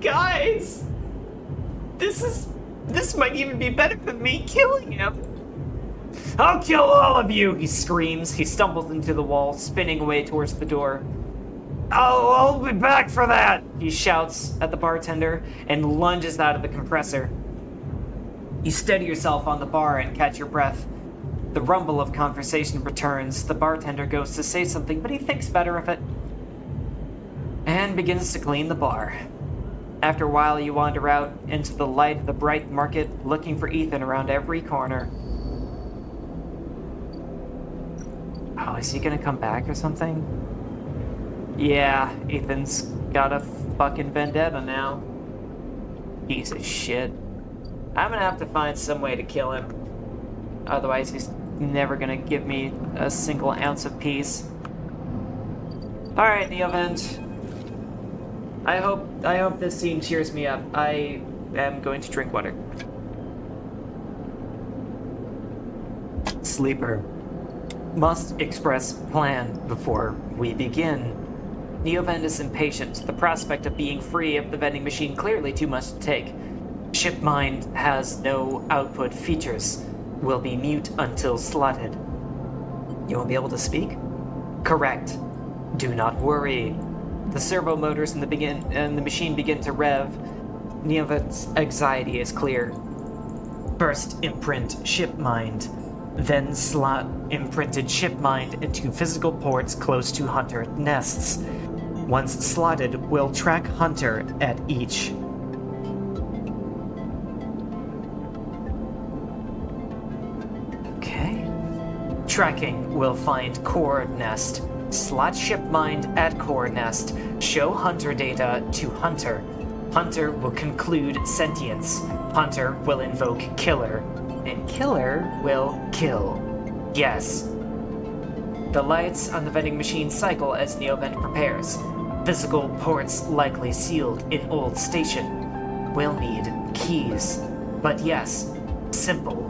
Guys! This might even be better than me killing him. "I'll kill all of you!" he screams. He stumbles into the wall, spinning away towards the door. I'll be back for that!" he shouts at the bartender and lunges out of the compressor. You steady yourself on the bar and catch your breath. The rumble of conversation returns. The bartender goes to say something, but he thinks better of it and begins to clean the bar. After a while, you wander out into the light of the bright market, looking for Ethan around every corner. Oh, is he gonna come back or something? Yeah, Ethan's got a fucking vendetta now. Piece of shit. I'm gonna have to find some way to kill him. Otherwise, he's never gonna give me a single ounce of peace. Alright, Neovent. I hope this scene cheers me up. I am going to drink water. Sleeper. Must express plan before we begin. Neovent is impatient. The prospect of being free of the vending machine clearly too much to take. ShipMind has no output features. Will be mute until slotted. You won't be able to speak? Correct. Do not worry. The servo motors in the machine begin to rev. Neovent's anxiety is clear. First imprint ShipMind. Then slot imprinted ShipMind into physical ports close to Hunter nests. Once slotted, we'll track Hunter at each. Okay. Tracking will find core nest. Slot ShipMind at core nest. Show Hunter data to Hunter. Hunter will conclude sentience. Hunter will invoke Killer. And Killer will kill. Yes. The lights on the vending machine cycle as Neovent prepares. Physical ports likely sealed in old station. We'll need keys. But yes, simple.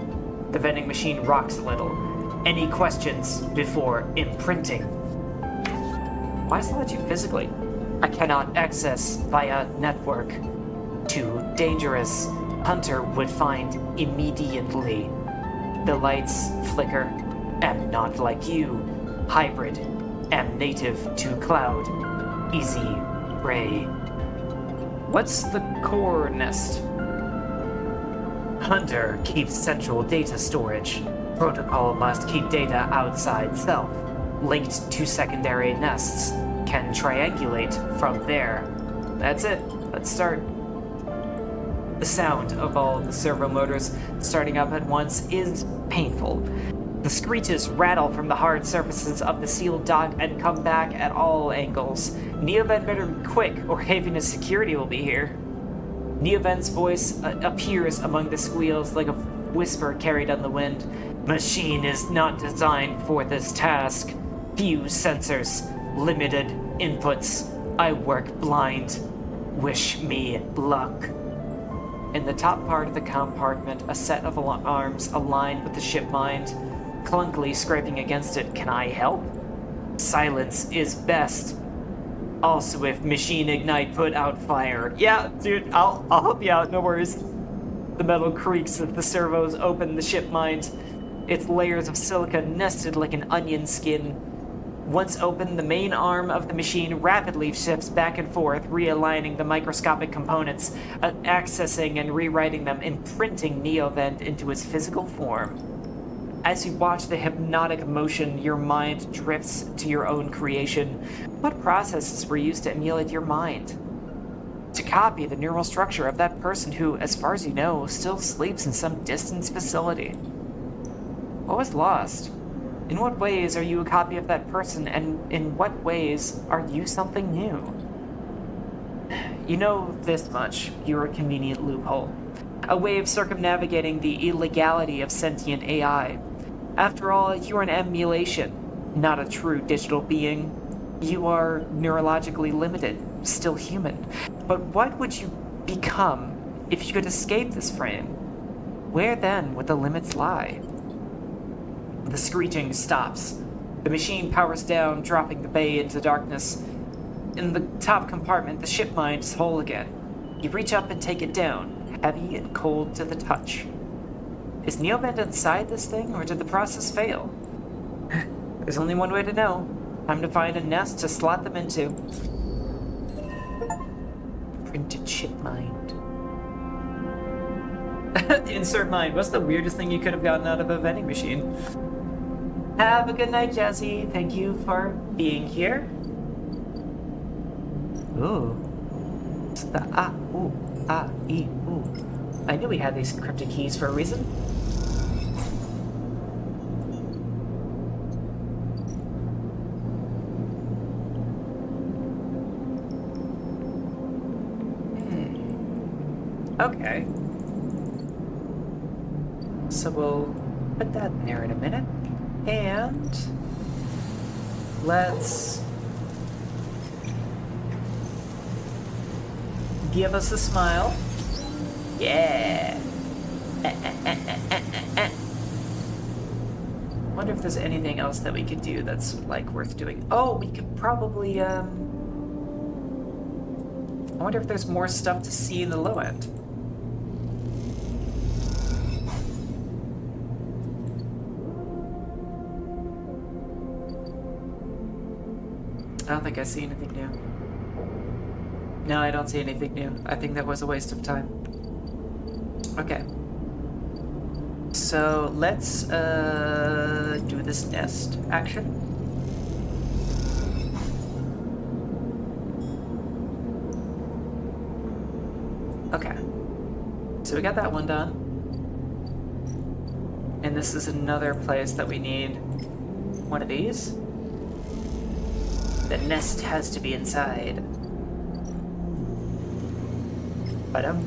The vending machine rocks a little. Any questions before imprinting? Why does it let you physically? I cannot access via network. Too dangerous. Hunter would find immediately. The lights flicker. Am not like you. Hybrid. Am native to cloud. Easy. Ray. What's the core nest? Hunter keeps central data storage. Protocol must keep data outside self. Linked to secondary nests. Can triangulate from there. That's it. Let's start. The sound of all the servo motors starting up at once is painful. The screeches rattle from the hard surfaces of the sealed dock and come back at all angles. Neovent better be quick, or Haven's security will be here. Neovent's voice appears among the squeals like a whisper carried on the wind. Machine is not designed for this task. Few sensors, limited inputs. I work blind. Wish me luck. In the top part of the compartment, a set of arms aligned with the ShipMind, clunkily scraping against it. Can I help? Silence is best. Also, if machine ignite, put out fire. Yeah, dude, I'll help you out, no worries. The metal creaks as the servos open the ShipMind. Its layers of silica nested like an onion skin. Once open, the main arm of the machine rapidly shifts back and forth, realigning the microscopic components, accessing and rewriting them, imprinting Neovent into its physical form. As you watch the hypnotic motion, your mind drifts to your own creation. What processes were used to emulate your mind? To copy the neural structure of that person who, as far as you know, still sleeps in some distant facility. What was lost? In what ways are you a copy of that person, and in what ways are you something new? You know this much. You're a convenient loophole. A way of circumnavigating the illegality of sentient AI. After all, you're an emulation, not a true digital being. You are neurologically limited, still human. But what would you become if you could escape this frame? Where then would the limits lie? The screeching stops. The machine powers down, dropping the bay into darkness. In the top compartment, the ShipMind is whole again. You reach up and take it down, heavy and cold to the touch. Is Neovent inside this thing, or did the process fail? There's only one way to know. Time to find a nest to slot them into. Printed ShipMind. Insert mind. What's the weirdest thing you could have gotten out of a vending machine? Have a good night, Jesse. Thank you for being here. Ooh. It's the ooh. I knew we had these encrypted keys for a reason. Okay. So we'll put that in there in a minute. And let's give us a smile. Yeah. Wonder if there's anything else that we could do that's like worth doing. Oh, we could probably I wonder if there's more stuff to see in the low end. I don't think I see anything new. No, I don't see anything new. I think that was a waste of time. Okay. So let's do this nest action. Okay. So we got that one done. And this is another place that we need one of these. The nest has to be inside. Ba-dum.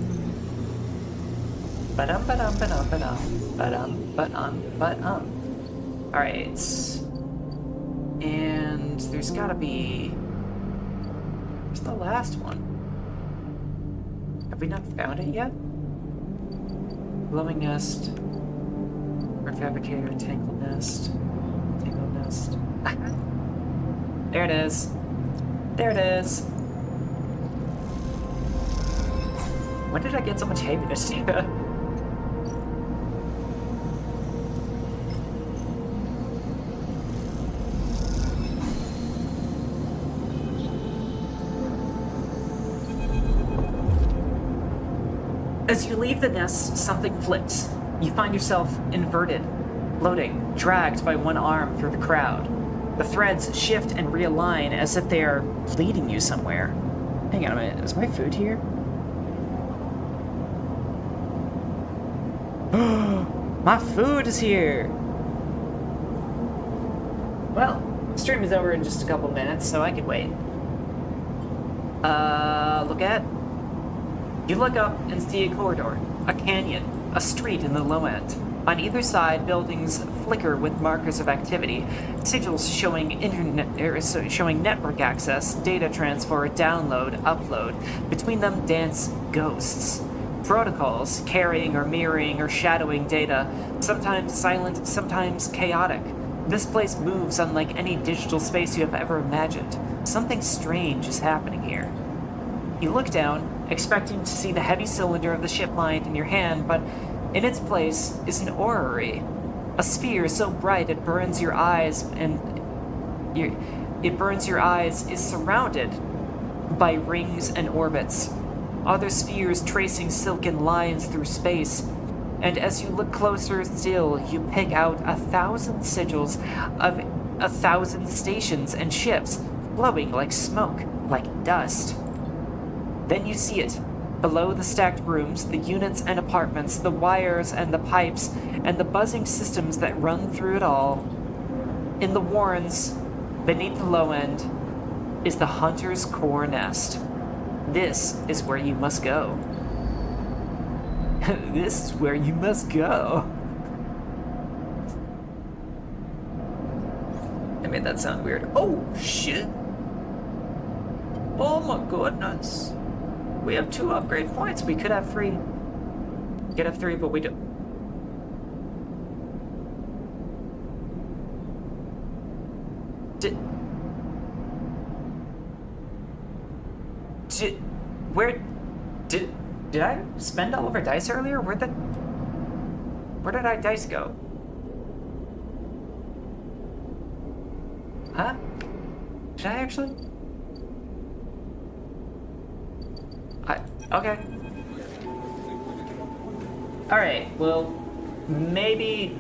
Ba-dum, ba-dum, ba-dum, ba-dum. Ba-dum, ba-dum, ba-dum. Alright. And there's gotta be... Where's the last one? Have we not found it yet? Glowing nest. Fabricator, tangled nest. Tangled nest. There it is. There it is. When did I get so much happiness here? As you leave the nest, something flips. You find yourself inverted, floating, dragged by one arm through the crowd. The threads shift and realign as if they are leading you somewhere. Hang on a minute, is my food here? My food is here! Well, stream is over in just a couple minutes, so I can wait. Look at. You look up and see a corridor, a canyon, a street in the low end. On either side, buildings flicker with markers of activity, sigils showing showing network access, data transfer, download, upload. Between them dance ghosts. Protocols carrying or mirroring or shadowing data, sometimes silent, sometimes chaotic. This place moves unlike any digital space you have ever imagined. Something strange is happening here. You look down, expecting to see the heavy cylinder of the ship lying in your hand, but in its place is an orrery. A sphere so bright it burns your eyes, and is surrounded by rings and orbits. Other spheres tracing silken lines through space. And as you look closer still, you pick out 1,000 sigils of 1,000 stations and ships, flowing like smoke, like dust. Then you see it. Below the stacked rooms, the units and apartments, the wires and the pipes, and the buzzing systems that run through it all. In the Warrens, beneath the low end, is the Hunter's Core Nest. This is where you must go. This is where you must go. I made that sound weird. Oh, shit. Oh my goodness. We have 2 upgrade points. We could have 3. We could have 3, but we don't. Did I spend all of our dice earlier? Where did our dice go? Huh? Did I actually? Okay. Alright, well, maybe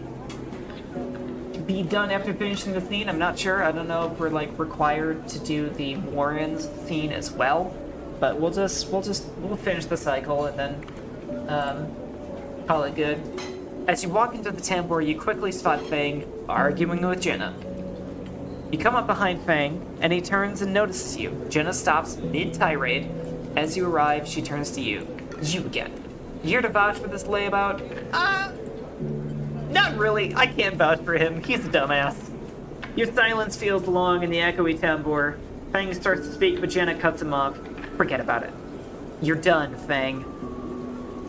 be done after finishing the scene. I'm not sure. I don't know if we're like required to do the Warrens scene as well. But we'll finish the cycle and then call it good. As you walk into the temple, you quickly spot Fang arguing with Jenna. You come up behind Fang, and he turns and notices you. Jenna stops mid-tirade. As you arrive, she turns to you. You again. Here to vouch for this layabout? Not really. I can't vouch for him. He's a dumbass. Your silence feels long in the echoey tambour. Fang starts to speak, but Jenna cuts him off. Forget about it. You're done, Fang.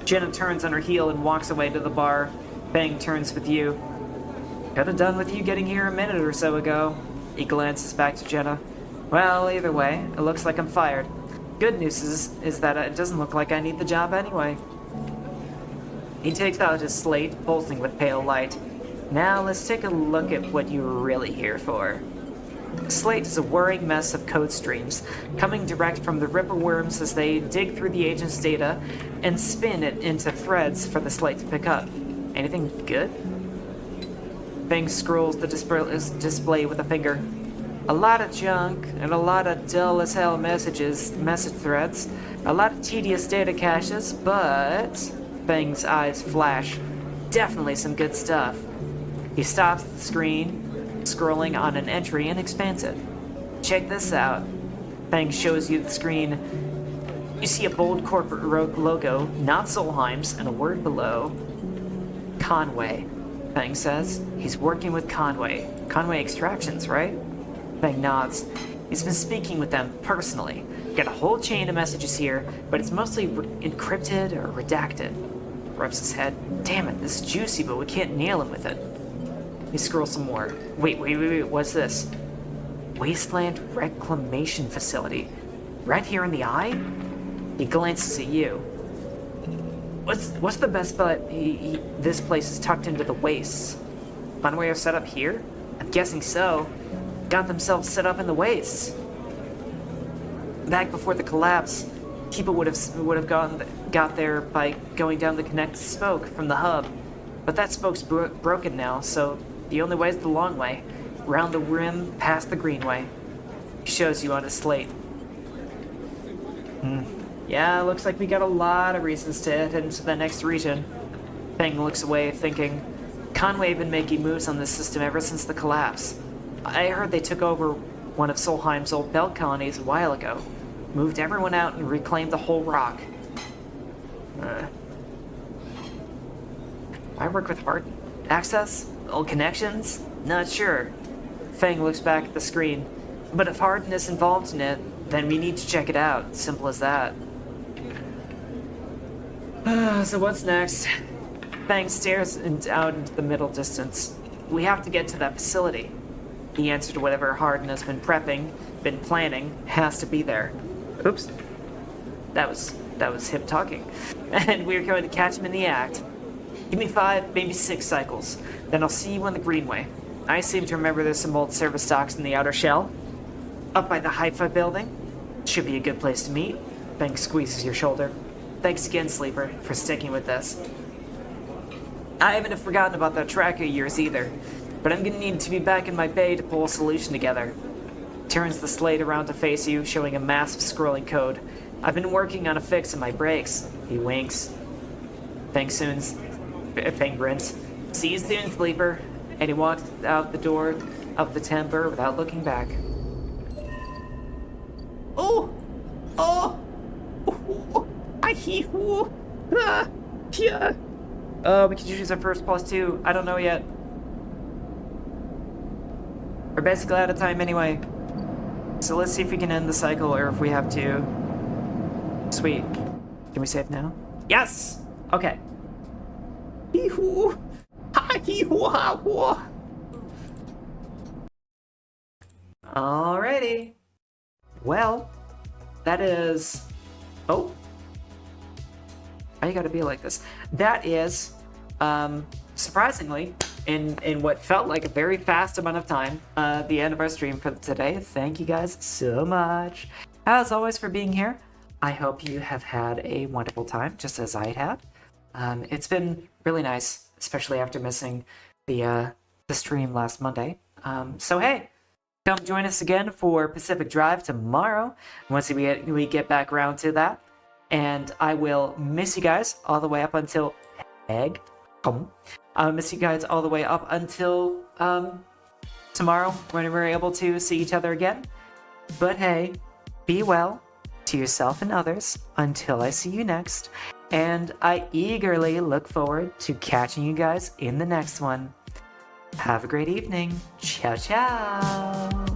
Jenna turns on her heel and walks away to the bar. Fang turns with you. Could have done with you getting here a minute or so ago. He glances back to Jenna. Well, either way, it looks like I'm fired. Good news is that it doesn't look like I need the job anyway. He takes out his slate, pulsing with pale light. Now let's take a look at what you're really here for. Slate is a whirring mess of code streams, coming direct from the Ripper worms as they dig through the agent's data and spin it into threads for the Slate to pick up. Anything good? Fang scrolls the display with a finger. A lot of junk and a lot of dull as hell message threads, a lot of tedious data caches, but Fang's eyes flash. Definitely some good stuff. He stops the screen, scrolling on an entry, and expands it. Check this out. Fang shows you the screen. You see a bold corporate logo, not Solheim's, and a word below. Conway. Fang says. He's working with Conway. Conway Extractions, right? Fang nods. He's been speaking with them personally. Got a whole chain of messages here, but it's mostly encrypted or redacted. Rubs his head. Damn it, this is juicy, but we can't nail him with it. He scrolls some more. Wait, what's this? Wasteland Reclamation Facility. Right here in the eye? He glances at you. What's the best bet? This place is tucked into the wastes. Conway are set up here? I'm guessing so. Got themselves set up in the wastes. Back before the collapse, people would have got there by going down the connected spoke from the hub. But that spoke's broken now, so the only way is the long way. Round the rim, past the greenway. He shows you on his slate. Yeah, looks like we got a lot of reasons to head into the next region. Fang looks away, thinking, Conway have been making moves on this system ever since the collapse. I heard they took over one of Solheim's old belt colonies a while ago. Moved everyone out and reclaimed the whole rock. I work with Hart. Access? Old connections? Not sure. Fang looks back at the screen. But if Hardin is involved in it, then we need to check it out. Simple as that. So what's next? Fang stares out into the middle distance. We have to get to that facility. The answer to whatever Hardin has been planning, has to be there. Oops. That was him talking. And we're going to catch him in the act. Give me 5, maybe 6 cycles. Then I'll see you on the greenway. I seem to remember there's some old service docks in the outer shell. Up by the Hi-Fi building. Should be a good place to meet. Fang squeezes your shoulder. Thanks again, Sleeper, for sticking with this. I haven't forgotten about that track of yours either, but I'm gonna need to be back in my bay to pull a solution together. Turns the slate around to face you, showing a massive scrolling code. I've been working on a fix in my brakes. He winks. Fang grins. See you soon, Sleeper. And he walks out the door of the temper without looking back. Oh! We could choose our first +2. I don't know yet. We're basically out of time anyway. So let's see if we can end the cycle or if we have to. Sweet. Can we save now? Yes! Okay. Alrighty. Well, that is... Oh. Why you gotta be like this? That is, surprisingly, in what felt like a very fast amount of time, the end of our stream for today. Thank you guys so much, as always, for being here. I hope you have had a wonderful time, just as I had. It's been really nice, especially after missing the stream last Monday. So hey, come join us again for Pacific Drive tomorrow, once we get back around to that. And I will miss you guys all the way up until I'll miss you guys all the way up until tomorrow, when we're able to see each other again. But hey, be well to yourself and others until I see you next. and I eagerly look forward to catching you guys in the next one. Have a great evening. Ciao, ciao.